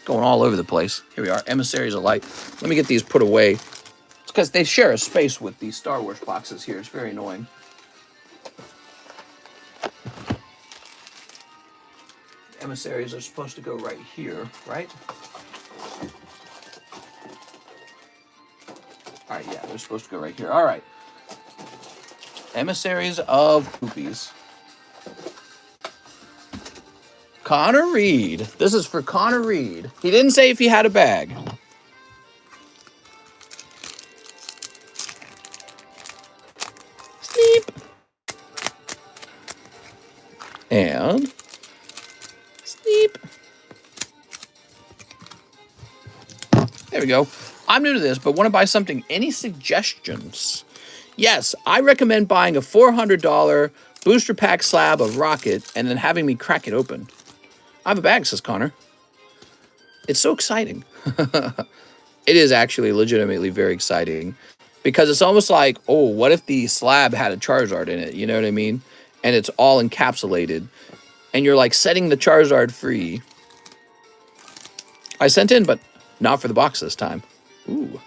Going all over the place. Here we are, Emissaries of Light. Let me get these put away. It's because they share a space with these Star Wars boxes here. It's very annoying. Emissaries are supposed to go right here, right? All right, yeah, they're supposed to go right here. All right. Emissaries of Poopies. Connor Reed. This is for Connor Reed. He didn't say if he had a bag. Sleep. And sleep. There we go. I'm new to this, but want to buy something. Any suggestions? Yes, I recommend buying a $400 booster pack slab of Rocket and then having me crack it open. I have a bag, says Connor. It's so exciting. It is actually legitimately very exciting because it's almost like, oh, what if the slab had a Charizard in it? You know what I mean? And it's all encapsulated. And you're like setting the Charizard free. I sent in, but not for the box this time. Ooh.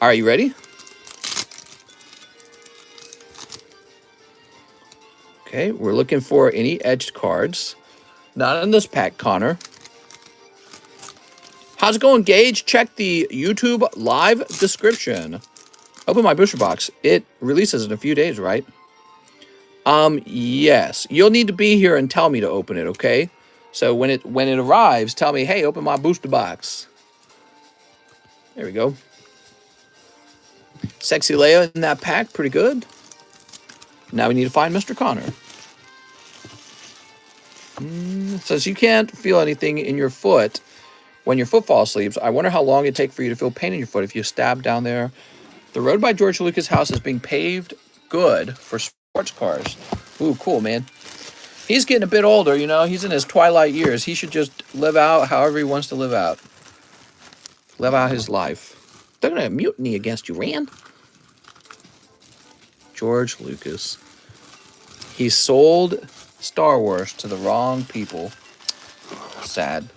Are you ready? Okay, we're looking for any edged cards. Not in this pack, Connor. How's it going, Gage? Check the YouTube live description. Open my booster box. It releases in a few days, right? Yes. You'll need to be here and tell me to open it, okay? So when it arrives, tell me, hey, open my booster box. There we go. Sexy Leia in that pack, pretty good. Now we need to find Mr. Connor. Says you can't feel anything in your foot when your footfall sleeps. I wonder how long it'd take for you to feel pain in your foot if you stab down there. The road by George Lucas' house is being paved good for sports cars. Ooh, cool, man. He's getting a bit older, you know. He's in his twilight years. He should just live out however he wants to live out. Live out his life. They're going to mutiny against you, Rand. George Lucas. He sold Star Wars to the wrong people. Sad.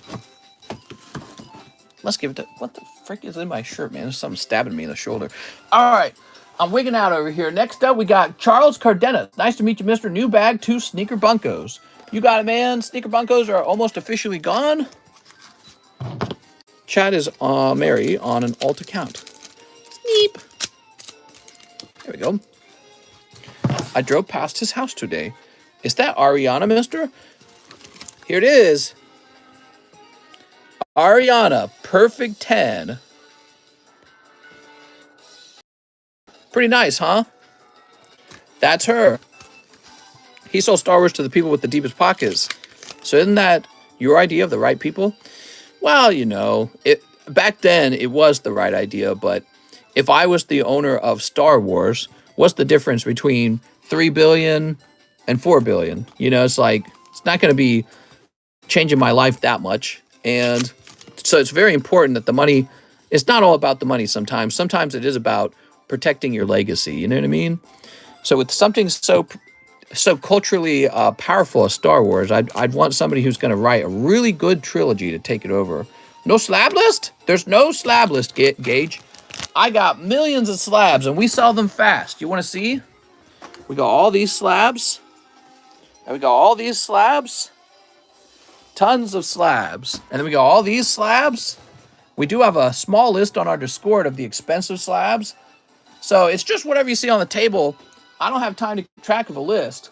Let's give it to... What the frick is in my shirt, man? There's something stabbing me in the shoulder. All right. I'm wigging out over here. Next up, we got Charles Cardenas. Nice to meet you, Mr. New Bag 2 Sneaker Bunkos. You got it, man. Sneaker Bunkos are almost officially gone. Chad is Mary on an alt account. Sneep. There we go. I drove past his house today. Is that Ariana, mister? Here it is. Ariana, perfect 10. Pretty nice, huh? That's her. He sold Star Wars to the people with the deepest pockets. So isn't that your idea of the right people? Well, you know, back then it was the right idea, but if I was the owner of Star Wars, what's the difference between 3 billion and 4 billion? You know, it's like, it's not going to be changing my life that much. And so it's very important that the money, it's not all about the money sometimes. Sometimes it is about protecting your legacy, you know what I mean? So with something so culturally powerful as Star Wars, I'd want somebody who's going to write a really good trilogy to take it over. No slab list? There's no slab list, Gage. I got millions of slabs, and we sell them fast. You want to see? We got all these slabs, and we got all these slabs. Tons of slabs. And then we got all these slabs. We do have a small list on our Discord of the expensive slabs. So it's just whatever you see on the table. I don't have time to keep track of a list.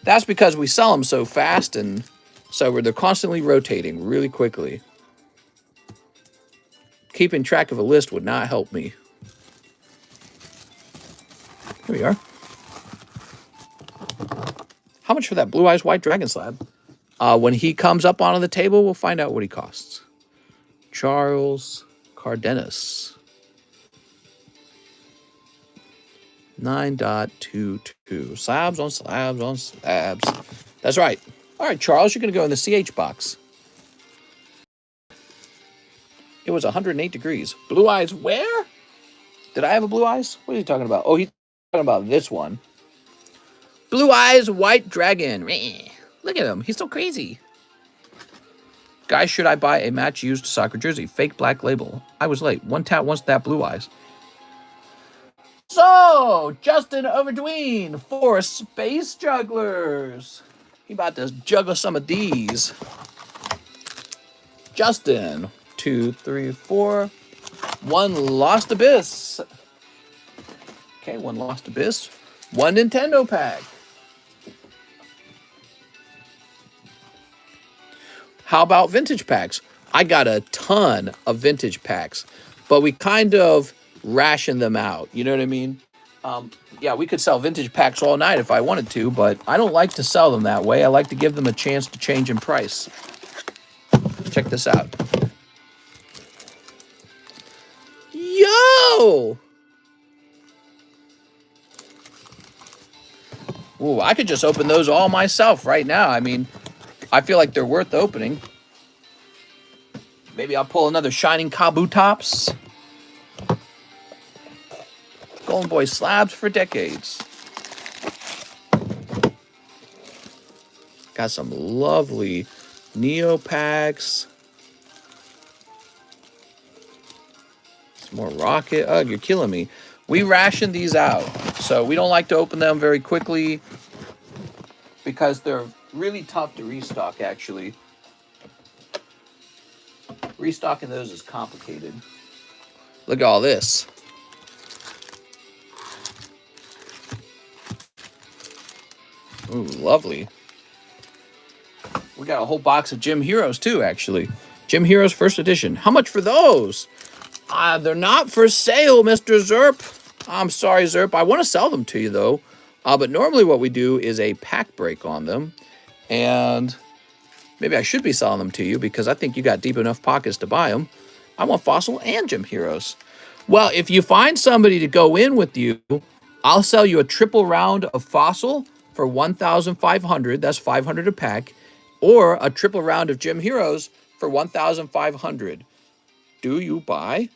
That's because we sell them so fast, and so they're constantly rotating really quickly. Keeping track of a list would not help me. Here we are. How much for that Blue Eyes White Dragon slab? When he comes up onto the table, we'll find out what he costs. Charles Cardenas. 9.22. Slabs on slabs on slabs. That's right. All right, Charles, you're going to go in the CH box. It was 108 degrees. Blue Eyes where? Did I have a Blue Eyes? What are you talking about? Oh, he's talking about this one. Blue Eyes White Dragon. Look at him. He's so crazy. Guys, should I buy a match used soccer jersey? Fake black label. I was late. One tap, one tap, Blue Eyes. So, Justin Overdween for Space Jugglers. He about to juggle some of these. Justin. 2, 3, 4. One Lost Abyss. Okay, one Lost Abyss. One Nintendo pack. How about vintage packs? I got a ton of vintage packs, but we kind of ration them out. You know what I mean? Yeah, we could sell vintage packs all night if I wanted to, but I don't like to sell them that way. I like to give them a chance to change in price. Check this out. Yo! Ooh, I could just open those all myself right now. I mean, I feel like they're worth opening. Maybe I'll pull another Shining Kabutops. Golden Boy slabs for decades. Got some lovely Neo packs. Some more Rocket. Ugh, you're killing me. We ration these out, so we don't like to open them very quickly. because they're really tough to restock, actually. Restocking those is complicated. Look at all this. Ooh, lovely. We got a whole box of Gym Heroes, too, actually. Gym Heroes First Edition. How much for those? They're not for sale, Mr. Zerp. I'm sorry, Zerp. I want to sell them to you, though. But normally what we do is a pack break on them. And maybe I should be selling them to you because I think you got deep enough pockets to buy them. I want Fossil and Gym Heroes. Well, if you find somebody to go in with you, I'll sell you a triple round of Fossil for 1,500. That's 500 a pack. Or a triple round of Gym Heroes for 1,500. Do you buy?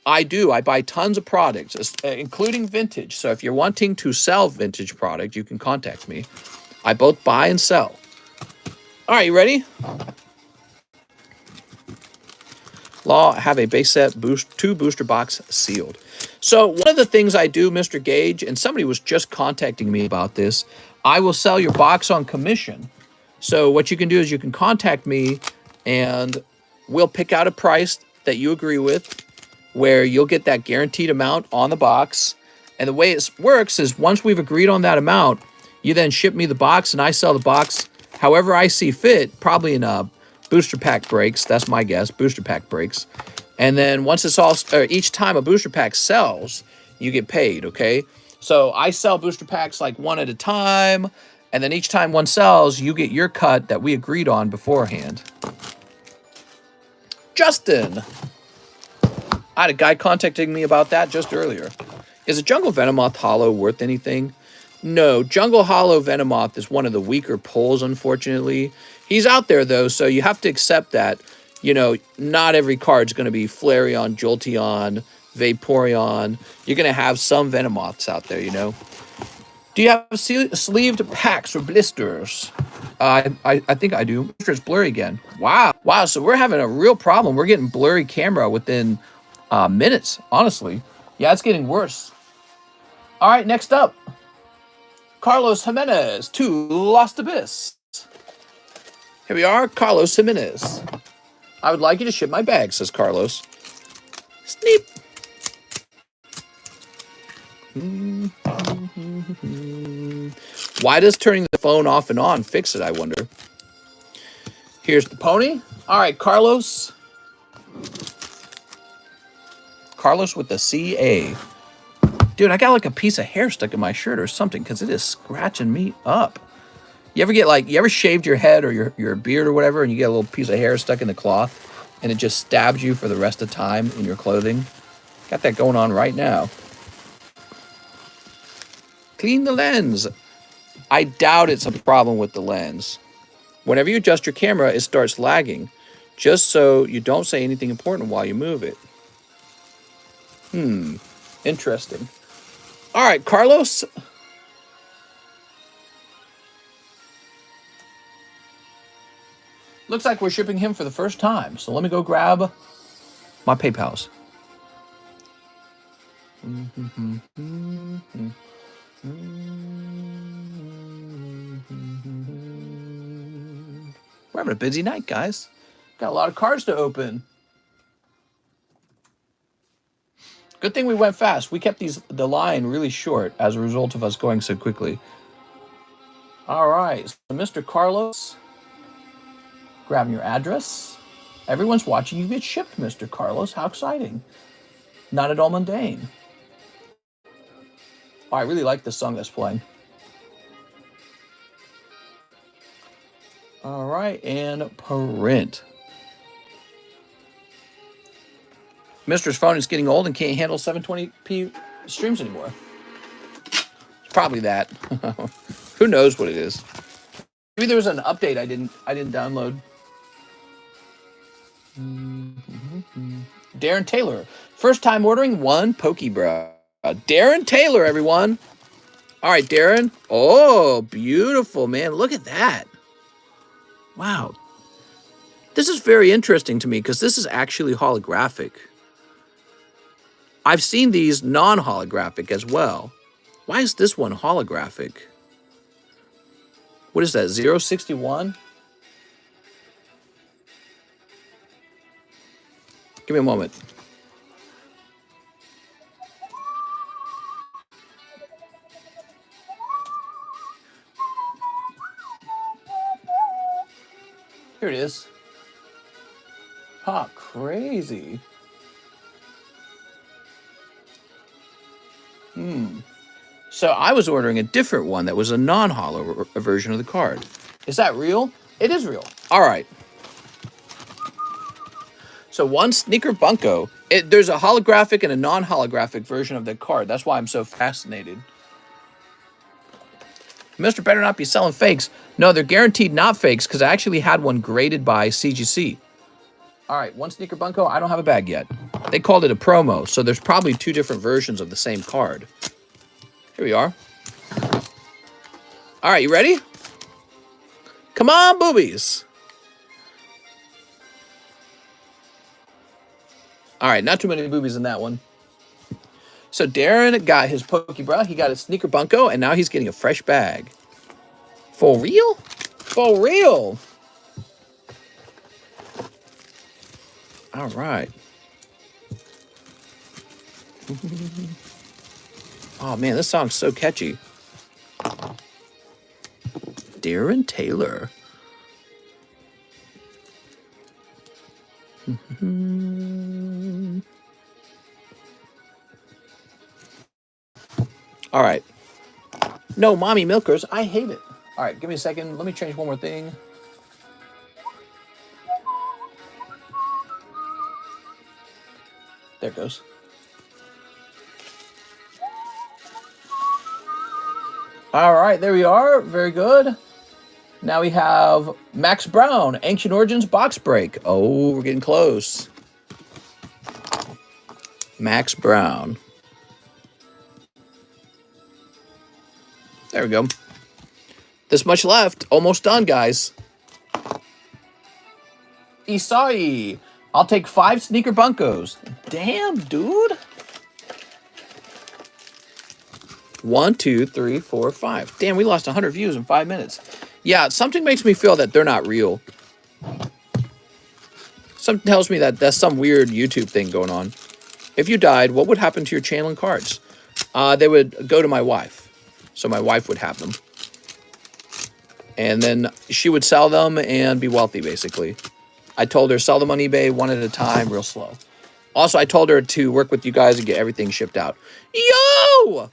I do. I buy tons of products, including vintage. So if you're wanting to sell vintage product, you can contact me. I both buy and sell. All right, you ready? Law, have a base set, two booster box sealed. So one of the things I do, Mr. Gage, and somebody was just contacting me about this, I will sell your box on commission. So what you can do is you can contact me and we'll pick out a price that you agree with where you'll get that guaranteed amount on the box. And the way it works is once we've agreed on that amount, you then ship me the box and I sell the box however I see fit, probably in booster pack breaks. That's my guess, booster pack breaks. And then once it's all, each time a booster pack sells, you get paid, okay? So I sell booster packs like one at a time, and then each time one sells, you get your cut that we agreed on beforehand. Justin. I had a guy contacting me about that just earlier. Is a Jungle Venomoth Hollow worth anything? No, Jungle Hollow Venomoth is one of the weaker pulls, unfortunately. He's out there, though, so you have to accept that, you know, not every card's going to be Flareon, Jolteon, Vaporeon. You're going to have some Venomoths out there, you know. Do you have sleeved packs or blisters? I think I do. It's blurry again. Wow. Wow, so we're having a real problem. We're getting blurry camera within minutes, honestly. Yeah, it's getting worse. All right, next up. Carlos Jimenez to Lost Abyss. Here we are, Carlos Jimenez. I would like you to ship my bag, says Carlos. Sneep. Why does turning the phone off and on fix it, I wonder? Here's the pony. All right, Carlos. Carlos with the CA. Dude, I got like a piece of hair stuck in my shirt or something because it is scratching me up. You ever get like, you ever shaved your head or your beard or whatever and you get a little piece of hair stuck in the cloth and it just stabs you for the rest of the time in your clothing? Got that going on right now. Clean the lens. I doubt it's a problem with the lens. Whenever you adjust your camera, it starts lagging, just so you don't say anything important while you move it. Interesting. All right, Carlos. Looks like we're shipping him for the first time, so let me go grab my PayPals. We're having a busy night, guys. Got a lot of cards to open. Good thing we went fast. We kept the line really short as a result of us going so quickly. All right, so Mr. Carlos, grabbing your address. Everyone's watching you get shipped, Mr. Carlos. How exciting. Not at all mundane. Oh, I really like this song that's playing. All right, and print. Mister's phone is getting old and can't handle 720p streams anymore. It's probably that. Who knows what it is? Maybe there was an update I didn't download. Darren Taylor, first time ordering one Pokebrow. Darren Taylor, everyone. All right, Darren. Oh, beautiful, man. Look at that. Wow. This is very interesting to me because this is actually holographic. I've seen these non-holographic as well. Why is this one holographic? What is that, 061? Give me a moment. Here it is. Huh, crazy. So I was ordering a different one that was a non-hollow version of the card. Is that real? It is real. All right. So one Sneaker Bunko. There's a holographic and a non-holographic version of the card. That's why I'm so fascinated. Mr. better not be selling fakes. No, they're guaranteed not fakes because I actually had one graded by CGC. All right, one Sneaker Bunko. I don't have a bag yet. They called it a promo, so there's probably two different versions of the same card. Here we are. All right, you ready? Come on, boobies. All right, not too many boobies in that one. So Darren got his Pokebra, he got his Sneaker Bunko, and now he's getting a fresh bag. For real? For real? All right. Oh man, this song's so catchy. Darren Taylor. All right. No, mommy milkers. I hate it. All right, give me a second. Let me change one more thing. There it goes. All right, there we are. Very good. Now we have Max Brown, Ancient Origins box break. Oh, we're getting close. Max Brown. There we go. This much left. Almost done, guys. Isai. I'll take 5 Sneaker Bunkos. Damn, dude. 1, 2, 3, 4, 5. Damn, we lost 100 views in 5 minutes. Yeah, something makes me feel that they're not real. Something tells me that that's some weird YouTube thing going on. If you died, what would happen to your channel and cards? They would go to my wife. So my wife would have them. And then she would sell them and be wealthy, basically. I told her, sell them on eBay one at a time, real slow. Also, I told her to work with you guys and get everything shipped out. Yo!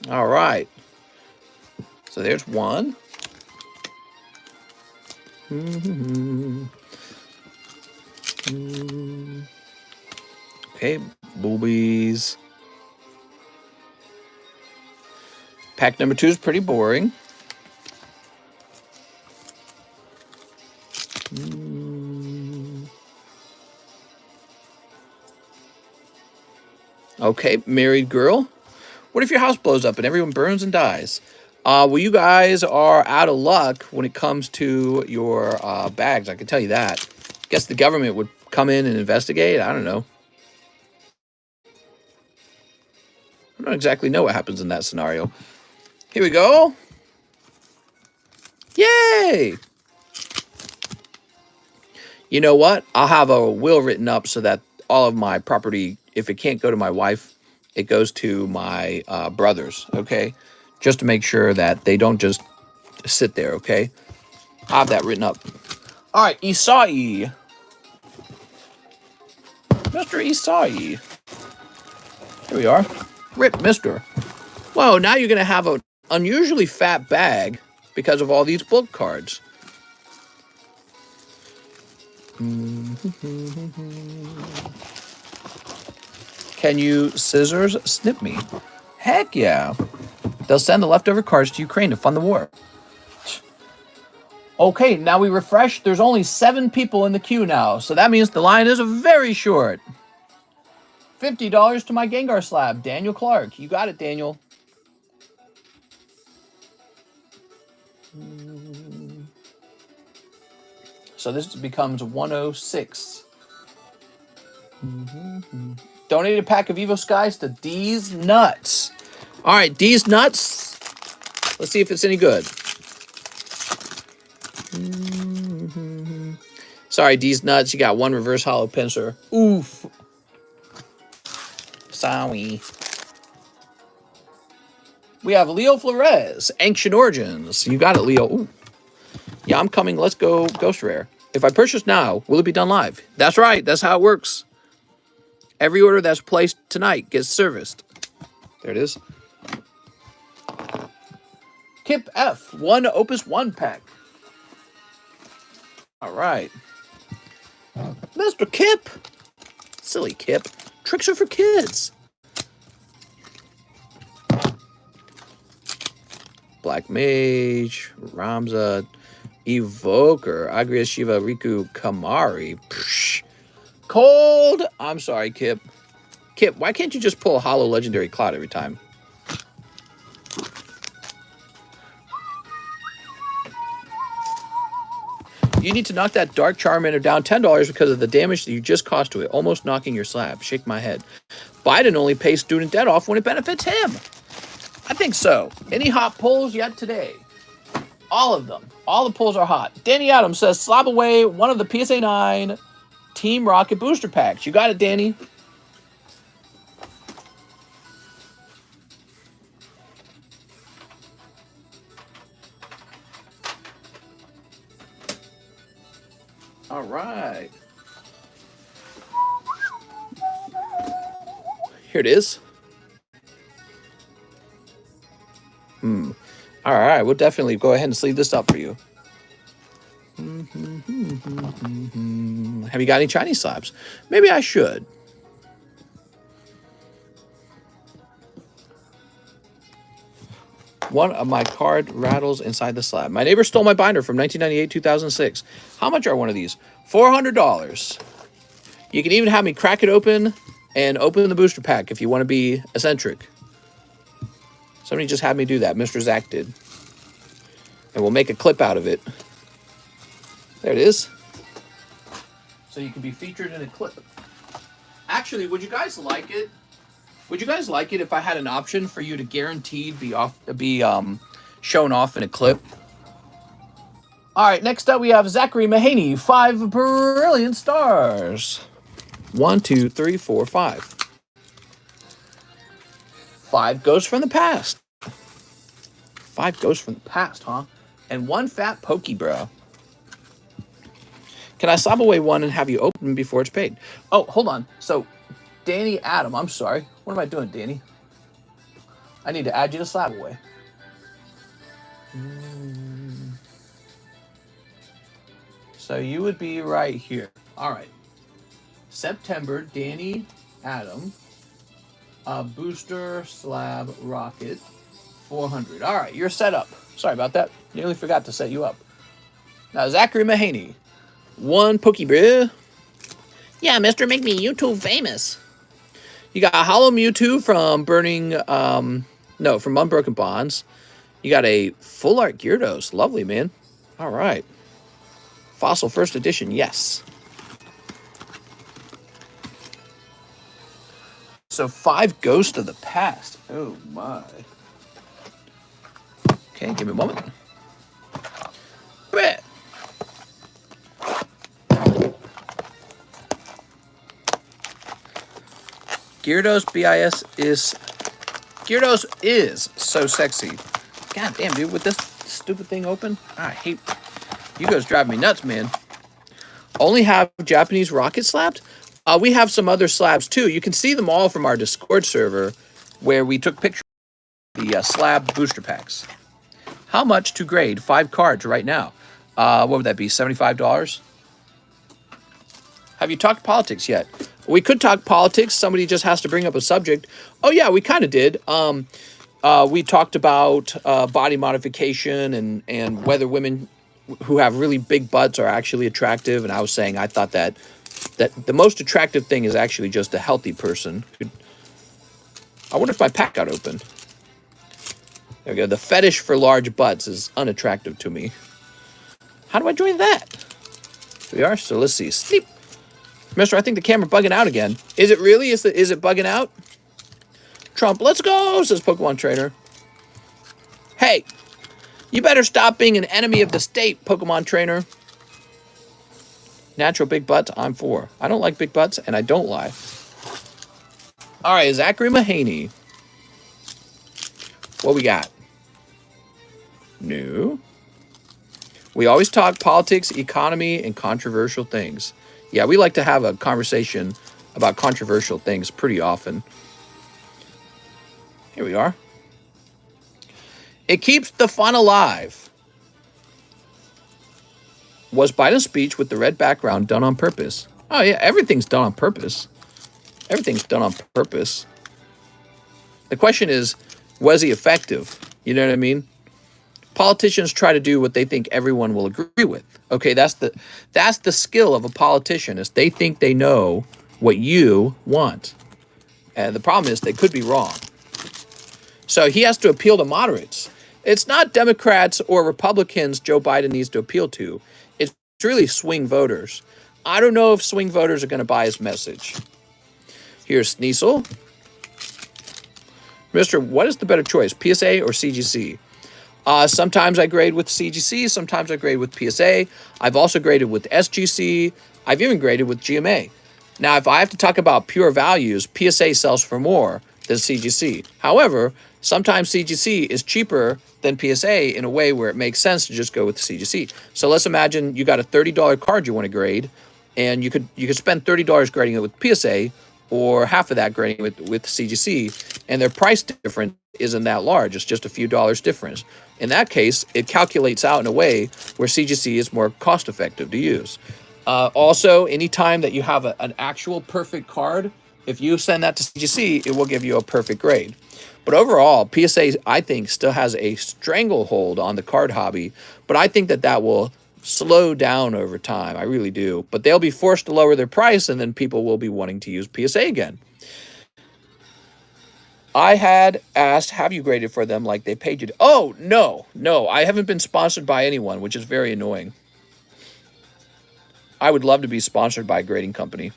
All right. So there's one. Okay, boobies. Pack number 2 is pretty boring. Okay, married girl. What if your house blows up and everyone burns and dies? Well, you guys are out of luck when it comes to your bags. I can tell you that. Guess the government would come in and investigate. I don't know. I don't exactly know what happens in that scenario. Here we go. Yay! You know what? I'll have a will written up so that all of my property, if it can't go to my wife, it goes to my brothers, okay? Just to make sure that they don't just sit there, okay? I'll have that written up. All right, Isai. Mr. Isai. Here we are. Rip, mister. Whoa, now you're going to have an unusually fat bag because of all these book cards. Can you scissors snip me? Heck yeah. They'll send the leftover cards to Ukraine to fund the war. Okay, now we refresh. There's only 7 people in the queue now, so that means the line is very short. $50 to my Gengar slab, Daniel Clark. You got it, Daniel. So this becomes 106. Donate a pack of Evo Skies to D's Nuts. All right, D's Nuts. Let's see if it's any good. Sorry, D's nuts. You got one reverse hollow pincer. Oof. Sorry. We have Leo Flores, Ancient Origins. You got it, Leo. Ooh. Yeah, I'm coming. Let's go Ghost Rare. If I purchase now, will it be done live? That's right. That's how it works. Every order that's placed tonight gets serviced. There it is. Kip F, 1 Opus 1 pack. All right. Mr. Kip. Silly Kip. Tricks are for kids. Black Mage, Ramza, Evoker, Agria Shiva, Riku, Kamari. Psh. Cold. I'm sorry, Kip. Kip, why can't you just pull a hollow legendary cloud every time? You need to knock that Dark Charmander down $10 because of the damage that you just caused to it, almost knocking your slab. Shake my head. Biden only pays student debt off when it benefits him. I think so. Any hot pulls yet today? All of them. All the pulls are hot. Danny Adams says, SLAB-AWAY, one of the PSA 9 Team Rocket booster packs. You got it, Danny. All right. Here it is. All right, we'll definitely go ahead and sleeve this up for you. Have you got any Chinese slabs? Maybe I should. One of my card rattles inside the slab. My neighbor stole my binder from 1998-2006. How much are one of these? $400. You can even have me crack it open and open the booster pack if you want to be eccentric. Somebody just had me do that. Mr. Zach did. And we'll make a clip out of it. There it is. So you can be featured in a clip. Actually, would you guys like it? Would you guys like it if I had an option for you to guaranteed be shown off in a clip? All right, next up we have Zachary Mahaney, 5 brilliant stars. 1, 2, 3, 4, 5. 5 ghosts from the past. 5 ghosts from the past, huh? And 1 fat pokey, bro. Can I SLAB-AWAY one and have you open before it's paid? Oh, hold on. So, Danny Adam, I'm sorry. What am I doing, Danny? I need to add you to SLAB-AWAY. So you would be right here. All right. September, Danny Adam. Booster Slab Rocket 400. All right, you're set up. Sorry about that. Nearly forgot to set you up. Now, Zachary Mahaney. 1 pokey, bro. Yeah, mister, make me YouTube famous. You got a Hollow Mewtwo from from Unbroken Bonds. You got a Full Art Gyarados. Lovely, man. All right. Fossil First Edition, yes. So 5 Ghosts of the Past. Oh, my. Okay, give me a moment. Bleh. Gyarados Gyarados is so sexy. God damn, dude, with this stupid thing open, I hate you guys drive me nuts, man. Only have Japanese rocket slabs? We have some other slabs too. You can see them all from our Discord server where we took pictures of the slab booster packs. How much to grade 5 cards right now? What would that be, $75? Have you talked politics yet? We could talk politics. Somebody just has to bring up a subject. Oh, yeah, we kind of did. We talked about body modification and whether women who have really big butts are actually attractive. And I was saying I thought that the most attractive thing is actually just a healthy person. I wonder if my pack got open. There we go. The fetish for large butts is unattractive to me. How do I join that? We are. So let's see. Sleep. Mister, I think the camera bugging out again. Is it really? Is it bugging out? Trump, let's go, says Pokemon Trainer. Hey, You better stop being an enemy of the state, Pokemon trainer. Natural big butts, I'm for. I don't like big butts, and I don't lie. All right, Zachary Mahaney. What we got? No. We always talk politics, economy, and controversial things. Yeah, we like to have a conversation about controversial things pretty often. Here we are. It keeps the fun alive. Was Biden's speech with the red background done on purpose? Oh, yeah, everything's done on purpose. Everything's done on purpose. The question is, was he effective? You know what I mean? Politicians try to do what they think everyone will agree with. Okay, that's the skill of a politician, is they think they know what you want. And the problem is they could be wrong. So he has to appeal to moderates. It's not Democrats or Republicans Joe Biden needs to appeal to. It's really swing voters. I don't know if swing voters are going to buy his message. Here's Sneasel. Mr. What is the better choice, PSA or CGC? Sometimes I grade with CGC, sometimes I grade with PSA. I've also graded with SGC. I've even graded with GMA. Now, if I have to talk about pure values, PSA sells for more than CGC. However, sometimes CGC is cheaper than PSA in a way where it makes sense to just go with CGC. So let's imagine you got a $30 card you want to grade, and you could spend $30 grading it with PSA, or half of that grading with CGC, and their price difference isn't that large. It's just a few dollars difference. In that case, it calculates out in a way where CGC is more cost effective to use. Also, anytime that you have an actual perfect card, if you send that to CGC, it will give you a perfect grade. But overall, PSA, I think, still has a stranglehold on the card hobby, but I think that will slow down over time. I really do. But they'll be forced to lower their price, and then people will be wanting to use PSA again. I had asked, have you graded for them like they paid you to? Oh, no. I haven't been sponsored by anyone, which is very annoying. I would love to be sponsored by a grading company.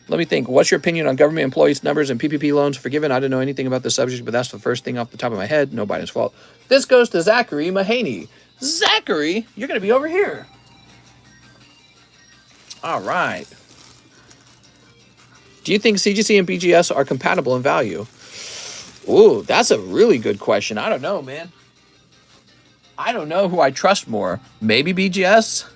Let me think. What's your opinion on government employees' numbers and PPP loans forgiven? I don't know anything about the subject, but that's the first thing off the top of my head. No Biden's fault. This goes to Zachary Mahaney. Zachary, you're going to be over here. All right. Do you think CGC and BGS are compatible in value? Ooh, that's a really good question. I don't know, man. I don't know who I trust more. Maybe BGS?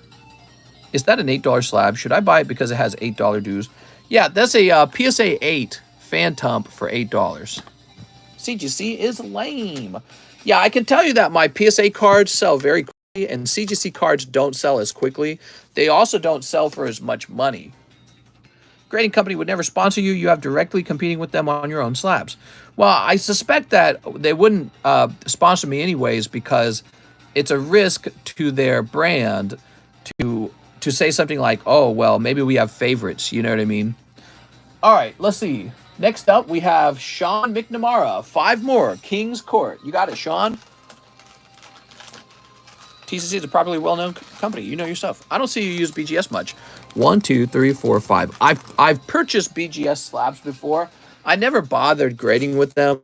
Is that an $8 slab? Should I buy it because it has $8 dues? Yeah, that's a PSA 8 Phantom for $8. CGC is lame. Yeah, I can tell you that my PSA cards sell very quickly, and CGC cards don't sell as quickly. They also don't sell for as much money. Grading company would never sponsor you. You have directly competing with them on your own slabs. Well, I suspect that they wouldn't sponsor me anyways, because it's a risk to their brand to say something like, oh, well, maybe we have favorites. You know what I mean? All right, let's see. Next up, we have Sean McNamara. 5 more. King's Court. You got it, Sean. TCC is a properly well-known company. You know your stuff. I don't see you use BGS much. 1, 2, 3, 4, 5. I've purchased BGS slabs before. I never bothered grading with them.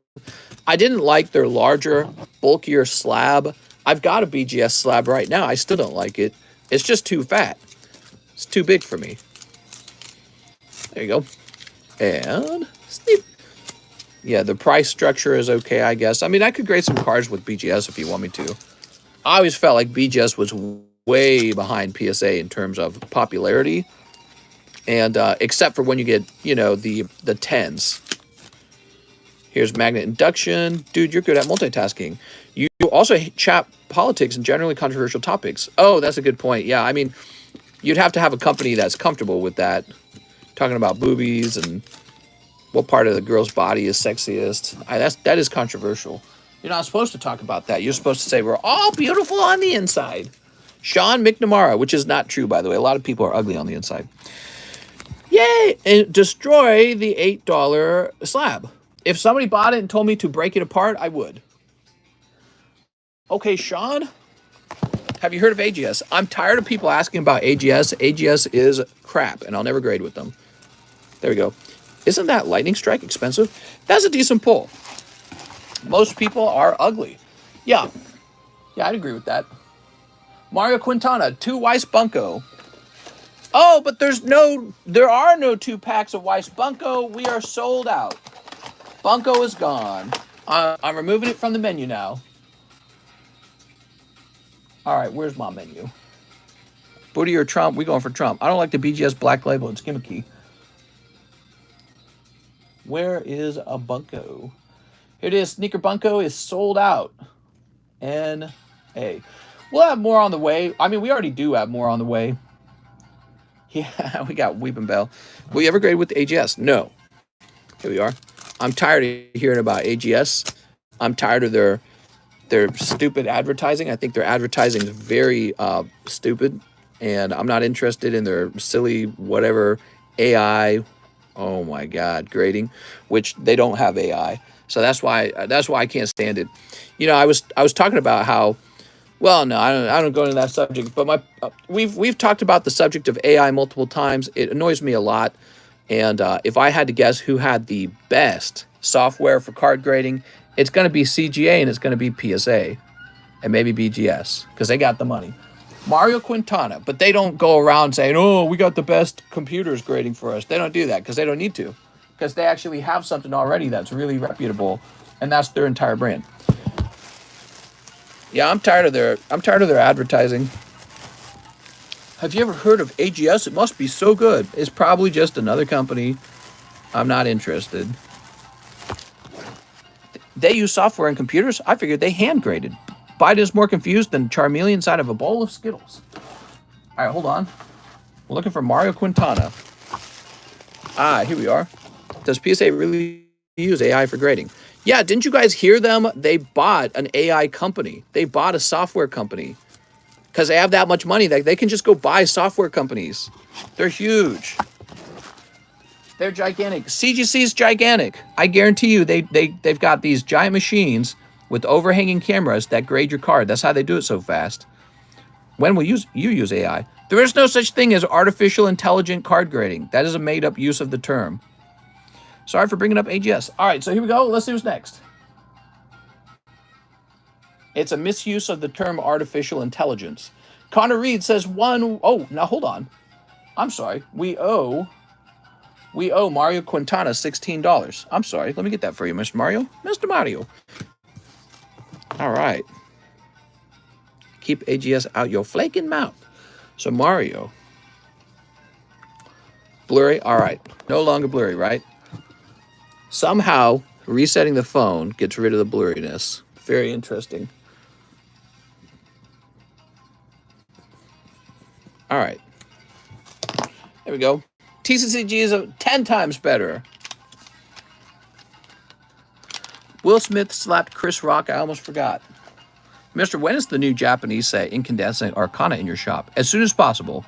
I didn't like their larger, bulkier slab. I've got a BGS slab right now. I still don't like it. It's just too fat. It's too big for me. There you go. And sleep. Yeah, the price structure is okay, I guess. I mean, I could grade some cards with BGS if you want me to. I always felt like BGS was way behind PSA in terms of popularity. And except for when you get, you know, the 10s. Here's magnet induction. Dude, you're good at multitasking. You also chat politics and generally controversial topics. Oh, that's a good point. Yeah, I mean, you'd have to have a company that's comfortable with that. Talking about boobies and what part of the girl's body is sexiest. That is controversial. You're not supposed to talk about that. You're supposed to say we're all beautiful on the inside. Sean McNamara, which is not true, by the way. A lot of people are ugly on the inside. Yay! And destroy the $8 slab. If somebody bought it and told me to break it apart, I would. Okay, Sean, have you heard of AGS? I'm tired of people asking about AGS. AGS is crap, and I'll never grade with them. There we go. Isn't that lightning strike expensive? That's a decent pull. Most people are ugly. Yeah. Yeah, I'd agree with that. Mario Quintana, 2 Weiss Bunko. Oh, but there are no 2 packs of Weiss Bunko. We are sold out. Bunko is gone. I'm removing it from the menu now. All right, where's my menu? Booty or Trump? We going for Trump. I don't like the BGS Black Label. It's gimmicky. Where is a Bunko? Here it is. Sneaker Bunko is sold out. N.A. We'll have more on the way. I mean, we already do have more on the way. Yeah, we got Weeping Bell. Will you ever grade with AGS? No. Here we are. I'm tired of hearing about AGS. I'm tired of their stupid advertising. I think their advertising is very stupid, and I'm not interested in their silly whatever AI. Oh my God, grading, which they don't have AI. So that's why I can't stand it. You know, I was talking about how. Well, no, I don't go into that subject, but we've talked about the subject of AI multiple times. It annoys me a lot, and if I had to guess who had the best software for card grading, it's going to be CGA and it's going to be PSA, and maybe BGS because they got the money. Mario Quintana, but they don't go around saying, "Oh, we got the best computers grading for us." They don't do that because they don't need to, because they actually have something already that's really reputable, and that's their entire brand. Yeah, I'm tired of their advertising. Have you ever heard of AGS? It must be so good. It's probably just another company. I'm not interested. They use software and computers. I figured they hand graded. Biden is more confused than Charmeleon inside of a bowl of Skittles. All right, hold on. We're looking for Mario Quintana. Ah, here we are. Does PSA really use AI for grading? Yeah, didn't you guys hear them? They bought an AI company. They bought a software company because they have that much money that they can just go buy software companies. They're huge. They're gigantic. CGC's gigantic. I guarantee you they've got these giant machines with overhanging cameras that grade your card. That's how they do it so fast. When will you use AI? There is no such thing as artificial intelligent card grading. That is a made-up use of the term. Sorry for bringing up AGS. All right, so here we go. Let's see who's next. It's a misuse of the term artificial intelligence. Connor Reed says oh, now hold on. I'm sorry. We owe Mario Quintana $16. I'm sorry. Let me get that for you, Mr. Mario. Mr. Mario. All right. Keep AGS out your flaking mouth. So Mario. Blurry? All right. No longer blurry, right? Somehow, resetting the phone gets rid of the blurriness. Very interesting. All right. There we go. TCCG is 10 times better. Will Smith slapped Chris Rock. I almost forgot. Mister, when is the new Japanese say incandescent arcana in your shop? As soon as possible.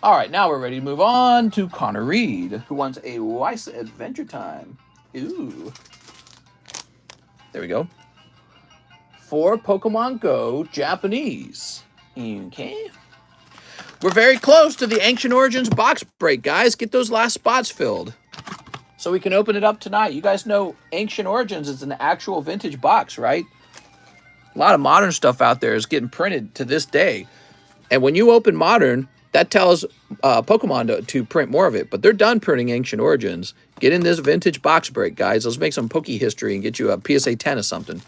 All right, now we're ready to move on to Connor Reed, who wants a Weiss Adventure Time. Ooh. There we go. For Pokemon Go Japanese. Okay. We're very close to the Ancient Origins box break, guys. Get those last spots filled so we can open it up tonight. You guys know Ancient Origins is an actual vintage box, right? A lot of modern stuff out there is getting printed to this day. And when you open modern, that tells Pokemon to print more of it. But they're done printing Ancient Origins. Get in this vintage box break, guys. Let's make some Poke history and get you a PSA 10 or something.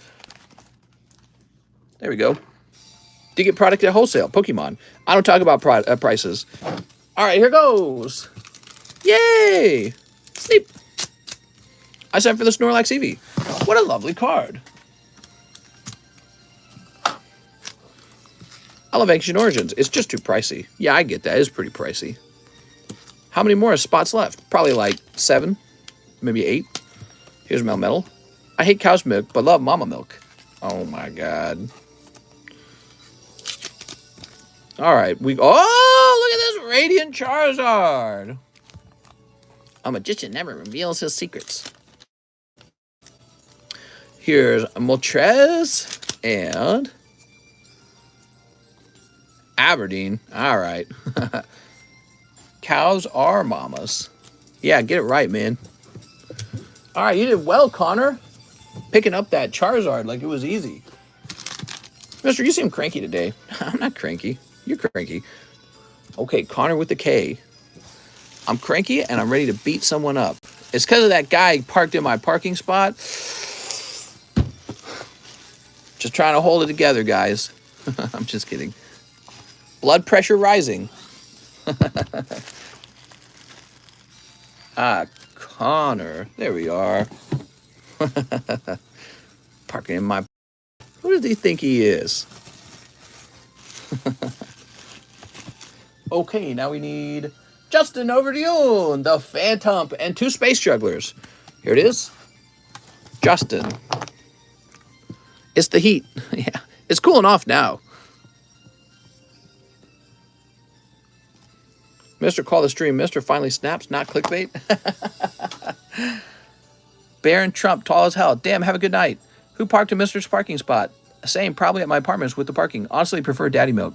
There we go. Do you get product at wholesale? Pokemon. I don't talk about prices. All right, here goes. Yay! Sleep. I sent for the Snorlax Eevee. What a lovely card. I love Ancient Origins. It's just too pricey. Yeah, I get that. It's pretty pricey. How many more spots left? Probably like 7, maybe 8. Here's Melmetal. I hate cow's milk, but love mama milk. Oh my God. All right. Oh, look at this Radiant Charizard. A magician never reveals his secrets. Here's Moltres and Aberdeen. All right. Cows are mamas. Yeah, get it right, man. All right, you did well, Connor. Picking up that Charizard like it was easy. Mister, you seem cranky today. I'm not cranky. You're cranky. Okay, Connor with the K. I'm cranky and I'm ready to beat someone up. It's because of that guy parked in my parking spot. Just trying to hold it together, guys. I'm just kidding. Blood pressure rising. Connor. There we are. Parking in my... Who does he think he is? Okay, now we need Justin over to you. The Phantom and 2 space jugglers. Here it is. Justin. It's the heat. Yeah, it's cooling off now. Mr. Call the stream. Mr. finally snaps, not clickbait. Baron Trump, tall as hell. Damn, have a good night. Who parked in Mr.'s parking spot? Same, probably at my apartments with the parking. Honestly, prefer daddy milk.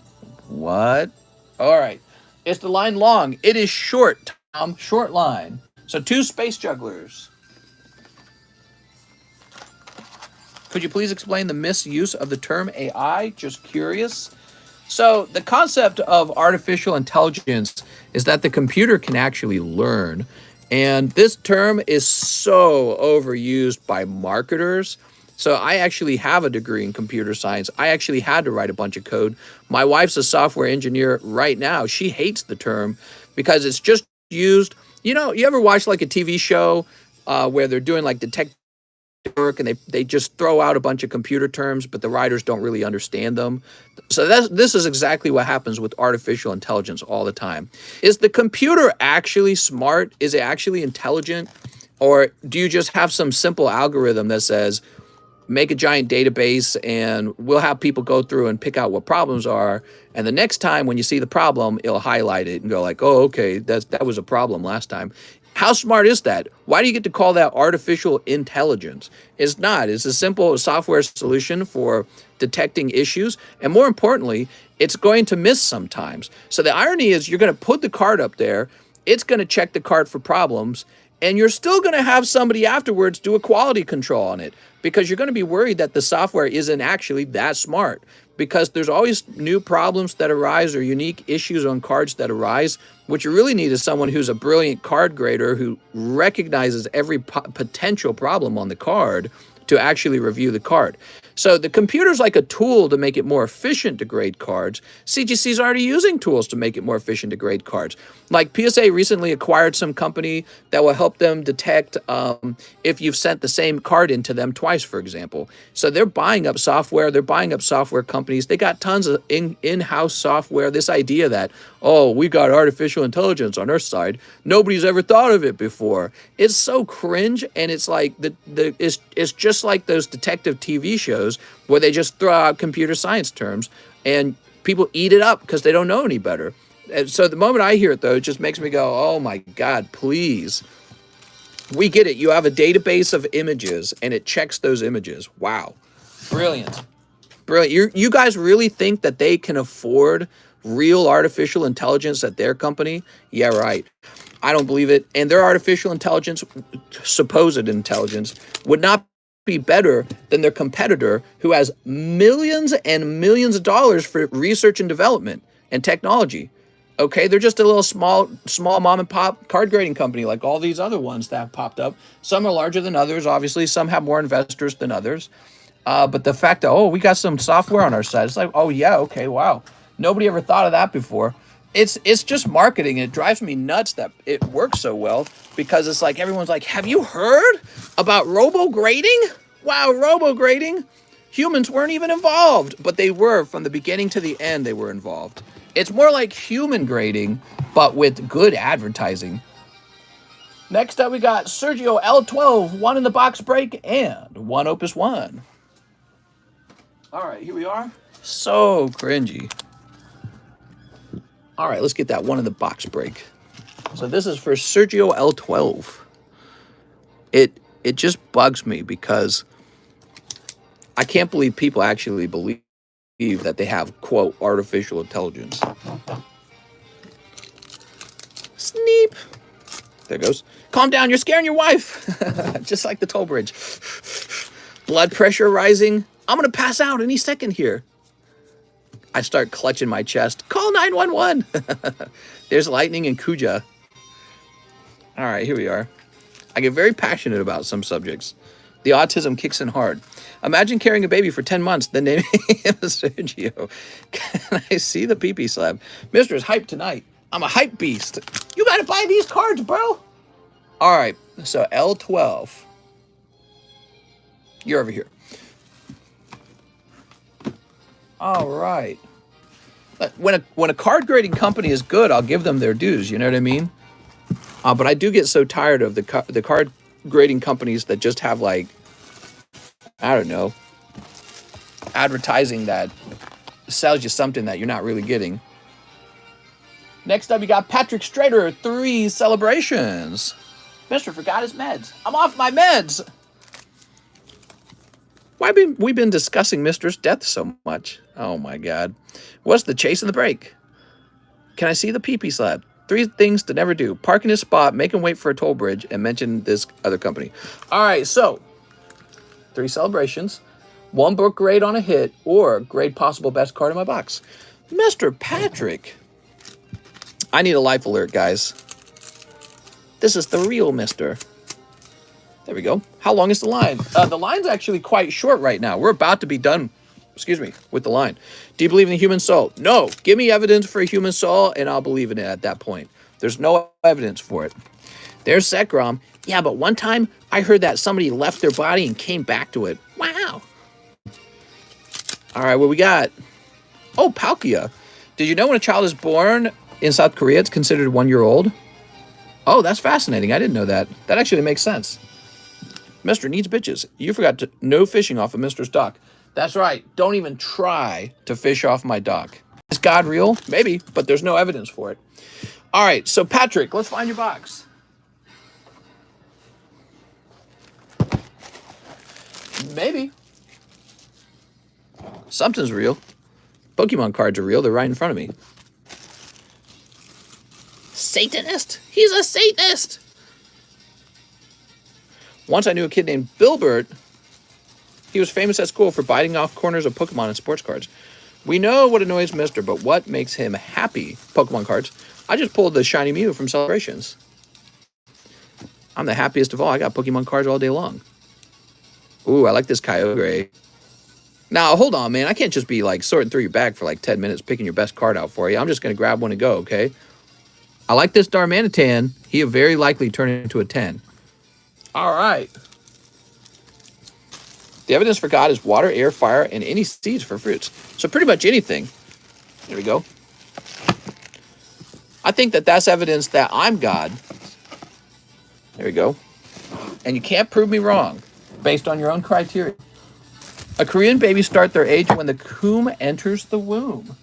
What? All right. It's the line long. It is short, Tom. Short line. So 2 space jugglers. Could you please explain the misuse of the term AI? Just curious. So the concept of artificial intelligence is that the computer can actually learn. And this term is so overused by marketers. So I actually have a degree in computer science. I actually had to write a bunch of code. My wife's a software engineer right now. She hates the term because it's just used. You know, you ever watch like a TV show where they're doing like detective work and they just throw out a bunch of computer terms, but the writers don't really understand them. So this is exactly what happens with artificial intelligence all the time. Is the computer actually smart? Is it actually intelligent? Or do you just have some simple algorithm that says, make a giant database and we'll have people go through and pick out what problems are. And the next time when you see the problem, it'll highlight it and go like, oh, okay, that was a problem last time. How smart is that? Why do you get to call that artificial intelligence? It's not. It's a simple software solution for detecting issues. And more importantly, it's going to miss sometimes. So the irony is you're going to put the card up there. It's going to check the card for problems. And you're still going to have somebody afterwards do a quality control on it because you're going to be worried that the software isn't actually that smart because there's always new problems that arise or unique issues on cards that arise. What you really need is someone who's a brilliant card grader who recognizes every potential problem on the card to actually review the card. So the computer's like a tool to make it more efficient to grade cards. CGC's already using tools to make it more efficient to grade cards. Like PSA recently acquired some company that will help them detect if you've sent the same card into them twice, for example. So they're buying up software. They're buying up software companies. They got tons of in-house software. This idea that, oh, we got artificial intelligence on our side. Nobody's ever thought of it before. It's so cringe, and it's like it's just like those detective TV shows where they just throw out computer science terms and people eat it up because they don't know any better. And so the moment I hear it, though, it just makes me go, oh my God, please. We get it. You have a database of images and it checks those images. Wow. Brilliant. Brilliant. You guys really think that they can afford real artificial intelligence at their company? Yeah, right. I don't believe it. And their artificial intelligence, supposed intelligence, would not be better than their competitor who has millions and millions of dollars for research and development and technology. Okay, they're just a little small mom and pop card grading company like all these other ones that have popped up. Some are larger than others, obviously. Some have more investors than others. But the fact that, oh, we got some software on our side, it's like, oh yeah, okay, wow. Nobody ever thought of that before. It's just marketing. It drives me nuts that it works so well because it's like everyone's like, have you heard about robo-grading? Wow, robo-grading? Humans weren't even involved, but they were from the beginning to the end. They were involved. It's more like human grading, but with good advertising. Next up, we got Sergio L12, 1 in the box break, and 1 Opus 1. All right, here we are. So cringy. All right, let's get that 1 in the box break. So this is for Sergio L12. It just bugs me because I can't believe people actually believe that they have, quote, artificial intelligence. Sneep. There it goes. Calm down, you're scaring your wife. Just like the toll bridge. Blood pressure rising. I'm going to pass out any second here. I start clutching my chest. Call 911. There's lightning and Kuja. All right, here we are. I get very passionate about some subjects. The autism kicks in hard. Imagine carrying a baby for 10 months, then naming him Sergio. Can I see the pee-pee slab? Mr. is hyped tonight. I'm a hype beast. You gotta buy these cards, bro. All right, so L12. You're over here. All right. When a card grading company is good, I'll give them their dues. You know what I mean? But I do get so tired of the card grading companies that just have, like, I don't know, advertising that sells you something that you're not really getting. Next up, you got Patrick Strader, 3 celebrations. Mr. forgot his meds. I'm off my meds. Why have we been discussing Mr.'s death so much? Oh my God. What's the chase and the break? Can I see the pee-pee slab? 3 things to never do. Park in his spot, make him wait for a toll bridge, and mention this other company. All right, so 3 celebrations, 1 book grade on a hit, or grade possible best card in my box. Mr. Patrick. I need a life alert, guys. This is the real Mr. There we go. How long is the line? The line's actually quite short right now. We're about to be done, with the line. Do you believe in the human soul? No. Give me evidence for a human soul, and I'll believe in it at that point. There's no evidence for it. There's Sekrom. Yeah, but one time I heard that somebody left their body and came back to it. Wow. All right, what we got? Oh, Palkia. Did you know when a child is born in South Korea, it's considered 1 year old? Oh, that's fascinating. I didn't know that. That actually makes sense. Mr. needs bitches. You forgot to no fishing off of Mr.'s dock. That's right. Don't even try to fish off my dock. Is God real? Maybe, but there's no evidence for it. All right, so Patrick, let's find your box. Maybe. Something's real. Pokemon cards are real. They're right in front of me. Satanist? He's a Satanist! Once I knew a kid named Bilbert. He was famous at school for biting off corners of Pokemon and sports cards. We know what annoys Mr., but what makes him happy? Pokemon cards. I just pulled the Shiny Mew from Celebrations. I'm the happiest of all. I got Pokemon cards all day long. Ooh, I like this Kyogre. Now, hold on, man. I can't just be, like, sorting through your bag for, like, 10 minutes, picking your best card out for you. I'm just going to grab one and go, okay? I like this Darmanitan. He'll very likely turn into a 10. All right. The evidence for God is water, air, fire, and any seeds for fruits. So pretty much anything. There we go. I think that that's evidence that I'm God. There we go. And you can't prove me wrong based on your own criteria. A Korean baby start their age when the coom enters the womb.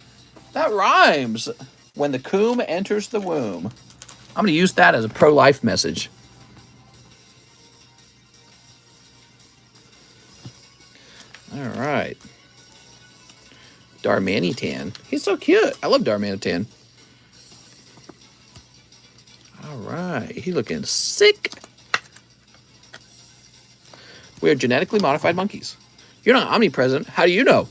That rhymes. When the coom enters the womb. I'm going to use that as a pro-life message. All right. Darmanitan. He's so cute. I love Darmanitan. All right. He's looking sick. We are genetically modified monkeys. You're not omnipresent. How do you know?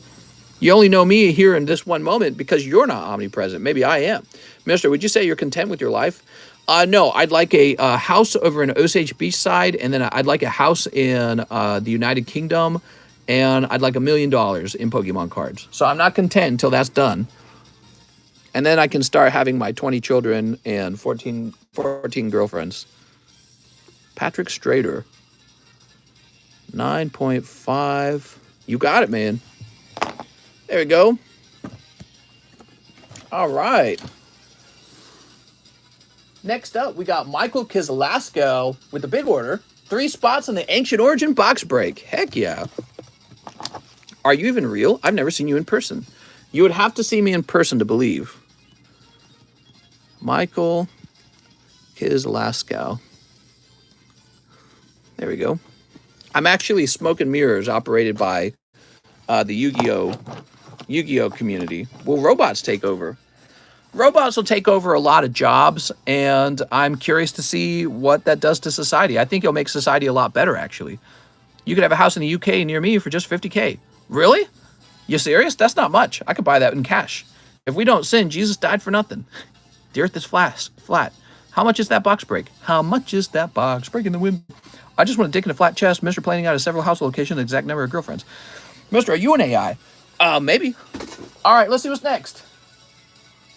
You only know me here in this one moment because you're not omnipresent. Maybe I am. Mister, would you say you're content with your life? No, I'd like a house over in Osage Beach side, and then I'd like a house in the United Kingdom, and I'd like $1 million in Pokemon cards. So I'm not content until that's done. And then I can start having my 20 children and 14 girlfriends. Patrick Strader. 9.5. You got it, man. There we go. All right. Next up, we got Michael Kizlasko with the big order. 3 spots on the Ancient Origin box break. Heck yeah. Are you even real? I've never seen you in person. You would have to see me in person to believe. Michael Kizlasko. There we go. I'm actually Smoke and Mirrors operated by the Yu-Gi-Oh community. Will robots take over? Robots will take over a lot of jobs, and I'm curious to see what that does to society. I think it'll make society a lot better, actually. You could have a house in the UK near me for just $50K. Really? You serious? That's not much. I could buy that in cash. If we don't sin, Jesus died for nothing. The earth is flat. How much is that box break? How much is that box break in the wind? I just want to dick in a flat chest. Mr. planning out of several household locations, the exact number of girlfriends. Mister, are you an AI? Maybe. All right, let's see what's next.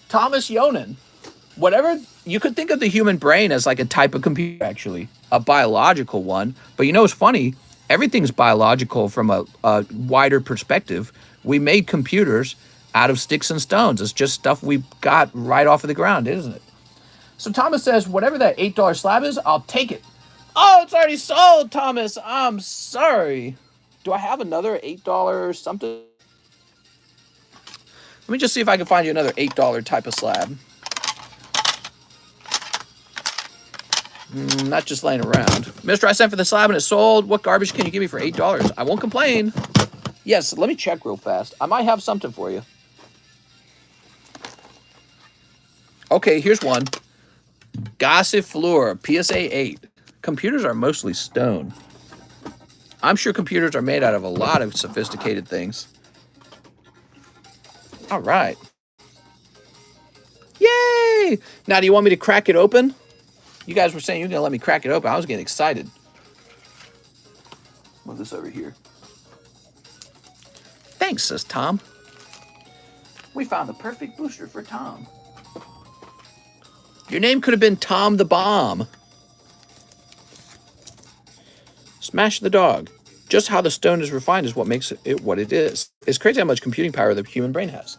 Thomas Yonan. Whatever, you could think of the human brain as like a type of computer, actually. A biological one. But you know what's funny? Everything's biological from a wider perspective. We made computers out of sticks and stones. It's just stuff we got right off of the ground, isn't it? So Thomas says, whatever that $8 slab is, I'll take it. Oh, it's already sold, Thomas. I'm sorry. Do I have another $8 something? Let me just see if I can find you another $8 type of slab. Not just laying around. Mister, I sent for the slab and it's sold. What garbage can you give me for $8? I won't complain. Yes, let me check real fast. I might have something for you. Okay, here's one. Gossip Floor, PSA 8. Computers are mostly stone. I'm sure computers are made out of a lot of sophisticated things. All right. Yay! Now, do you want me to crack it open? You guys were saying you're going to let me crack it open. I was getting excited. Move this over here. Thanks, says Tom. We found the perfect booster for Tom. Your name could have been Tom the Bomb. Smash the dog. Just how the stone is refined is what makes it what it is. It's crazy how much computing power the human brain has.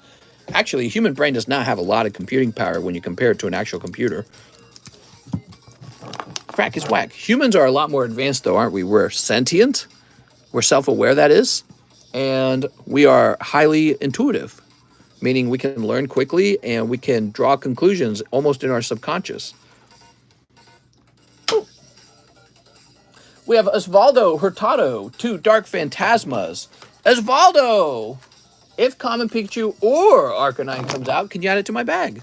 Actually, a human brain does not have a lot of computing power when you compare it to an actual computer. Crack is whack. Humans are a lot more advanced, though, aren't we? We're sentient. We're self-aware, that is. And we are highly intuitive, meaning we can learn quickly and we can draw conclusions almost in our subconscious. Ooh. We have Osvaldo Hurtado, 2 Dark Phantasmas. Osvaldo! If Common Pikachu or Arcanine comes out, can you add it to my bag?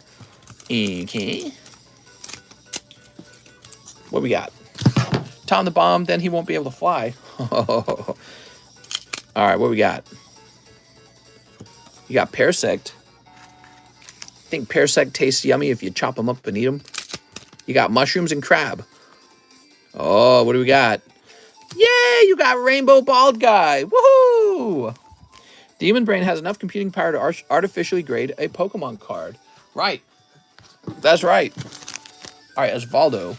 Okay. What we got? Tom the Bomb, then he won't be able to fly. All right, what we got? You got Parasect. I think Parasect tastes yummy if you chop them up and eat them. You got mushrooms and crab. Oh, what do we got? Yay, you got Rainbow Bald Guy. Woohoo! The human brain has enough computing power to artificially grade a Pokemon card. Right. That's right. All right, Osvaldo.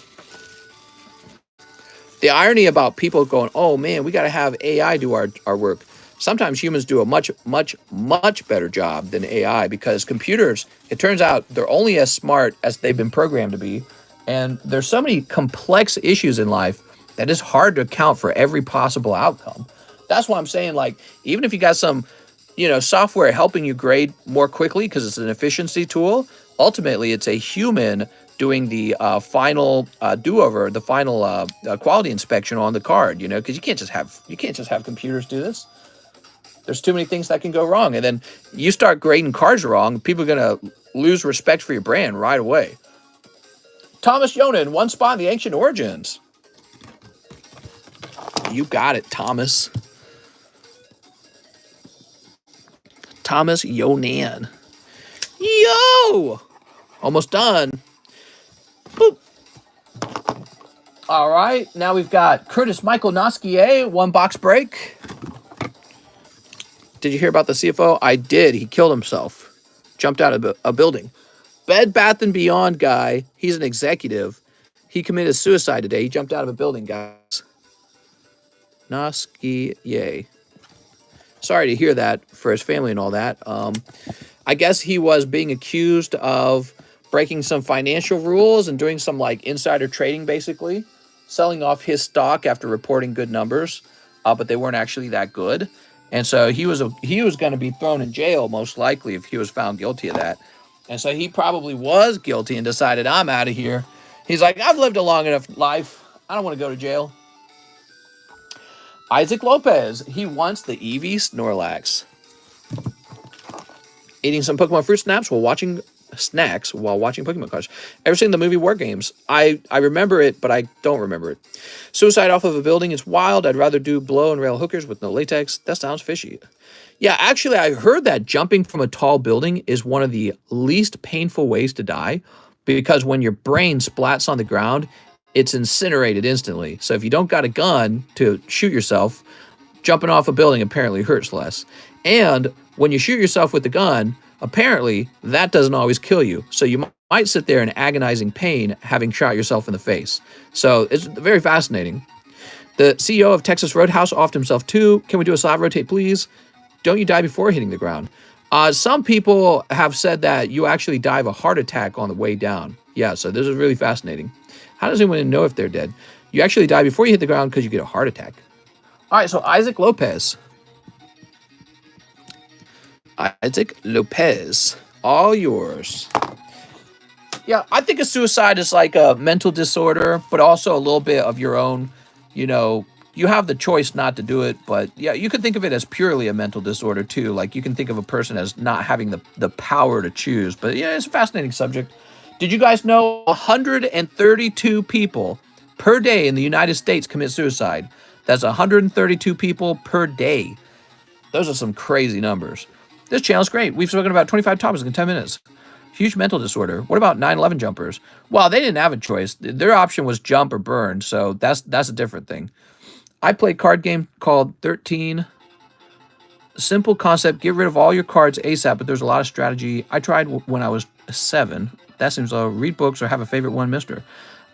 The irony about people going, oh man, we got to have AI do our work. Sometimes humans do a much better job than AI because computers, it turns out they're only as smart as they've been programmed to be. And there's so many complex issues in life that it's hard to account for every possible outcome. That's why I'm saying, like, even if you got some, software helping you grade more quickly because it's an efficiency tool, ultimately it's a human doing the final do-over, the final quality inspection on the card, because you can't just have computers do this. There's too many things that can go wrong. And then you start grading cards wrong, people are going to lose respect for your brand right away. Thomas Yonan, 1 spot in the Ancient Origins. You got it, Thomas. Thomas Yonan. Yo! Almost done. Boop. All right, now we've got Curtis Michael Nosquier, 1 box break. Did you hear about the CFO? I did. He killed himself. Jumped out of a building. Bed Bath & Beyond guy. He's an executive. He committed suicide today. He jumped out of a building, guys. Nosquier. Sorry to hear that for his family and all that. I guess he was being accused of breaking some financial rules and doing some like insider trading, basically. Selling off his stock after reporting good numbers, but they weren't actually that good. And so he was going to be thrown in jail, most likely, if he was found guilty of that. And so he probably was guilty and decided, I'm out of here. He's like, I've lived a long enough life. I don't want to go to jail. Isaac Lopez, he wants the Eevee Snorlax. Eating some Pokemon fruit snaps while watching snacks while watching Pokemon cards. Ever seen the movie War Games? I remember it, but I don't remember it. Suicide off of a building is wild. I'd rather do blow and rail hookers with no latex. That sounds fishy. Yeah, actually, I heard that jumping from a tall building is one of the least painful ways to die because when your brain splats on the ground, it's incinerated instantly. So if you don't got a gun to shoot yourself, jumping off a building apparently hurts less. And when you shoot yourself with the gun, apparently that doesn't always kill you. So you might sit there in agonizing pain having shot yourself in the face. So it's very fascinating. The CEO of Texas Roadhouse offed himself too. Can we do a slab rotate, please? Don't you die before hitting the ground? Some people have said that you actually die of a heart attack on the way down. Yeah, so this is really fascinating. How does anyone know if they're dead? You actually die before you hit the ground because you get a heart attack. All right, so Isaac Lopez. Isaac Lopez, all yours. Yeah, I think a suicide is like a mental disorder, but also a little bit of your own, you know, you have the choice not to do it, but yeah, you can think of it as purely a mental disorder too. Like you can think of a person as not having the power to choose. But yeah, it's a fascinating subject. Did you guys know 132 people per day in the United States commit suicide? That's 132 people per day. Those are some crazy numbers. This channel's great. We've spoken about 25 topics in 10 minutes. Huge mental disorder. What about 9/11 jumpers? Well, they didn't have a choice. Their option was jump or burn, so that's a different thing. I played a card game called 13. Simple concept, get rid of all your cards ASAP, but there's a lot of strategy. I tried when I was 7. That seems low. Read books or have a favorite one, mister.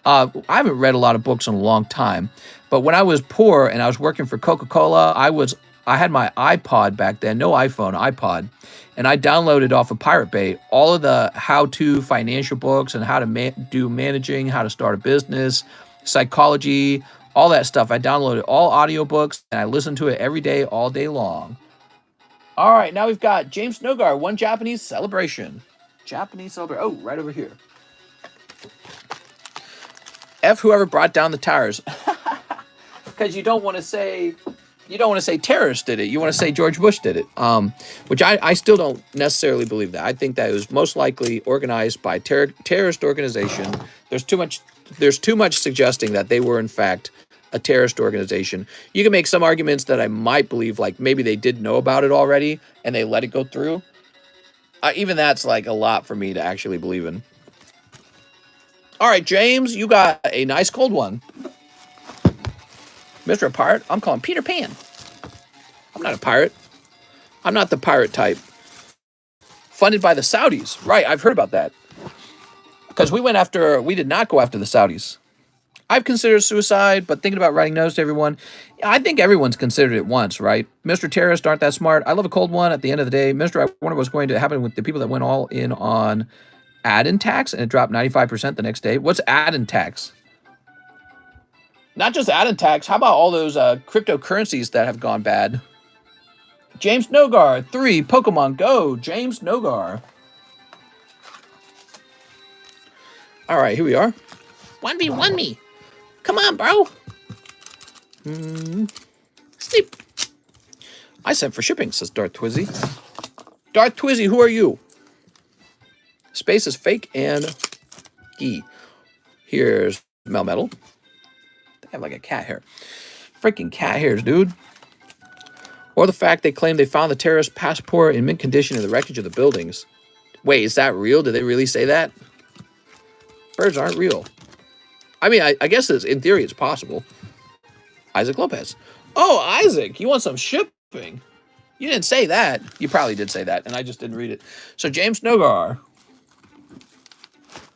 I haven't read a lot of books in a long time, but when I was poor and I was working for Coca-Cola, I had my iPod back then, no iPhone, iPod, and I downloaded off of Pirate Bay all of the how-to financial books and how to do managing, how to start a business, psychology, all that stuff. I downloaded all audiobooks and I listened to it every day, all day long. All right, now we've got James Nogar, One Japanese Celebration. Japanese Celebration. Oh, right over here. F whoever brought down the towers. Because you don't want to say terrorists did it. You want to say George Bush did it. Which I still don't necessarily believe that. I think that it was most likely organized by terrorist organization. There's too much suggesting that they were in fact a terrorist organization. You can make some arguments that I might believe, like maybe they did know about it already and they let it go through. Even that's like a lot for me to actually believe in. All right, James, you got a nice cold one. Mr. Pirate, I'm calling Peter Pan. I'm not a pirate. I'm not the pirate type. Funded by the Saudis. Right, I've heard about that. Because we did not go after the Saudis. I've considered suicide, but thinking about writing notes to everyone, I think everyone's considered it once, right? Mr. Terrorist aren't that smart. I love a cold one at the end of the day. Mr. I wonder what's going to happen with the people that went all in on add-in tax and it dropped 95% the next day. What's add-in tax? Not just add-in tax. How about all those cryptocurrencies that have gone bad? James Nogar, 3, Pokemon Go. James Nogar. All right, here we are. 1v1 me. Come on, bro. Sleep. I sent for shipping, says Darth Twizzy. Darth Twizzy, who are you? Space is fake and gee. Here's Melmetal. They have like a cat hair. Freaking cat hairs, dude. Or the fact they claim they found the terrorist passport in mint condition in the wreckage of the buildings. Wait, is that real? Did they really say that? Birds aren't real. I mean, I guess in theory it's possible. Isaac Lopez. Oh, Isaac, you want some shipping? You didn't say that. You probably did say that, and I just didn't read it. So James Nogar.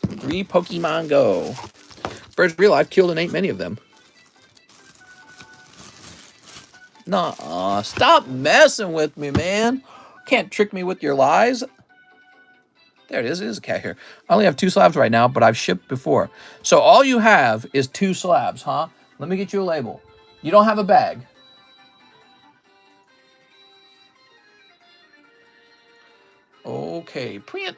3 Pokemon Go. Birds real, I've killed and ate many of them. Nah, stop messing with me, man. Can't trick me with your lies. There it is. It is a cat here. I only have 2 slabs right now, but I've shipped before. So all you have is 2 slabs, huh? Let me get you a label. You don't have a bag. Okay, print.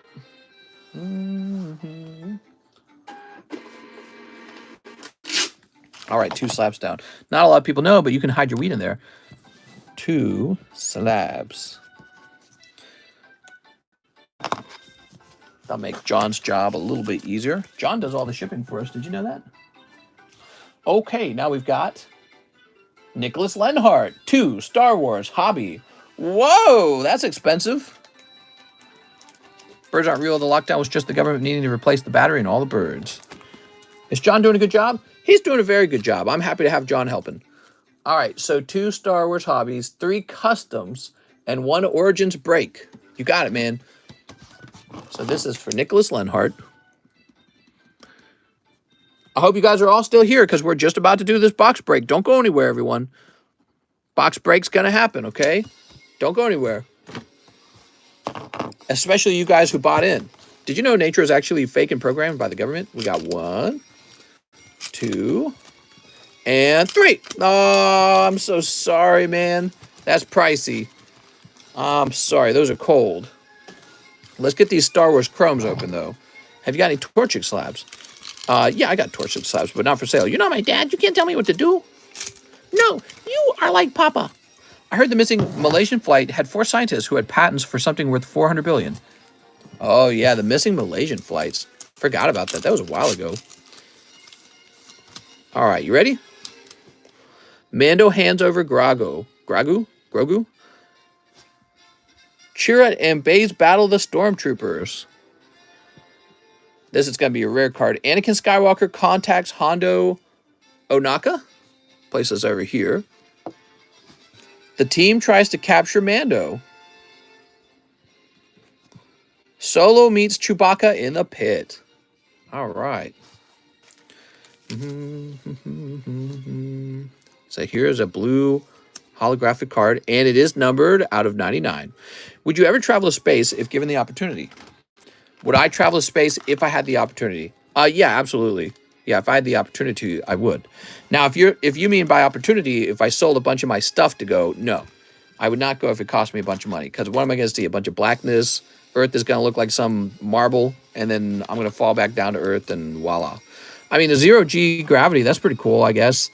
All right, 2 slabs down. Not a lot of people know, but you can hide your weed in there. 2 slabs. That'll make John's job a little bit easier. John does all the shipping for us. Did you know that? Okay, now we've got Nicholas Lenhart, 2 Star Wars hobby. Whoa, that's expensive. Birds aren't real. The lockdown was just the government needing to replace the battery and all the birds. Is John doing a good job? He's doing a very good job. I'm happy to have John helping. All right, so 2 Star Wars hobbies, 3 customs, and 1 Origins break. You got it, man. So this is for Nicholas Lenhart. I hope you guys are all still here because we're just about to do this box break. Don't go anywhere, everyone. Box break's going to happen, okay? Don't go anywhere. Especially you guys who bought in. Did you know nature is actually fake and programmed by the government? We got 1, 2, and 3. Oh, I'm so sorry, man. That's pricey. I'm sorry. Those are cold. Let's get these Star Wars chromes open, though. Have you got any Torchic slabs? Yeah, I got Torchic slabs, but not for sale. You're not my dad. You can't tell me what to do. No, you are like Papa. I heard the missing Malaysian flight had 4 scientists who had patents for something worth $400 billion. Oh, yeah, the missing Malaysian flights. Forgot about that. That was a while ago. All right, you ready? Mando hands over Grogu. Grogu? Chirrut and Baze battle the Stormtroopers. This is going to be a rare card. Anakin Skywalker contacts Hondo Onaka. Place this over here. The team tries to capture Mando. Solo meets Chewbacca in the pit. All right. So here's a blue holographic card, and it is numbered out of 99. Would you ever travel to space if given the opportunity? Would I travel to space if I had the opportunity? Yeah, absolutely. Yeah, if I had the opportunity, I would. Now, if you mean by opportunity, if I sold a bunch of my stuff to go, no. I would not go if it cost me a bunch of money. Because what am I going to see? A bunch of blackness. Earth is going to look like some marble. And then I'm going to fall back down to Earth and voila. I mean, the 0G gravity, that's pretty cool, I guess.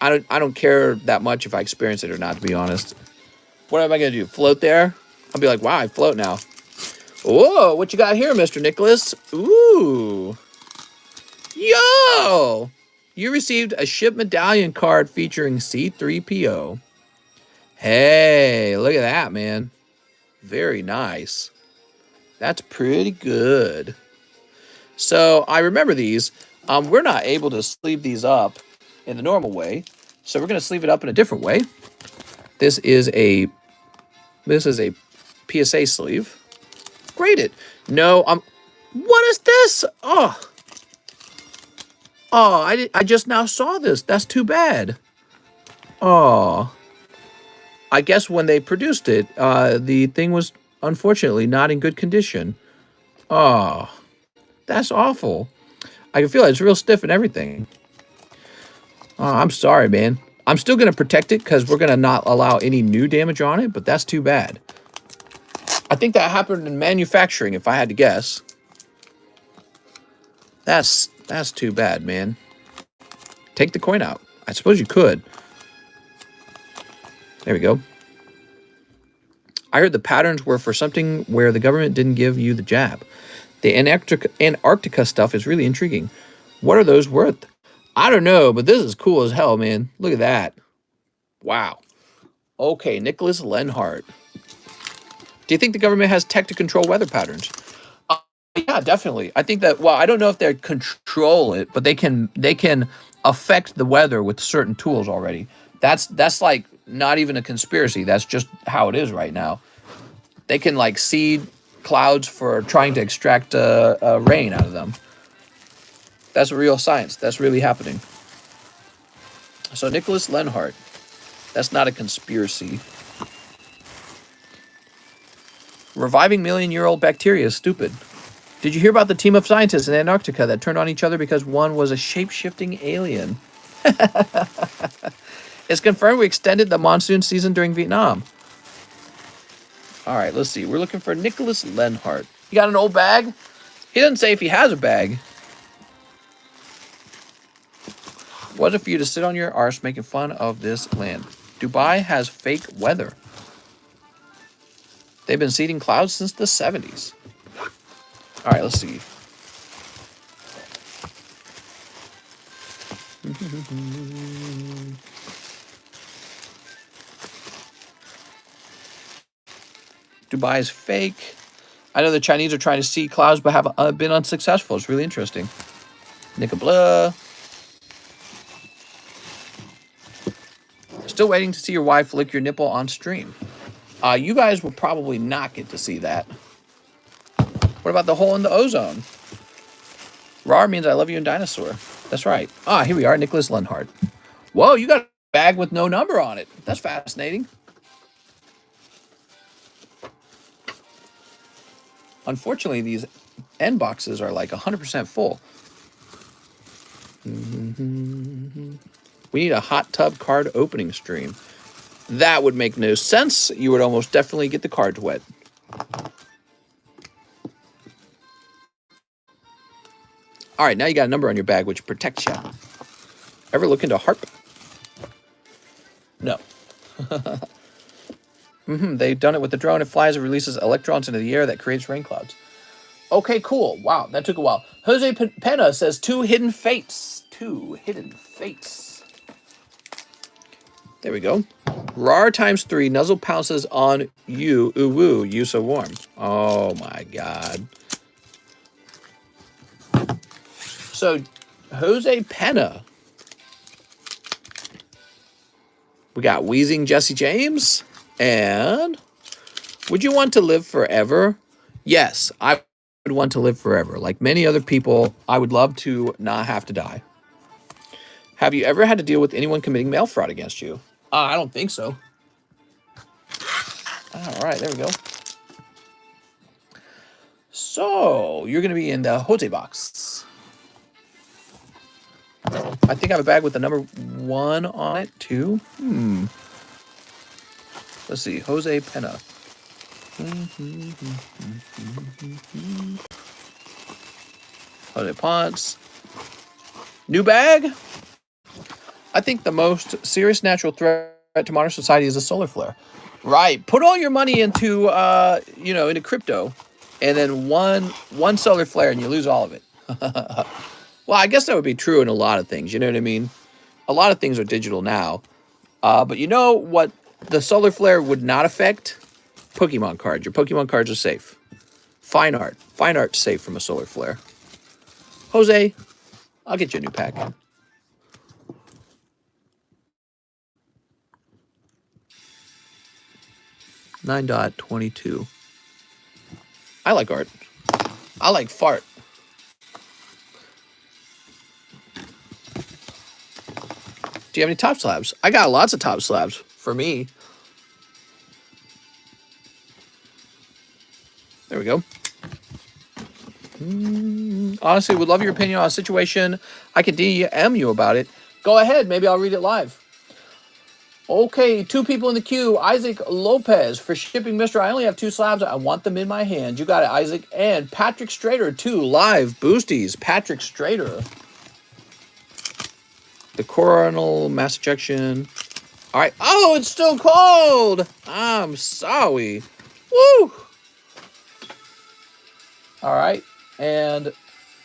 I don't care that much if I experience it or not, to be honest. What am I going to do? Float there? I'll be like, wow, I float now. Whoa, what you got here, Mr. Nicholas? Ooh. Yo! You received a ship medallion card featuring C-3PO. Hey, look at that, man. Very nice. That's pretty good. So, I remember these. We're not able to sleeve these up in the normal way. So, we're going to sleeve it up in a different way. This is a PSA sleeve. Graded. No, what is this? Oh, I just now saw this. That's too bad. Oh, I guess when they produced it, the thing was unfortunately not in good condition. Oh, that's awful. I can feel it. It's real stiff and everything. Oh, I'm sorry, man. I'm still going to protect it because we're going to not allow any new damage on it, but that's too bad. I think that happened in manufacturing, if I had to guess. That's too bad, man. Take the coin out. I suppose you could. There we go. I heard the patterns were for something where the government didn't give you the jab. The Antarctica stuff is really intriguing. What are those worth? I don't know, but this is cool as hell, man. Look at that. Wow. Okay, Nicholas Lenhart. Do you think the government has tech to control weather patterns? Yeah, definitely. I think that, well, I don't know if they control it, but they can affect the weather with certain tools already. That's like not even a conspiracy. That's just how it is right now. They can like seed clouds for trying to extract rain out of them. That's real science. That's really happening. So Nicholas Lenhart. That's not a conspiracy. Reviving million-year-old bacteria is stupid. Did you hear about the team of scientists in Antarctica that turned on each other because one was a shape-shifting alien? It's confirmed we extended the monsoon season during Vietnam. All right, let's see. We're looking for Nicholas Lenhart. You got an old bag? He doesn't say if he has a bag. Was it for you to sit on your arse making fun of this land? Dubai has fake weather. They've been seeding clouds since the 70s. All right, let's see. Dubai is fake. I know the Chinese are trying to see clouds, but have been unsuccessful. It's really interesting. Nickablah. Still waiting to see your wife lick your nipple on stream. You guys will probably not get to see that. What about the hole in the ozone? RAR means I love you in dinosaur. That's right. Ah, here we are, Nicholas Lenhart. Whoa, you got a bag with no number on it. That's fascinating. Unfortunately, these end boxes are like 100% full. We need a hot tub card opening stream. That would make no sense. You would almost definitely get the cards wet. All right, now you got a number on your bag, which protects you. Ever look into HARP? No. They've done it with the drone. It flies and releases electrons into the air that creates rain clouds. Okay, cool. Wow, that took a while. Jose Pena says 2 hidden fates. 2 hidden fates. There we go. RAR times 3. Nuzzle pounces on you. Ooh woo. You so warm. Oh my god. So, Jose Pena. We got Wheezing Jesse James. And would you want to live forever? Yes, I would want to live forever. Like many other people, I would love to not have to die. Have you ever had to deal with anyone committing mail fraud against you? I don't think so. All right, there we go. So, you're going to be in the Jose box. I think I have a bag with the number 1 on it, too. Let's see, Jose Pena. Jose Ponce. New bag? I think the most serious natural threat to modern society is a solar flare. Right. Put all your money into, into crypto, and then one solar flare and you lose all of it. Well, I guess that would be true in a lot of things. You know what I mean? A lot of things are digital now. But you know what the solar flare would not affect? Pokemon cards. Your Pokemon cards are safe. Fine art. Fine art's safe from a solar flare. Jose, I'll get you a new pack. $9.22. I like art. I like fart. Do you have any top slabs? I got lots of top slabs for me. There we go. Honestly, would love your opinion on a situation. I could DM you about it. Go ahead. Maybe I'll read it live. Okay, 2 people in the queue. Isaac Lopez for shipping, mister. I only have 2 slabs. I want them in my hand. You got it, Isaac. And Patrick Strader, 2 live boosties. Patrick Strader. The coronal mass ejection. All right. Oh, it's still cold. I'm sorry. Woo. All right. And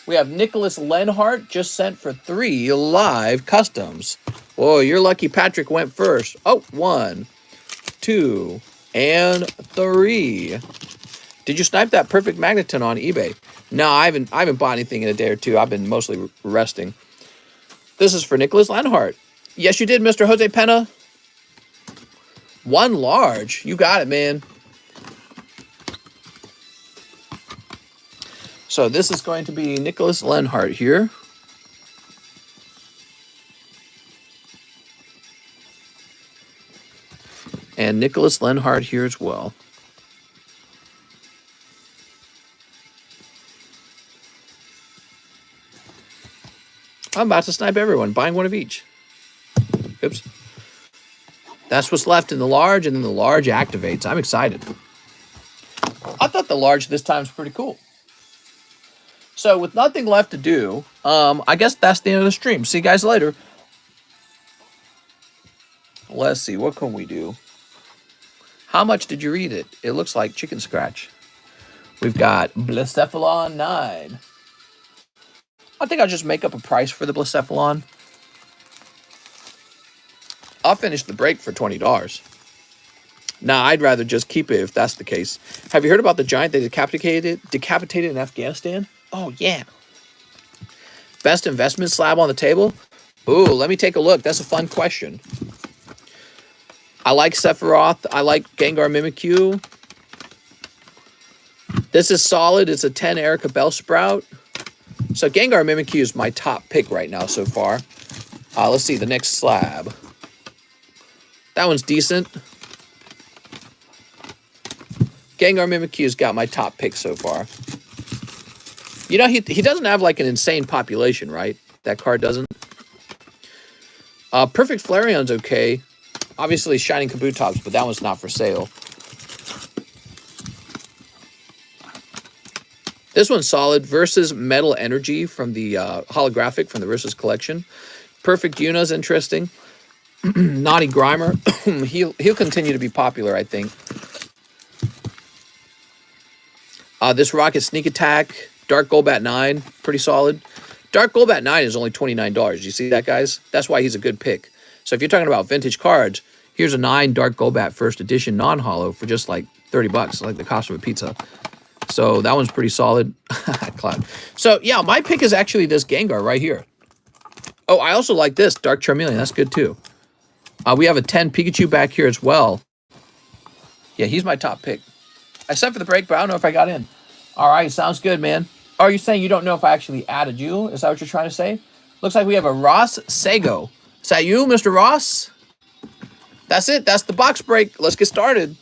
we have Nicholas Lenhart just sent for 3 live customs. Whoa, you're lucky Patrick went first. Oh, 1, 2, and 3. Did you snipe that perfect magneton on eBay? No, I haven't bought anything in a day or 2. I've been mostly resting. This is for Nicholas Lenhart. Yes, you did, Mr. Jose Pena. 1 large. You got it, man. So this is going to be Nicholas Lenhart here. And Nicholas Lenhart here as well. I'm about to snipe everyone, buying 1 of each. Oops. That's what's left in the large, and then the large activates. I'm excited. I thought the large this time is pretty cool. So with nothing left to do, I guess that's the end of the stream. See you guys later. Let's see, what can we do? How much did you read it? It looks like chicken scratch. We've got Blacephalon 9. I think I'll just make up a price for the Blacephalon. I'll finish the break for $20. Nah, I'd rather just keep it if that's the case. Have you heard about the giant they decapitated in Afghanistan? Oh, yeah. Best investment slab on the table? Ooh, let me take a look. That's a fun question. I like Sephiroth. I like Gengar Mimikyu. This is solid. It's a 10 Erica Bellsprout. So Gengar Mimikyu is my top pick right now so far. Let's see, the next slab. That one's decent. Gengar Mimikyu's got my top pick so far. You know, he doesn't have like an insane population, right? That card doesn't. Perfect Flareon's okay. Obviously Shining Kabutops, but that one's not for sale. This one's solid. Versus Metal Energy from the holographic from the Versus collection. Perfect Yuna's interesting. Naughty Grimer. he'll continue to be popular, I think. This Rocket Sneak Attack. Dark Golbat 9. Pretty solid. Dark Golbat 9 is only $29. You see that, guys? That's why he's a good pick. So if you're talking about vintage cards, here's a 9 Dark Golbat first edition non-holo for just like $30, like the cost of a pizza. So that one's pretty solid. Cloud. So yeah, my pick is actually this Gengar right here. Oh, I also like this Dark Charmeleon. That's good too. We have a 10 Pikachu back here as well. Yeah, he's my top pick. I set for the break, but I don't know if I got in. All right, sounds good, man. Are you saying you don't know if I actually added you? Is that what you're trying to say? Looks like we have a Ross Sago. Is that you, Mr. Ross? That's it. That's the box break. Let's get started.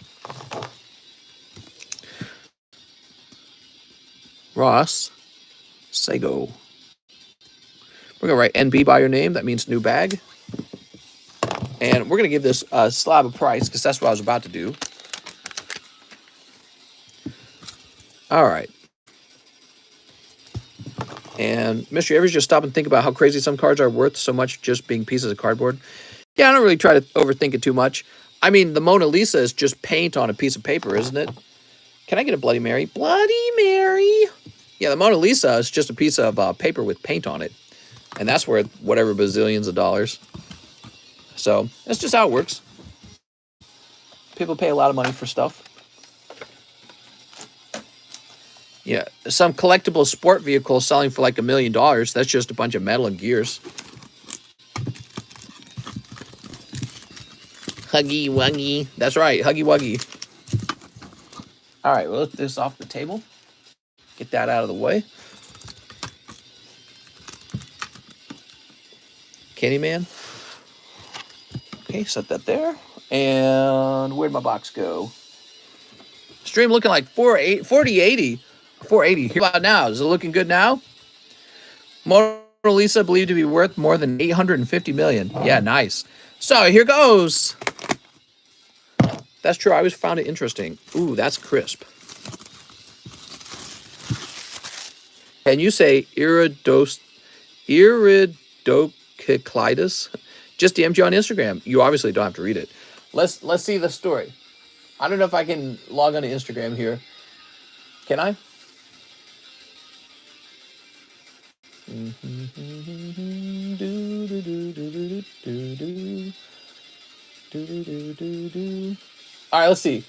Ross Sago. We're going to write NB by your name. That means new bag. And we're going to give this slab a price because that's what I was about to do. All right. And Mystery, ever just stop and think about how crazy some cards are worth so much just being pieces of cardboard? Yeah, I don't really try to overthink it too much. I mean, the Mona Lisa is just paint on a piece of paper, isn't it? Can I get a Bloody Mary? Bloody Mary! Yeah, the Mona Lisa is just a piece of paper with paint on it. And that's worth whatever bazillions of dollars. So, that's just how it works. People pay a lot of money for stuff. Yeah, some collectible sport vehicle selling for like $1 million. That's just a bunch of metal and gears. Huggy Wuggy. That's right, Huggy Wuggy. All right, we'll lift this off the table. Get that out of the way. Candyman. Okay, set that there. And where'd my box go? Stream looking like 4080. 480. Here about now. Is it looking good now? Mona Lisa believed to be worth more than $850 million. Yeah, nice. So here goes. That's true. I always found it interesting. Ooh, that's crisp. Can you say iridociclitis? Just DM'd you on Instagram. You obviously don't have to read it. Let's see the story. I don't know if I can log on to Instagram here. Can I? All right, let's see.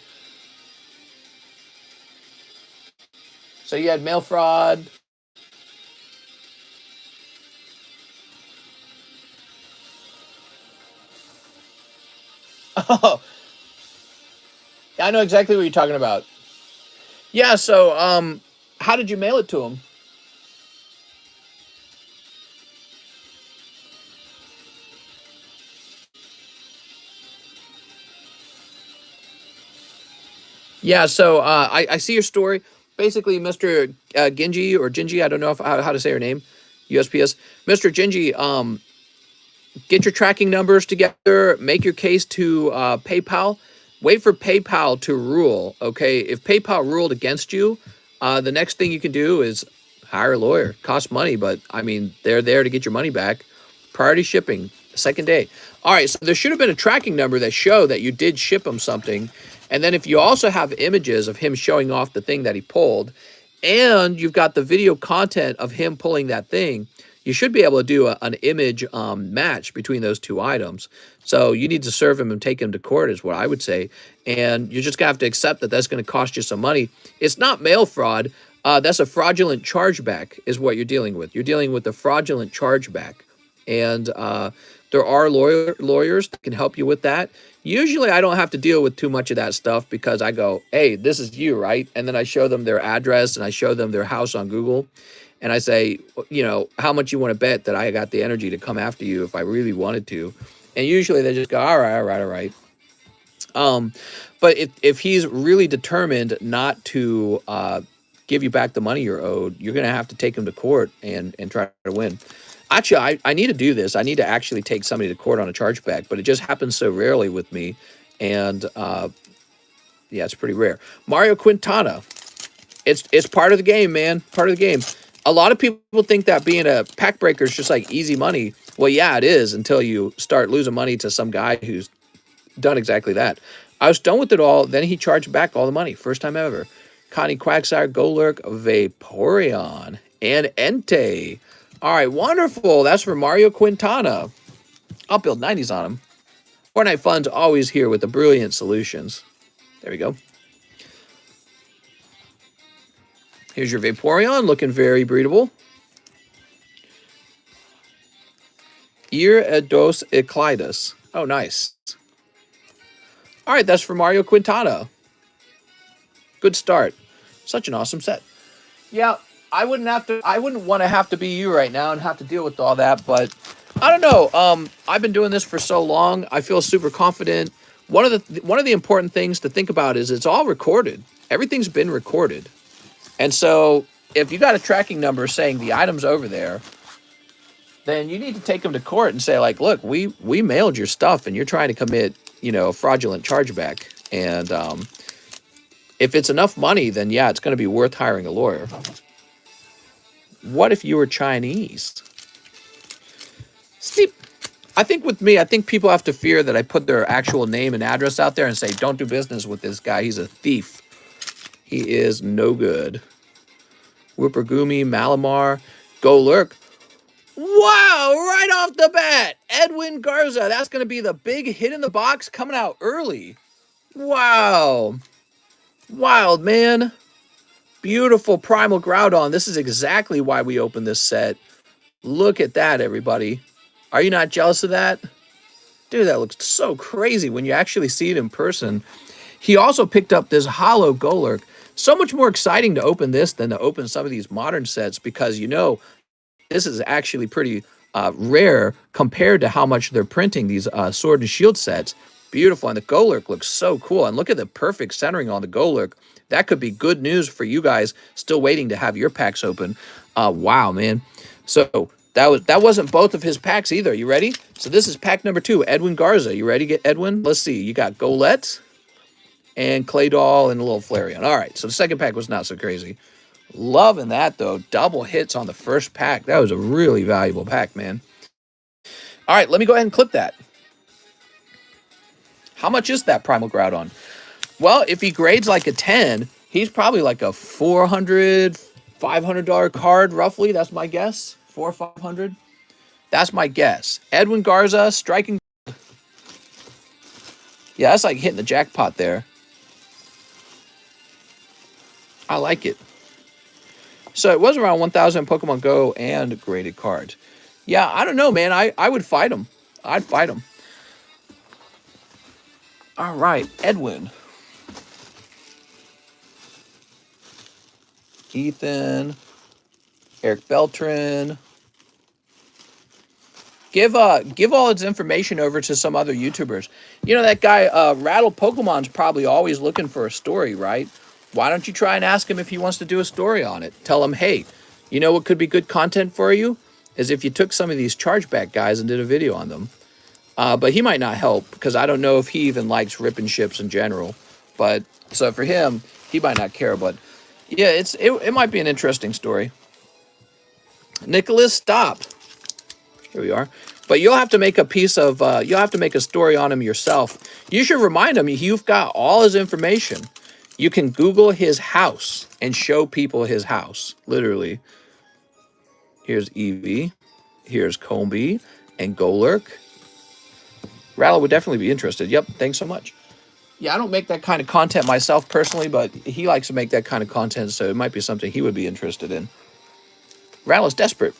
So you had mail fraud. Oh, I know exactly what you're talking about. Yeah, so how did you mail it to him? Yeah, so I see your story. Basically, Mr. Gingy or Gingy, I don't know how to say her name, USPS. Mr. Gingy, get your tracking numbers together, make your case to PayPal. Wait for PayPal to rule, okay? If PayPal ruled against you, the next thing you can do is hire a lawyer. Costs money, but, I mean, they're there to get your money back. Priority shipping, second day. All right, so there should have been a tracking number that showed that you did ship them something, And then if you also have images of him showing off the thing that he pulled, and you've got the video content of him pulling that thing, you should be able to do an image match between those two items. So you need to serve him and take him to court is what I would say. And you're just going to have to accept that that's going to cost you some money. It's not mail fraud. That's a fraudulent chargeback is what you're dealing with. You're dealing with a fraudulent chargeback. And there are lawyers that can help you with that. Usually I don't have to deal with too much of that stuff because I go, hey, this is you, right? And then I show them their address and I show them their house on Google. And I say, you know, how much you want to bet that I got the energy to come after you if I really wanted to. And usually they just go, all right. But if he's really determined not to give you back the money you're owed, you're going to have to take him to court and try to win. Actually, I need to do this. I need to actually take somebody to court on a chargeback, but it just happens so rarely with me. And yeah, it's pretty rare. Mario Quintana. It's part of the game, man. Part of the game. A lot of people think that being a pack breaker is just like easy money. Well, yeah, it is until you start losing money to some guy who's done exactly that. I was done with it all. Then he charged back all the money. First time ever. Connie Quagsire, Golurk, Vaporeon, and Entei. All right, wonderful. That's for Mario Quintana. I'll build 90s on him. Fortnite Fun's always here with the brilliant solutions. There we go. Here's your Vaporeon, looking very breedable. Ir dos Eclides. Oh, nice. All right, that's for Mario Quintana. Good start. Such an awesome set. Yeah, I wouldn't want to have to be you right now and have to deal with all that, but I don't know. I've been doing this for so long. I feel super confident. One of the important things to think about is it's all recorded. Everything's been recorded. And so if you got a tracking number saying the item's over there, then you need to take them to court and say, like, look, we mailed your stuff and you're trying to commit, you know, a fraudulent chargeback. And if it's enough money, then yeah, it's going to be worth hiring a lawyer. What if you were Chinese? See, I think with me, I think people have to fear that I put their actual name and address out there and say, don't do business with this guy. He's a thief. He is no good. Whippergumi, Malamar, Golurk. Wow, right off the bat. Edwin Garza. That's going to be the big hit in the box coming out early. Wow. Wild, man. Beautiful Primal Groudon. This is exactly why we opened this set. Look at that, everybody. Are you not jealous of that? Dude, that looks so crazy when you actually see it in person. He also picked up this Hollow Golurk. So much more exciting to open this than to open some of these modern sets because, you know, this is actually pretty rare compared to how much they're printing these Sword and Shield sets. Beautiful, and the Golurk looks so cool. And look at the perfect centering on the Golurk. That could be good news for you guys still waiting to have your packs open. Wow, man. So that wasn't both of his packs either. You ready? So this is pack number 2, Edwin Garza. You ready to get Edwin? Let's see. You got Golett and Claydol and a little Flareon. All right, so the second pack was not so crazy. Loving that, though. Double hits on the first pack. That was a really valuable pack, man. All right, let me go ahead and clip that. How much is that Primal Groudon? Well, if he grades like a 10, he's probably like a $400, $500 card, roughly. That's my guess. $400 or $500. That's my guess. Edwin Garza, striking. Yeah, that's like hitting the jackpot there. I like it. So it was around 1,000 Pokemon Go and graded cards. Yeah, I don't know, man. I would fight him. I'd fight him. All right, Edwin. Ethan. Eric Beltran. Give all its information over to some other YouTubers. You know, that guy, Rattle Pokemon's probably always looking for a story, right? Why don't you try and ask him if he wants to do a story on it? Tell him, hey, you know what could be good content for you? Is if you took some of these chargeback guys and did a video on them. But he might not help, because I don't know if he even likes ripping ships in general. But, so for him, he might not care. But, yeah, it might be an interesting story. Nicholas, stop. Here we are. But you'll have to make a piece of, you'll have to make a story on him yourself. You should remind him you've got all his information. You can Google his house and show people his house, literally. Here's Evie. Here's Comby and Golurk. Rattle would definitely be interested. Yep, thanks so much. Yeah, I don't make that kind of content myself personally, but he likes to make that kind of content, so it might be something he would be interested in. Rattle is desperate.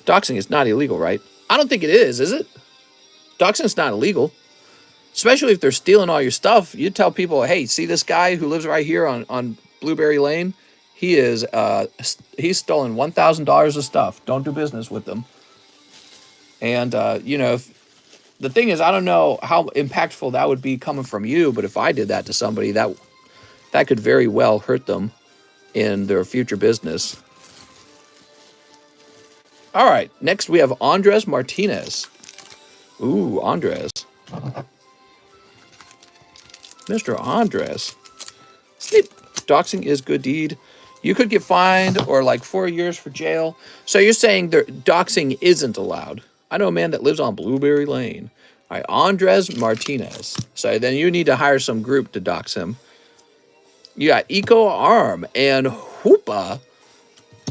Doxing is not illegal, right? I don't think it is it? Doxing is not illegal. Especially if they're stealing all your stuff. You tell people, hey, see this guy who lives right here on Blueberry Lane? He's stolen $1,000 of stuff. Don't do business with them. And, you know, the thing is, I don't know how impactful that would be coming from you, but if I did that to somebody, that could very well hurt them in their future business. All right, next we have Andres Martinez. Ooh, Andres. Mr. Andres. Sleep. Doxing is good deed. You could get fined or like 4 years for jail. So you're saying doxing isn't allowed. I know a man that lives on Blueberry Lane. All right, Andres Martinez. So then you need to hire some group to dox him. You got Eco Arm and Hoopa.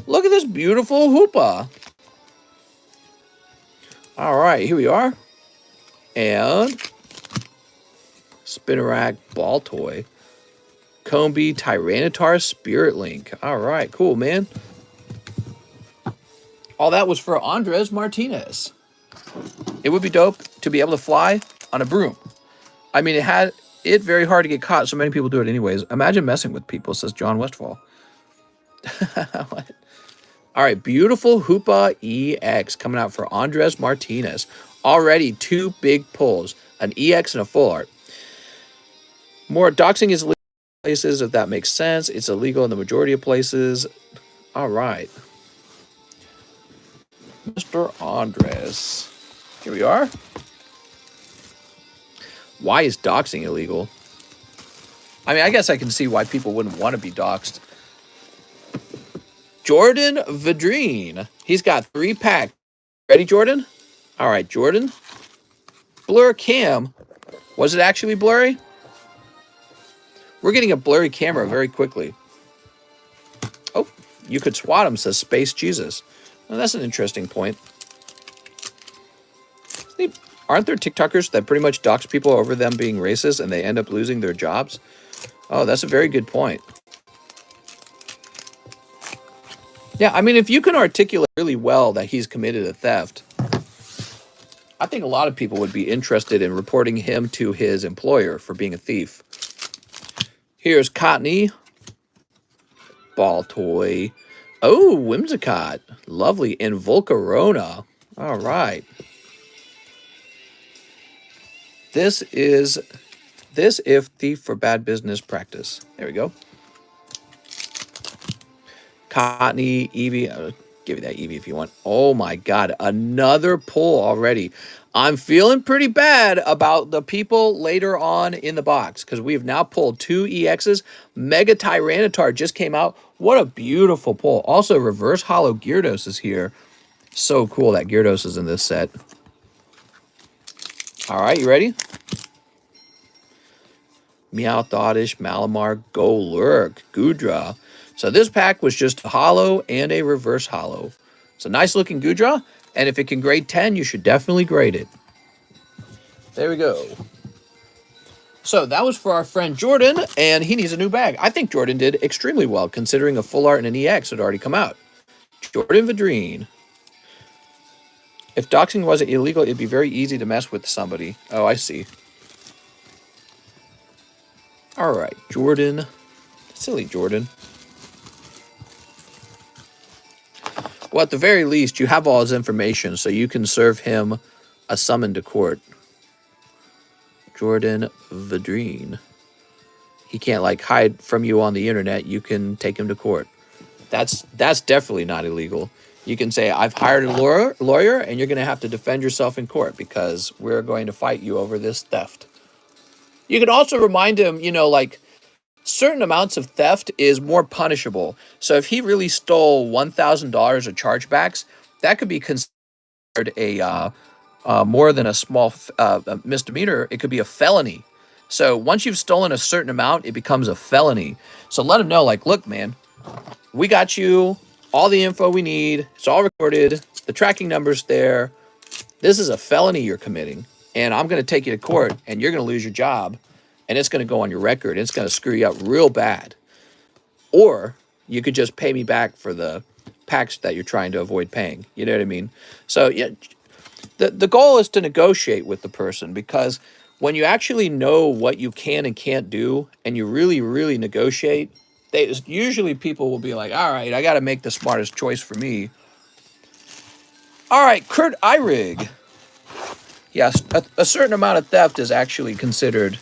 Look at this beautiful Hoopa. All right, here we are. And Spinnerack Ball Toy. Comby Tyranitar Spirit Link. All right, cool, man. All that was for Andres Martinez. It would be dope to be able to fly on a broom. I mean, it very hard to get caught, so many people do it anyways. Imagine messing with people, says John Westfall. What? All right, beautiful Hoopa EX coming out for Andres Martinez. Already 2 big pulls, an EX and a full art. More doxing is illegal in places, if that makes sense. It's illegal in the majority of places. All right. Mr. Andres. Here we are. Why is doxing illegal? I mean, I guess I can see why people wouldn't want to be doxed. Jordan Vadrine. He's got 3 packs. Ready, Jordan? All right, Jordan. Blur cam. Was it actually blurry? We're getting a blurry camera very quickly. Oh, you could swat him, says Space Jesus. Well, that's an interesting point. Aren't there TikTokers that pretty much dox people over them being racist and they end up losing their jobs? Oh, that's a very good point. Yeah, I mean, if you can articulate really well that he's committed a theft, I think a lot of people would be interested in reporting him to his employer for being a thief. Here's Cottony. Ball Toy. Oh, Whimsicott. Lovely. And Volcarona. All right. This if thief for bad business practice. There we go. Cottony, Eevee. I'll give you that Eevee if you want. Oh my God. Another pull already. I'm feeling pretty bad about the people later on in the box because we have now pulled 2 EXs. Mega Tyranitar just came out. What a beautiful pull. Also, Reverse Hollow Gyarados is here. So cool that Gyarados is in this set. All right, you ready? Meowth, Oddish, Malamar, Golurk, Goodra. So this pack was just a hollow and a reverse hollow. It's a nice looking Goodra, and if it can grade 10, you should definitely grade it. There we go. So that was for our friend Jordan, and he needs a new bag. I think Jordan did extremely well, considering a full art and an EX had already come out. Jordan Vadrine. If doxing wasn't illegal, it'd be very easy to mess with somebody. Oh, I see. All right, Jordan. Silly Jordan. Well, at the very least, you have all his information, so you can serve him a summon to court. Jordan Vadrine. He can't, like, hide from you on the internet. You can take him to court. That's definitely not illegal. You can say, I've hired a lawyer, and you're going to have to defend yourself in court because we're going to fight you over this theft. You can also remind him, you know, like, certain amounts of theft is more punishable. So if he really stole $1,000 of chargebacks, that could be considered a more than a small a misdemeanor, it could be a felony. So once you've stolen a certain amount, it becomes a felony. So let them know, like, look, man, we got you all the info we need. It's all recorded. The tracking number's there. This is a felony you're committing, and I'm going to take you to court, and you're going to lose your job, and it's going to go on your record. It's going to screw you up real bad. Or you could just pay me back for the packs that you're trying to avoid paying. You know what I mean? So yeah, the goal is to negotiate with the person, because when you actually know what you can and can't do, and you really, really negotiate, usually people will be like, all right, I got to make the smartest choice for me. All right, Kurt Eyrig. Yes, a certain amount of theft is actually considered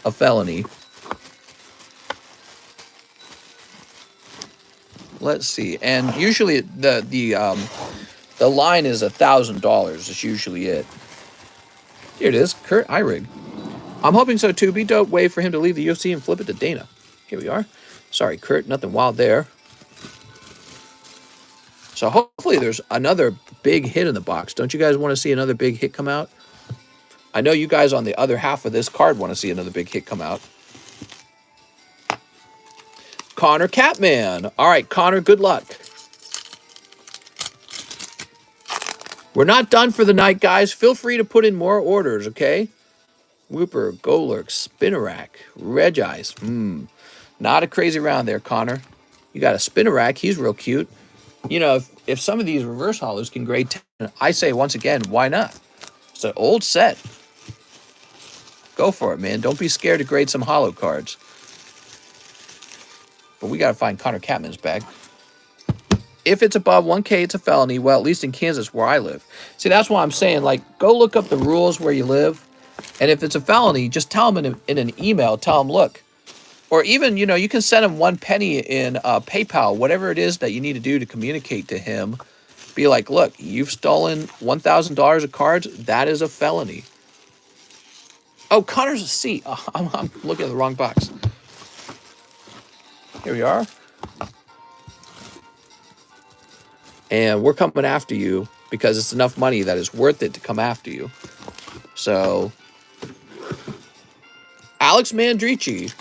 a felony. Let's see, and usually the line is $1,000. Is usually it. Here it is, Kurt Eyrig. I'm hoping so too. Be dope way for him to leave the UFC and flip it to Dana. Here we are. Sorry, Kurt, nothing wild there. So hopefully there's another big hit in the box. Don't you guys want to see another big hit come out? I know you guys on the other half of this card want to see another big hit come out. Connor Catman. All right, Connor, good luck. We're not done for the night, guys. Feel free to put in more orders, okay? Whooper, Golurk, Spinnerack, Regice. Not a crazy round there, Connor. You got a Spinnerack. He's real cute. You know, if some of these reverse hollows can grade 10, I say once again, why not? It's an old set. Go for it, man. Don't be scared to grade some hollow cards. But we got to find Connor Catman's bag. If it's above 1K, it's a felony. Well, at least in Kansas where I live. See, that's why I'm saying, like, go look up the rules where you live. And if it's a felony, just tell them in an email. Tell them, look. Or even, you know, you can send him 1 penny in PayPal, whatever it is that you need to do to communicate to him. Be like, look, you've stolen $1,000 of cards. That is a felony. Oh, Connor's a C. Oh, I'm looking at the wrong box. Here we are. And we're coming after you because it's enough money that is worth it to come after you. So, Alex Mandrici.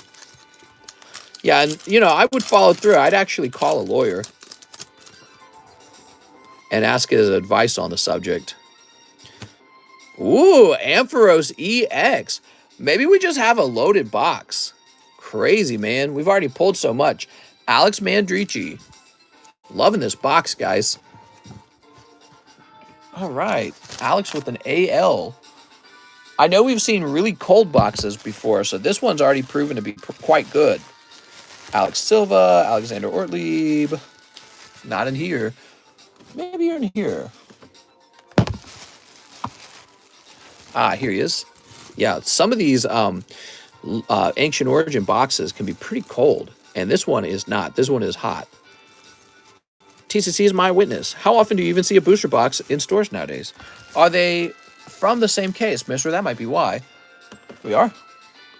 Yeah, and, you know, I would follow through. I'd actually call a lawyer and ask his advice on the subject. Ooh, Ampharos EX. Maybe we just have a loaded box. Crazy, man. We've already pulled so much. Alex Mandrici. Loving this box, guys. All right. Alex with an AL. I know we've seen really cold boxes before, so this one's already proven to be quite good. Alex Silva, Alexander Ortlieb. Not in here. Maybe you're in here. Ah, here he is. Yeah, some of these Ancient Origin boxes can be pretty cold, and this one is not. This one is hot. TCC is my witness. How often do you even see a booster box in stores nowadays? Are they from the same case, mister? That might be why. We are.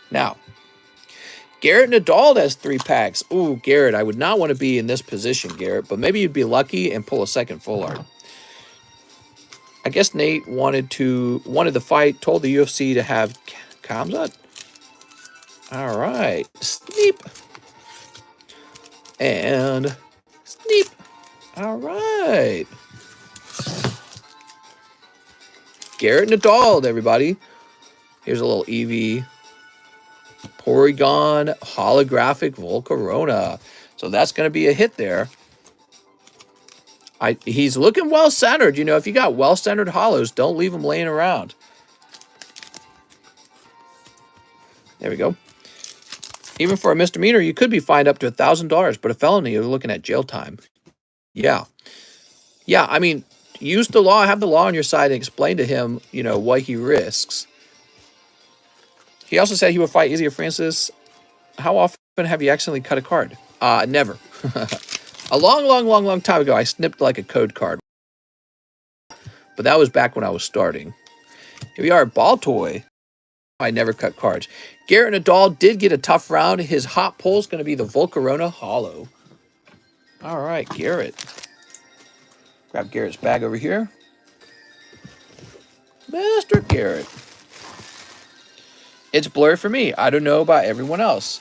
Now, Garrett Nadal has 3 packs. Ooh, Garrett, I would not want to be in this position, Garrett, but maybe you'd be lucky and pull a second full art. I guess Nate wanted the fight, told the UFC to have Kamzat. All right. Sneep. And Sneep. All right. Garrett Nadal, everybody. Here's a little EV. Porygon holographic Volcarona. So that's going to be a hit there. He's looking well-centered. You know, if you got well-centered hollows, don't leave them laying around. There we go. Even for a misdemeanor, you could be fined up to $1,000, but a felony, you're looking at jail time. Yeah. Yeah, I mean, use the law, have the law on your side, and explain to him, you know, what he risks. He also said he would fight Easier Francis. How often have you accidentally cut a card? Never. A long time ago, I snipped like a code card. But that was back when I was starting. Here we are, Ball Toy. I never cut cards. Garrett Nadal did get a tough round. His hot pull is going to be the Volcarona Hollow. All right, Garrett. Grab Garrett's bag over here. Mr. Garrett. It's blurry for me. I don't know about everyone else.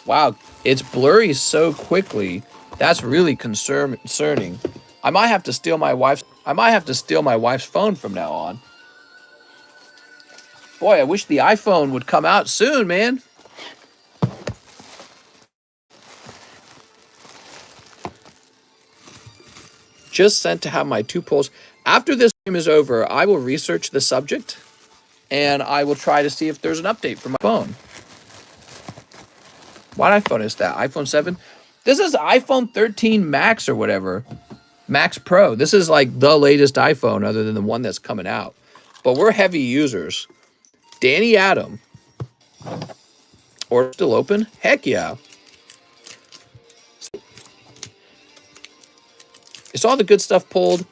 Wow, it's blurry so quickly. That's really concerning. I might have to steal my wife's phone from now on. Boy, I wish the iPhone would come out soon, man. Just sent to have my 2 polls. After this stream is over, I will research the subject and I will try to see if there's an update for my phone. What iPhone is that? iPhone 7? This is iPhone 13 Max or whatever. Max Pro. This is like the latest iPhone other than the one that's coming out. But we're heavy users. Danny Adam. Or still open? Heck yeah. Is all the good stuff pulled?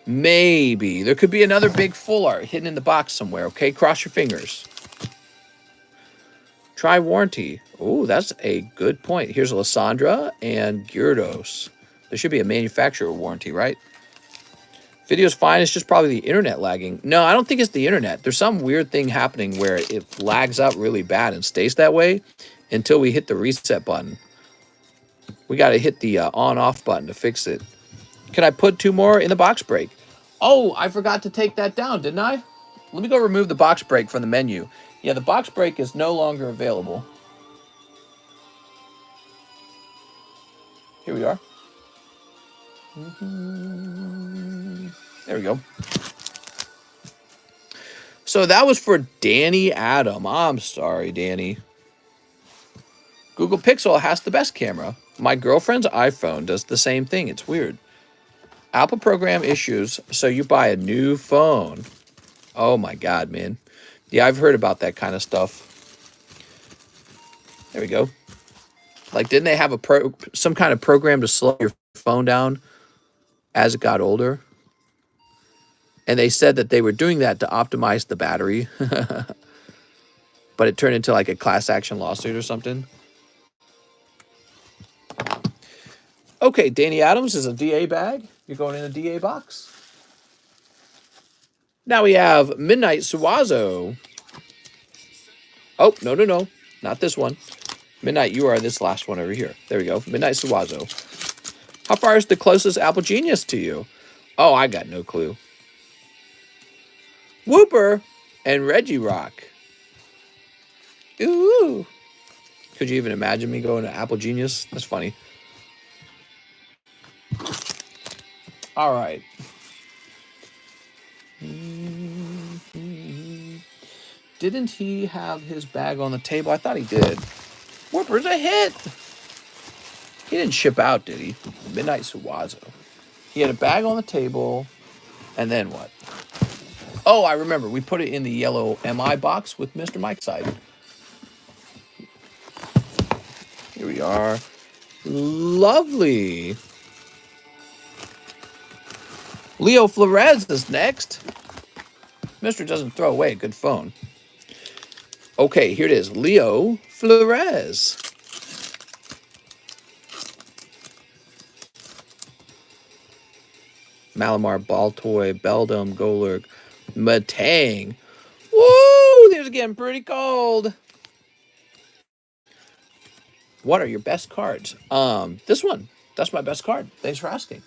Maybe. There could be another big full art hidden in the box somewhere, okay? Cross your fingers. Try warranty. Oh, that's a good point. Here's Lysandra and Gyarados. There should be a manufacturer warranty, right? Video's fine. It's just probably the internet lagging. No, I don't think it's the internet. There's some weird thing happening where it lags out really bad and stays that way until we hit the reset button. We got to hit the on-off button to fix it. Can I put 2 more in the box break? Oh, I forgot to take that down, didn't I? Let me go remove the box break from the menu. Yeah, the box break is no longer available. Here we are. There we go. So that was for Danny Adam. I'm sorry, Danny. Google Pixel has the best camera. My girlfriend's iPhone does the same thing. It's weird. Apple program issues, so you buy a new phone. Oh my God, man. Yeah, I've heard about that kind of stuff. There we go. Like, didn't they have some kind of program to slow your phone down as it got older? And they said that they were doing that to optimize the battery. But it turned into like a class action lawsuit or something. Okay, Danny Adams is a DA bag. You're going in a DA box. Now we have Midnight Suwazo. Oh, no. Not this one. Midnight, you are this last one over here. There we go. Midnight Suwazo. How far is the closest Apple Genius to you? Oh, I got no clue. Whooper and Reggie Rock. Ooh. Could you even imagine me going to Apple Genius? That's funny. All right. Didn't he have his bag on the table? I thought he did. Whooper's a hit. He didn't ship out, did he? Midnight Suwazo. He had a bag on the table. And then what? Oh, I remember. We put it in the yellow MI box with Mr. Mike's side. Here we are. Lovely. Leo Flores is next. Mr. doesn't throw away a good phone. Okay, here it is. Leo Flores. Malamar, Baltoy, Beldum, Golurk, Matang. Woo! These are getting pretty cold. What are your best cards? This one. That's my best card. Thanks for asking.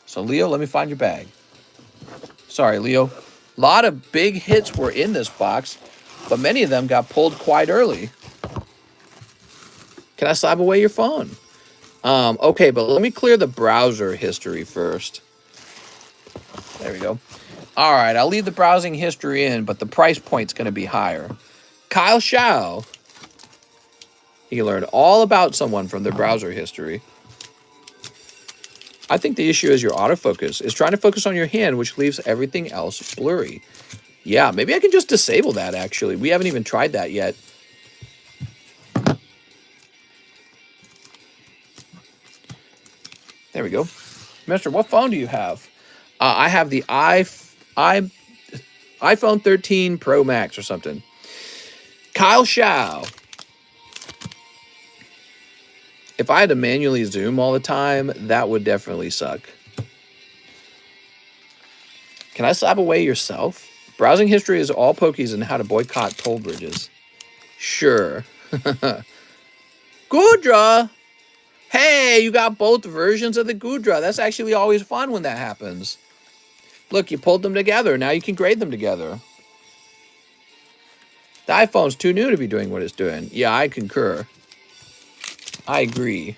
So, Leo, let me find your bag. Sorry, Leo. A lot of big hits were in this box, but many of them got pulled quite early. Can I slab away your phone? Okay, but let me clear the browser history first. There we go. All right, I'll leave the browsing history in, but the price point's going to be higher. Kyle Shao. You learned all about someone from their browser history. I think the issue is your autofocus. It's trying to focus on your hand, which leaves everything else blurry. Yeah, maybe I can just disable that, actually. We haven't even tried that yet. There we go. Mister, what phone do you have? I have the iPhone 13 Pro Max or something. Kyle Shao. If I had to manually zoom all the time, that would definitely suck. Can I slab away yourself? Browsing history is all pokies and how to boycott toll bridges. Sure. Gudra! Hey, you got both versions of the Gudra. That's actually always fun when that happens. Look, you pulled them together. Now you can grade them together. The iPhone's too new to be doing what it's doing. Yeah, I concur. I agree.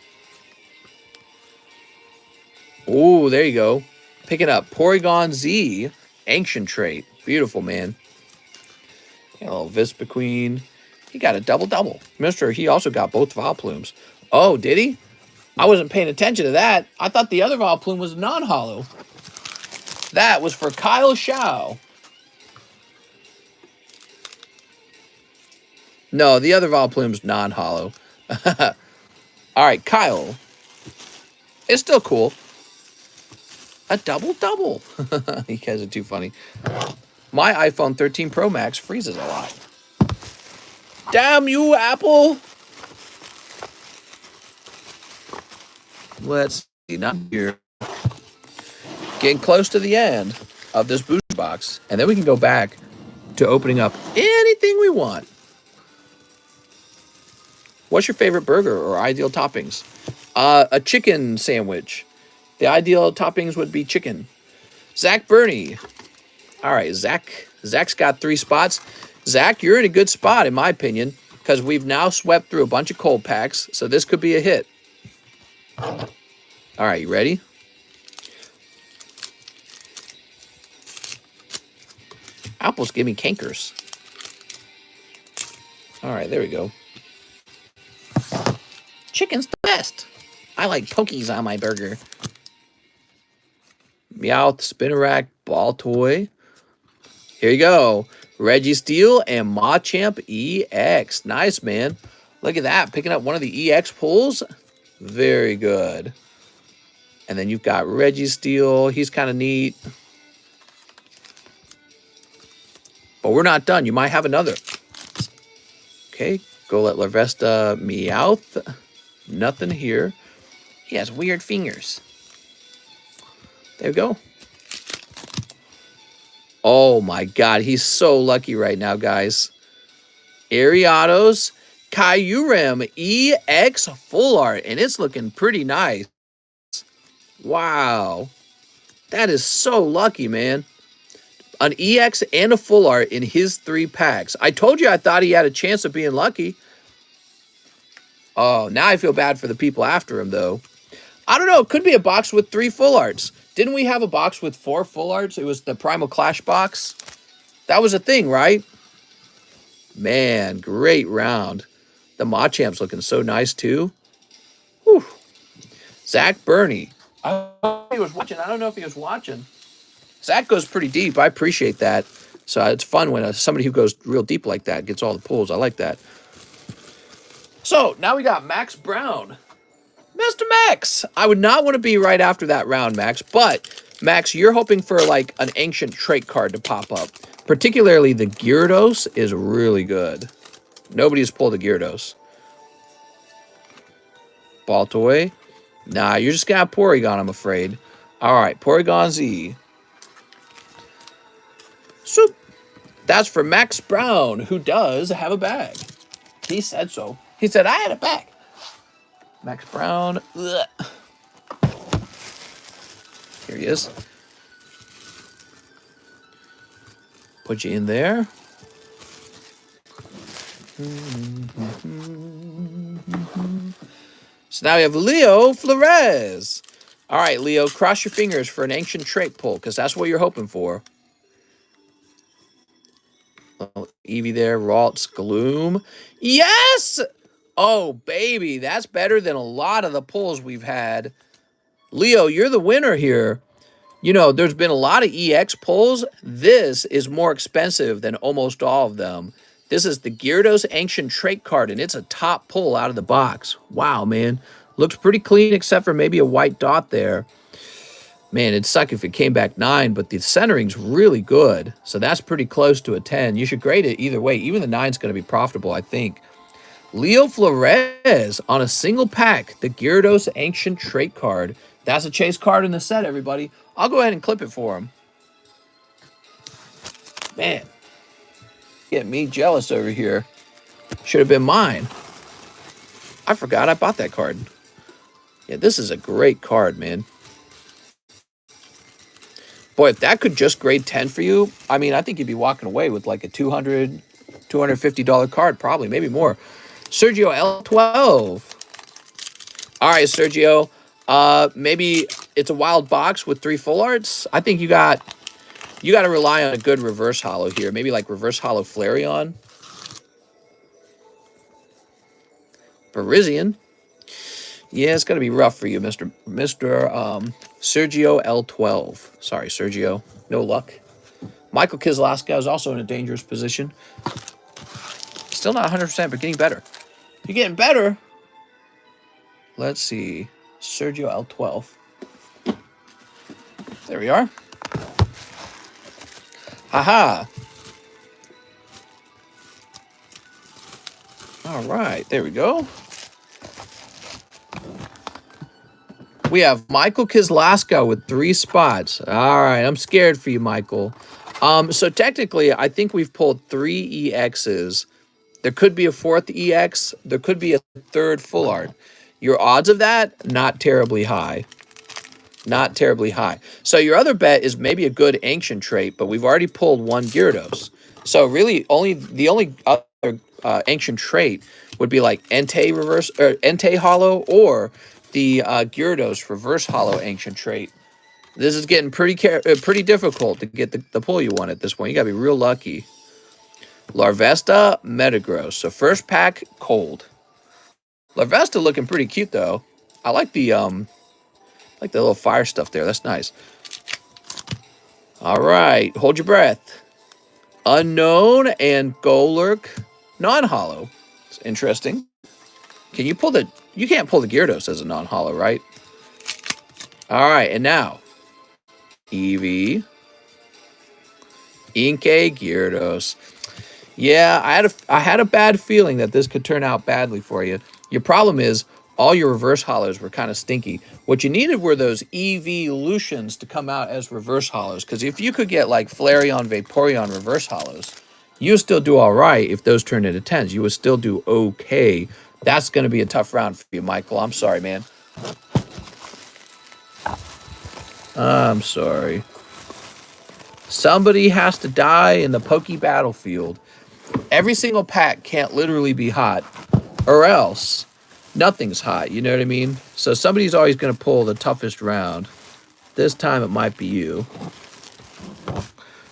Oh, there you go. Picking up Porygon Z, Ancient Trait. Beautiful, man. A little Vispa Queen. He got a double-double. Mister, he also got both Vileplumes. Oh, did he? I wasn't paying attention to that. I thought the other Vileplume was non-holo. That was for Kyle Shao. No, the other Vileplume's non-holo. All right, Kyle. It's still cool. A double-double. You guys are too funny. My iPhone 13 Pro Max freezes a lot. Damn you, Apple! Let's see, not here. Getting close to the end of this booster box. And then we can go back to opening up anything we want. What's your favorite burger or ideal toppings? A chicken sandwich. The ideal toppings would be chicken. Zach Burney. All right, Zach. Zach's got 3 spots. Zach, you're in a good spot, in my opinion, because we've now swept through a bunch of cold packs, so this could be a hit. All right, you ready? Apples give me cankers. All right, there we go. Chicken's the best. I like pokies on my burger. Meowth, Spinnerack, Ball Toy. Here you go. Reggie Steele and Machamp EX. Nice, man. Look at that. Picking up one of the EX pulls. Very good. And then you've got Reggie Steele. He's kind of neat. But we're not done. You might have another. Okay. Golett Larvesta Meowth. Nothing here. He has weird fingers. There we go. Oh my God, he's so lucky right now, guys. Ariados Kyurem EX Full Art, and it's looking pretty nice. Wow. That is so lucky, man. An EX and a Full Art in his 3 packs. I told you I thought he had a chance of being lucky. Oh, now I feel bad for the people after him, though. I don't know. It could be a box with 3 Full Arts. Didn't we have a box with 4 Full Arts? It was the Primal Clash box. That was a thing, right? Man, great round. The Machamp's looking so nice, too. Whew. Zach Burney. I don't know if he was watching. I don't know if he was watching. Zach goes pretty deep. I appreciate that. So it's fun when somebody who goes real deep like that gets all the pulls. I like that. So now we got Max Brown. Mr. Max, I would not want to be right after that round, Max, but Max, you're hoping for like an ancient trait card to pop up. Particularly the Gyarados is really good. Nobody's pulled a Gyarados. Baltoy. Nah, you're just gonna have Porygon, I'm afraid. All right, Porygon Z. Soup. That's for Max Brown, who does have a bag. He said so. He said, I had a bag. Max Brown. Ugh. Here he is. Put you in there. So now we have Leo Flores. All right, Leo, cross your fingers for an ancient trait pull, because that's what you're hoping for. Eevee there, Ralts, Gloom. Yes! Oh, baby, that's better than a lot of the pulls we've had. Leo, you're the winner here. You know, there's been a lot of EX pulls. This is more expensive than almost all of them. This is the Gyarados Ancient Trait card, and it's a top pull out of the box. Wow, man. Looks pretty clean, except for maybe a white dot there. Man, it'd suck if it came back 9, but the centering's really good. So that's pretty close to a 10. You should grade it either way. Even the 9's going to be profitable, I think. Leo Flores on a single pack, the Gyarados Ancient Trait card. That's a chase card in the set, everybody. I'll go ahead and clip it for him. Man, getting me jealous over here. Should have been mine. I forgot I bought that card. Yeah, this is a great card, man. Boy, if that could just grade 10 for you, I mean, I think you'd be walking away with like a $200, $250 card, probably, maybe more. Sergio L12. All right, Sergio. Maybe it's a wild box with 3 full arts. I think you got to rely on a good reverse holo here. Maybe like reverse holo Flareon. Parisian. Yeah, it's going to be rough for you, Mr. Sergio L12. Sorry, Sergio. No luck. Michael Kislowski is also in a dangerous position. Still not 100%, but getting better. You're getting better. Let's see. Sergio L12. There we are. Haha. All right, there we go. We have Michael Kislowski with 3 spots. All right, I'm scared for you, Michael. So technically, I think we've pulled 3 EXs. There could be a 4th EX. There could be a 3rd full art. Your odds of that, not terribly high. Not terribly high. So your other bet is maybe a good ancient trait, but we've already pulled 1 Gyarados. So really, the only other ancient trait would be like Entei reverse or Entei holo, or the Gyarados reverse holo ancient trait. This is getting pretty difficult to get the pull you want at this point. You gotta be real lucky. Larvesta, Metagross. So first pack, cold. Larvesta looking pretty cute though. I like the little fire stuff there. That's nice. All right, hold your breath. Unknown and Golurk, non-holo. It's interesting. Can you pull the? You can't pull the Gyarados as a non-holo, right? All right, and now Eevee, Inkay, Gyarados. Yeah, I had a bad feeling that this could turn out badly for you. Your problem is all your reverse holos were kind of stinky. What you needed were those evolutions to come out as reverse holos. Because if you could get like Flareon, Vaporeon reverse holos, you would still do all right. If those turned into 10s, you would still do okay. That's going to be a tough round for you, Michael. I'm sorry, man. I'm sorry. Somebody has to die in the Poke battlefield. Every single pack can't literally be hot, or else nothing's hot. You know what I mean? So somebody's always going to pull the toughest round. This time it might be you.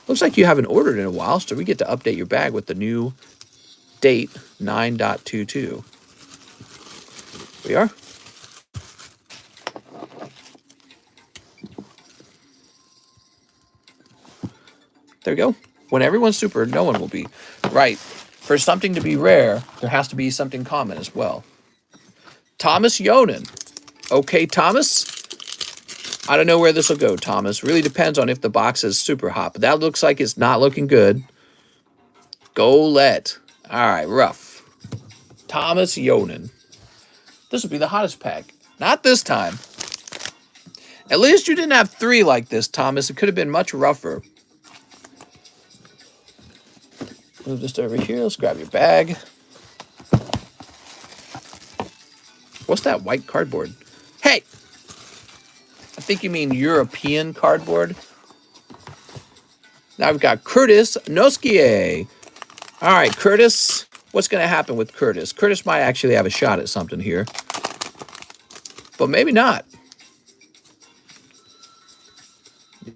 Looks like you haven't ordered in a while, so we get to update your bag with the new date, 9.22. We are. There we go. When everyone's super, no one will be. Right. For something to be rare, there has to be something common as well. Thomas Yonan. Okay, Thomas. I don't know where this will go, Thomas. Really depends on if the box is super hot. But that looks like it's not looking good. Golett. All right, rough. Thomas Yonan. This will be the hottest pack. Not this time. At least you didn't have 3 like this, Thomas. It could have been much rougher. Move this over here. Let's grab your bag. What's that white cardboard? Hey! I think you mean European cardboard. Now we've got Curtis Noskie. All right, Curtis. What's going to happen with Curtis? Curtis might actually have a shot at something here. But maybe not.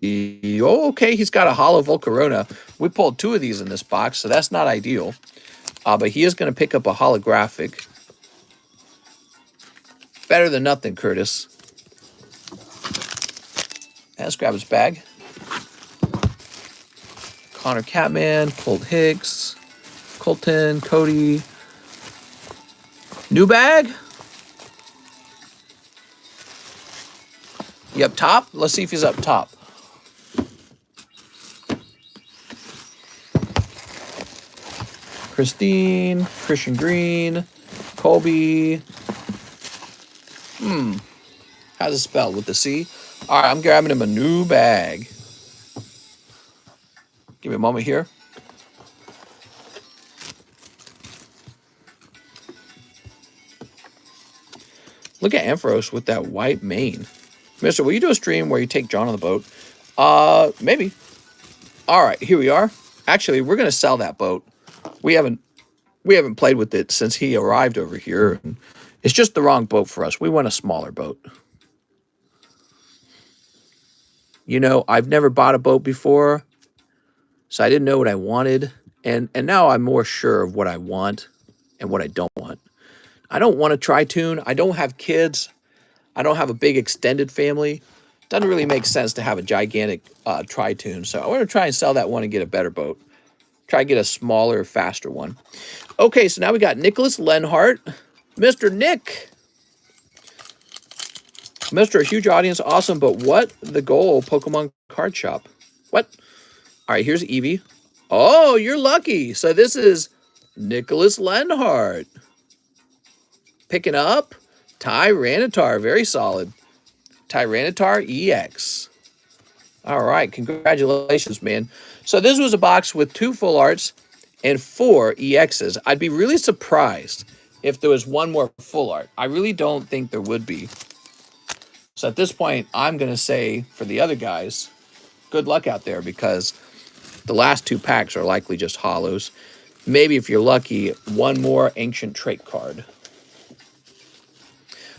Oh, okay, he's got a holo Volcarona. We pulled 2 of these in this box, so that's not ideal. But he is going to pick up a holographic. Better than nothing, Curtis. Let's grab his bag. Connor Catman, Colt Hicks, Colton, Cody. New bag? You up top? Let's see if he's up top. Christine, Christian Green, Colby. How's it spelled? With the C? All right, I'm grabbing him a new bag. Give me a moment here. Look at Ampharos with that white mane. Mister, will you do a stream where you take John on the boat? Maybe. All right, here we are. Actually, we're gonna sell that boat. We haven't played with it since he arrived over here. It's just the wrong boat for us. We want a smaller boat. You know, I've never bought a boat before, so I didn't know what I wanted, and now I'm more sure of what I want and what I don't want. I don't want a tri-tune. I don't have kids. I don't have a big extended family. Doesn't really make sense to have a gigantic tri-tune. So I want to try and sell that one and get a better boat. Try to get a smaller, faster one. Okay, so now we got Nicholas Lenhart. Mr. Nick. Mr. A huge audience, awesome, but what the goal Pokemon card shop? What? All right, here's Eevee. Oh, you're lucky. So this is Nicholas Lenhart. Picking up Tyranitar, very solid. Tyranitar EX. All right, congratulations, man. So this was a box with 2 full arts and 4 EXs. I'd be really surprised if there was one more full art. I really don't think there would be. So at this point, I'm going to say for the other guys, good luck out there because the last 2 packs are likely just holos. Maybe if you're lucky, one more ancient trait card.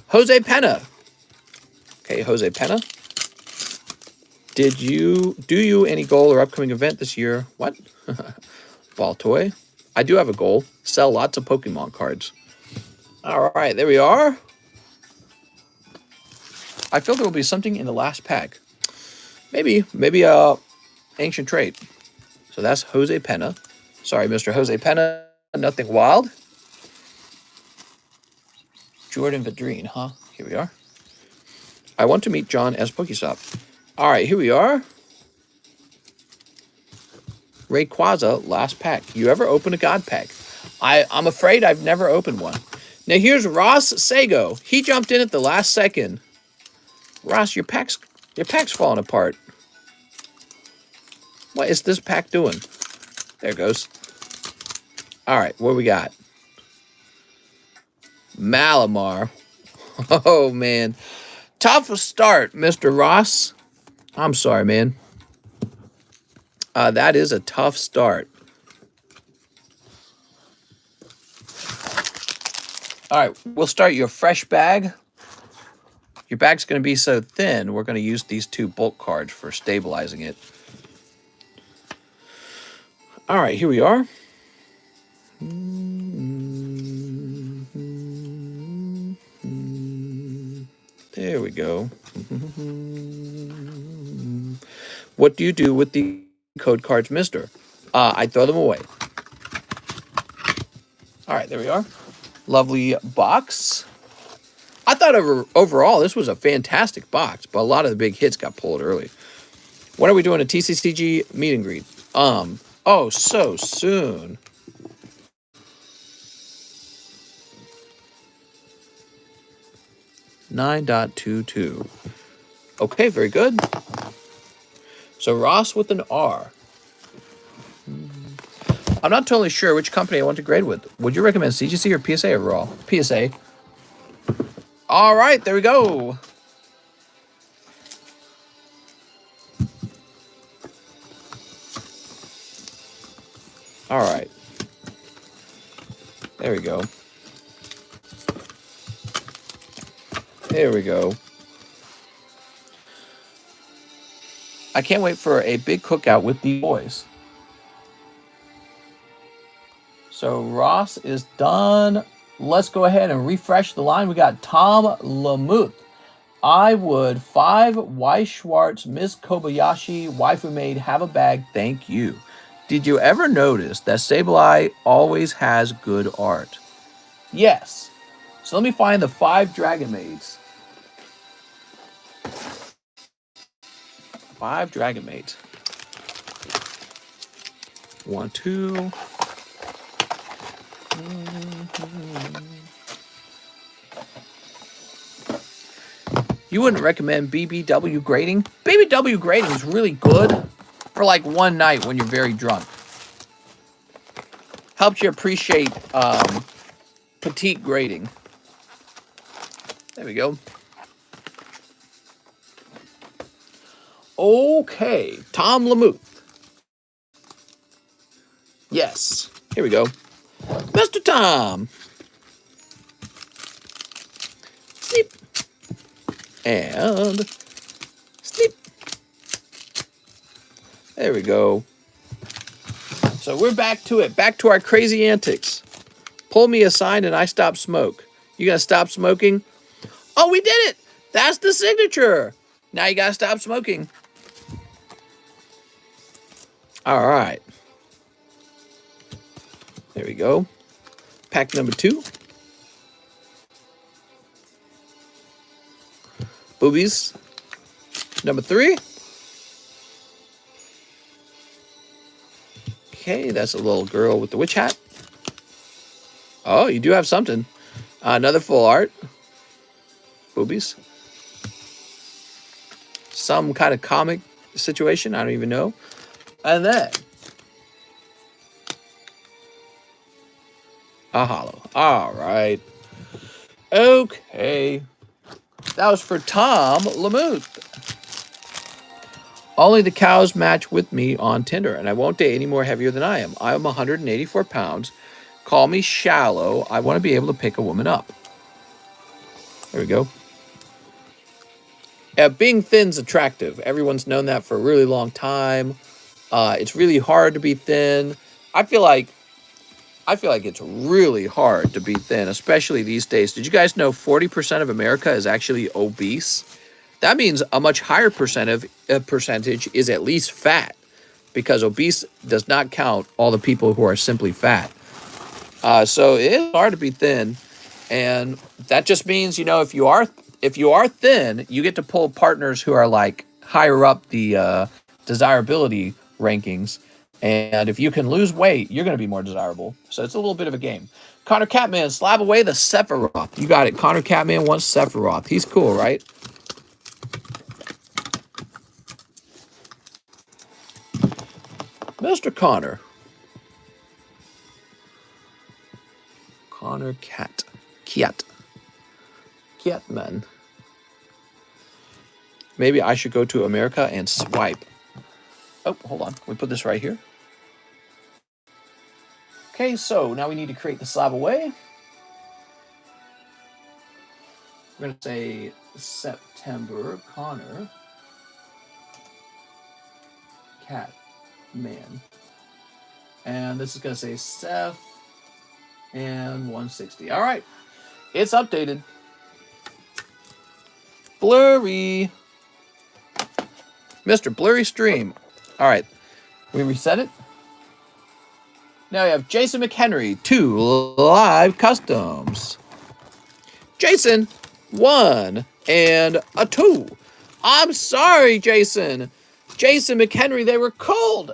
Jose Pena. Okay, Jose Pena. Do you any goal or upcoming event this year? What? Ball toy. I do have a goal. Sell lots of Pokemon cards. All right, there we are. I feel there will be something in the last pack. Maybe ancient trait. So that's Jose Pena. Sorry, Mr. Jose Pena. Nothing wild. Jordan Vadrine, huh? Here we are. I want to meet John as Pokestop. All right, here we are. Rayquaza, last pack. You ever open a God pack? I'm afraid I've never opened one. Now here's Ross Sago. He jumped in at the last second. Ross, your pack's falling apart. What is this pack doing? There it goes. All right, what we got? Malamar. Oh, man. Tough start, Mr. Ross. I'm sorry, man. That is a tough start. All right, we'll start your fresh bag. Your bag's going to be so thin, we're going to use these 2 bulk cards for stabilizing it. All right, here we are. There we go. What do you do with the code cards, mister? I throw them away. All right, there we are. Lovely box. I thought overall this was a fantastic box, but a lot of the big hits got pulled early. When are we doing a TCCG meet and greet? Oh, so soon. $9.22. Okay, very good. So Ross with an R. I'm not totally sure which company I want to grade with. Would you recommend CGC or PSA overall? PSA. All right, there we go. All right. There we go. There we go. I can't wait for a big cookout with the boys. So Ross is done. Let's go ahead and refresh the line. We got Tom Lamuth. I would 5 Weiss Schwartz, Miss Kobayashi, Waifu Maid, have a bag, thank you. Did you ever notice that Sableye always has good art? Yes. So let me find the 5 Dragon Maids. 5 Dragon Maids. 1, 2. You wouldn't recommend BBW grading? BBW grading is really good for like one night when you're very drunk. Helps you appreciate petite grading. There we go. Okay, Tom Lamuth. Yes, here we go. Mr. Tom. Sleep. And sleep. There we go. So we're back to it. Back to our crazy antics. Pull me a sign and I stop smoke. You gotta stop smoking? Oh, we did it! That's the signature! Now you gotta stop smoking. All right. There we go. Pack number 2. Boobies. Number 3. Okay, that's a little girl with the witch hat. Oh, you do have something. Another full art. Boobies. Some kind of comic situation. I don't even know. And then a hollow. All right. Okay. That was for Tom Lamuth. Only the cows match with me on Tinder, and I won't date any more heavier than I am. I'm 184 pounds. Call me shallow. I want to be able to pick a woman up. There we go. Yeah, being thin's attractive. Everyone's known that for a really long time. It's really hard to be thin. I feel like it's really hard to be thin, especially these days. Did you guys know 40% of America is actually obese? That means a much higher percentage is at least fat, because obese does not count all the people who are simply fat. So it is hard to be thin, and that just means, you know, if you are thin, you get to pull partners who are like higher up the desirability rankings. And if you can lose weight, you're going to be more desirable. So it's a little bit of a game. Connor Catman, SLAB-AWAY the Sephiroth. You got it. Connor Catman wants Sephiroth. He's cool, right? Mr. Connor. Connor Catman. Maybe I should go to America and swipe. Oh, hold on. We put this right here. Okay, so now we need to create the SLAB-AWAY. We're going to say September Connor Catman. And this is going to say Seth and 160. All right. It's updated. Blurry. Mr. Blurry Stream. All right. We reset it. Now we have Jason McHenry, 2 live customs. Jason, 1 and a 2. I'm sorry, Jason. Jason McHenry, they were cold.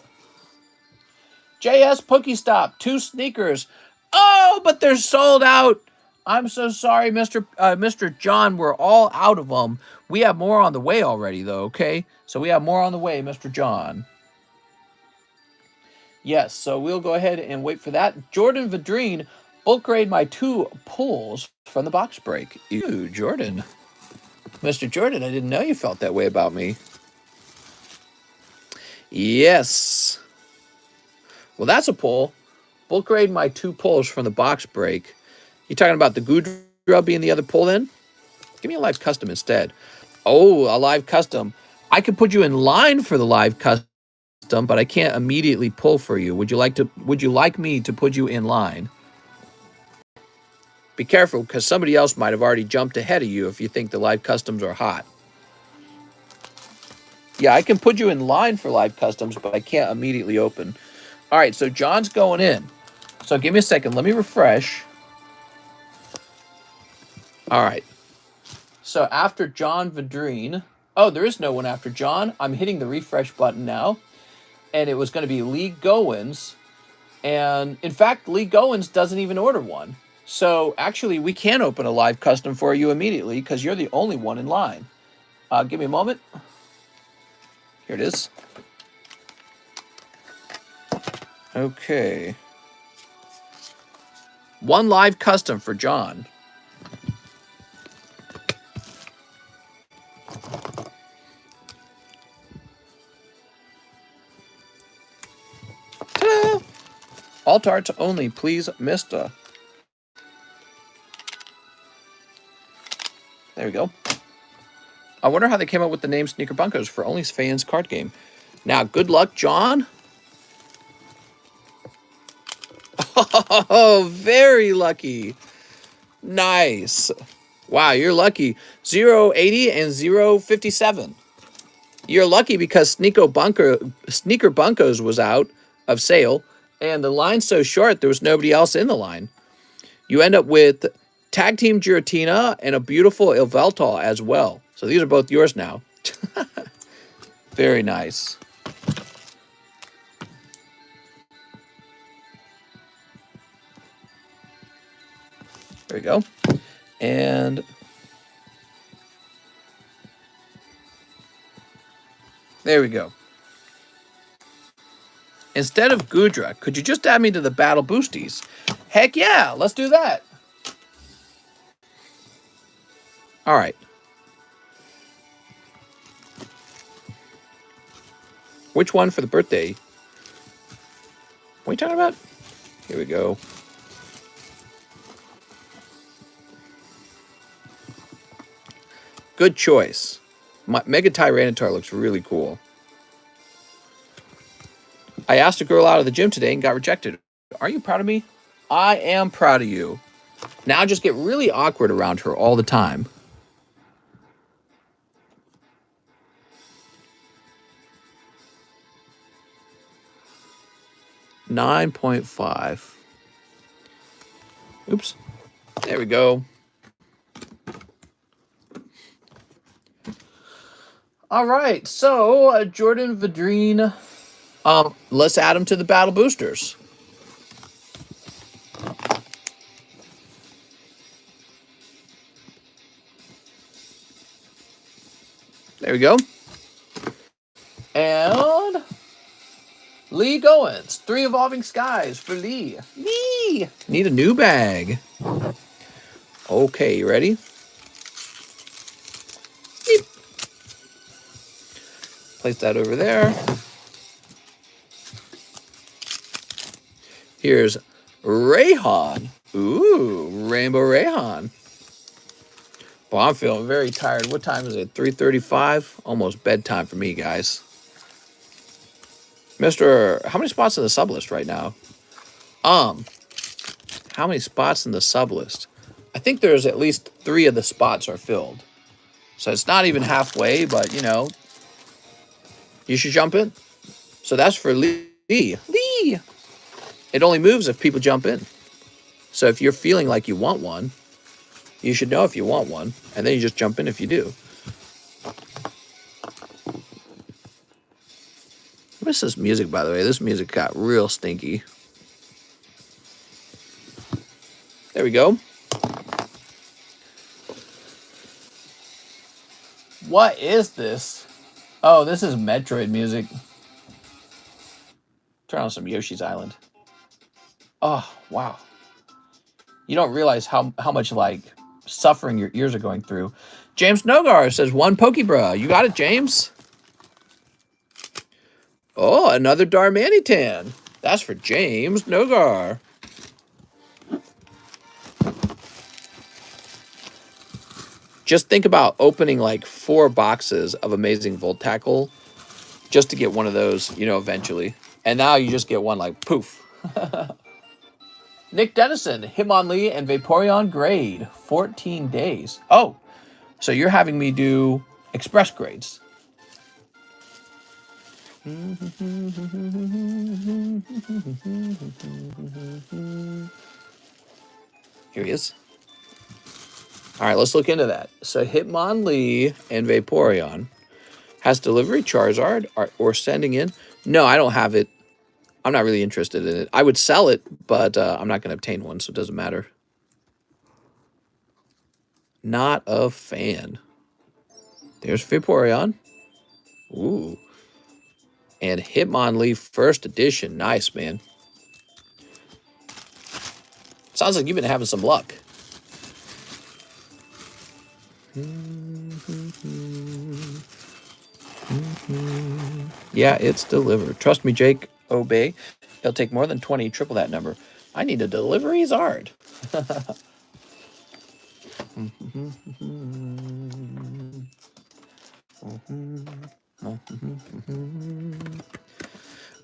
JS Pokestop, 2 sneakers. Oh, but they're sold out. I'm so sorry, Mr. John. We're all out of them. We have more on the way already, though, okay? So we have more on the way, Mr. John. Yes, so we'll go ahead and wait for that. Jordan Vadrine, bulk grade my 2 pulls from the box break. Ew, Jordan. Mr. Jordan, I didn't know you felt that way about me. Yes. Well, that's a pull. Bulk grade my 2 pulls from the box break. You talking about the Goodra being the other pull then? Give me a live custom instead. Oh, a live custom. I could put you in line for the live custom, but I can't immediately pull for you. Would you like me to put you in line? Be careful, because somebody else might have already jumped ahead of you if you think the live customs are hot. Yeah, I can put you in line for live customs, but I can't immediately open. All right, so John's going in. So give me a second. Let me refresh. All right. So after John Vadrine... Oh, there is no one after John. I'm hitting the refresh button now. And it was going to be Lee Goins. And in fact, Lee Goins doesn't even order one. So actually, we can open a live custom for you immediately because you're the only one in line. Give me a moment. Here it is. Okay. 1 live custom for John. Alt arts only, please, mister. There we go. I wonder how they came up with the name Sneaker Bunkers for OnlyFans card game. Now, good luck, John. Oh, very lucky. Nice. Wow, you're lucky. 080 and 057. You're lucky because Sneaker Bunkers was out of sale, and the line's so short there was nobody else in the line. You end up with Tag Team Giratina and a beautiful Ilveltal as well. So these are both yours now. Very nice. There we go. And there we go. Instead of Gudra, could you just add me to the Battle Boosties? Heck yeah, let's do that. All right. Which one for the birthday? What are you talking about? Here we go. Good choice. Mega Tyranitar looks really cool. I asked a girl out of the gym today and got rejected. Are you proud of me? I am proud of you. Now just get really awkward around her all the time. $9.5. Oops. There we go. All right. So, Jordan Vadrine. Let's add him to the Battle Boosters. There we go. And Lee Goins. 3 Evolving Skies for Lee. Lee! Need a new bag. Okay, you ready? Beep. Place that over there. Here's Rayhan. Ooh, Rainbow Rayhan. Well, I'm feeling very tired. What time is it? 3:35? Almost bedtime for me, guys. Mr. How many spots in the sublist right now? How many spots in the sublist? I think there's at least 3 of the spots are filled. So it's not even halfway, but, you know, you should jump in. So that's for Lee. Lee! It only moves if people jump in. So if you're feeling like you want one, you should know if you want one, and then you just jump in if you do. What is this music, by the way? This music got real stinky. There we go. What is this? Oh, this is Metroid music. Turn on some Yoshi's Island. Oh, wow. You don't realize how much, like, suffering your ears are going through. James Nogar says 1 Pokebra. You got it, James? Oh, another Darmanitan. That's for James Nogar. Just think about opening like 4 boxes of Amazing Volt Tackle just to get one of those, you know, eventually. And now you just get one like poof. Nick Dennison, Hitmonlee, and Vaporeon grade. 14 days. Oh, so you're having me do express grades. Here he is. All right, let's look into that. So Hitmonlee and Vaporeon has delivery Charizard or sending in. No, I don't have it. I'm not really interested in it. I would sell it, but I'm not going to obtain one, so it doesn't matter. Not a fan. There's Vaporeon. Ooh. And Hitmonlee first edition. Nice, man. Sounds like you've been having some luck. Yeah, it's delivered. Trust me, Jake. Obey. It'll take more than 20, triple that number. I need a delivery Zard.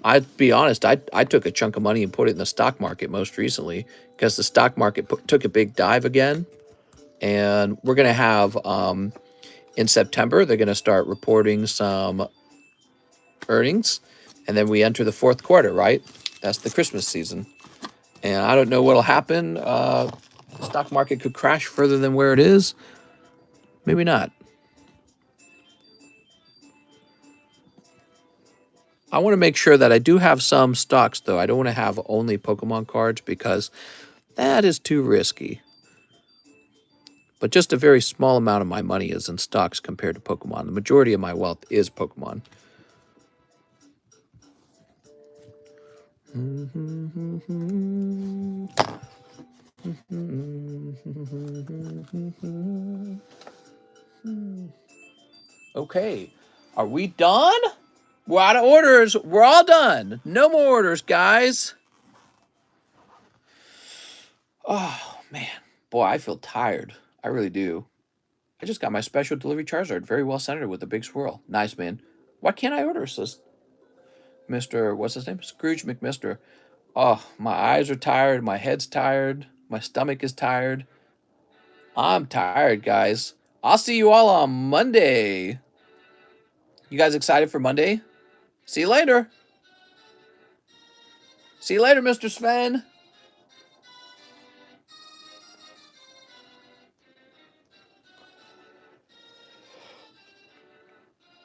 I'd be honest, I took a chunk of money and put it in the stock market most recently because the stock market took a big dive again. And we're going to have, in September, they're going to start reporting some earnings. And then we enter the fourth quarter, right? That's the Christmas season. And I don't know what'll happen. The stock market could crash further than where it is. Maybe not. I want to make sure that I do have some stocks, though. I don't want to have only Pokemon cards because that is too risky. But just a very small amount of my money is in stocks compared to Pokemon. The majority of my wealth is Pokemon. Okay, are we done? We're out of orders. We're all done. No more orders, guys. Oh, man. Boy, I feel tired. I really do. I just got my special delivery Charizard. Very well centered with a big swirl. Nice, man. Why can't I order this? Mr. What's his name? Scrooge McMister. Oh, my eyes are tired. My head's tired. My stomach is tired. I'm tired, guys. I'll see you all on Monday. You guys excited for Monday? See you later. See you later, Mr. Sven.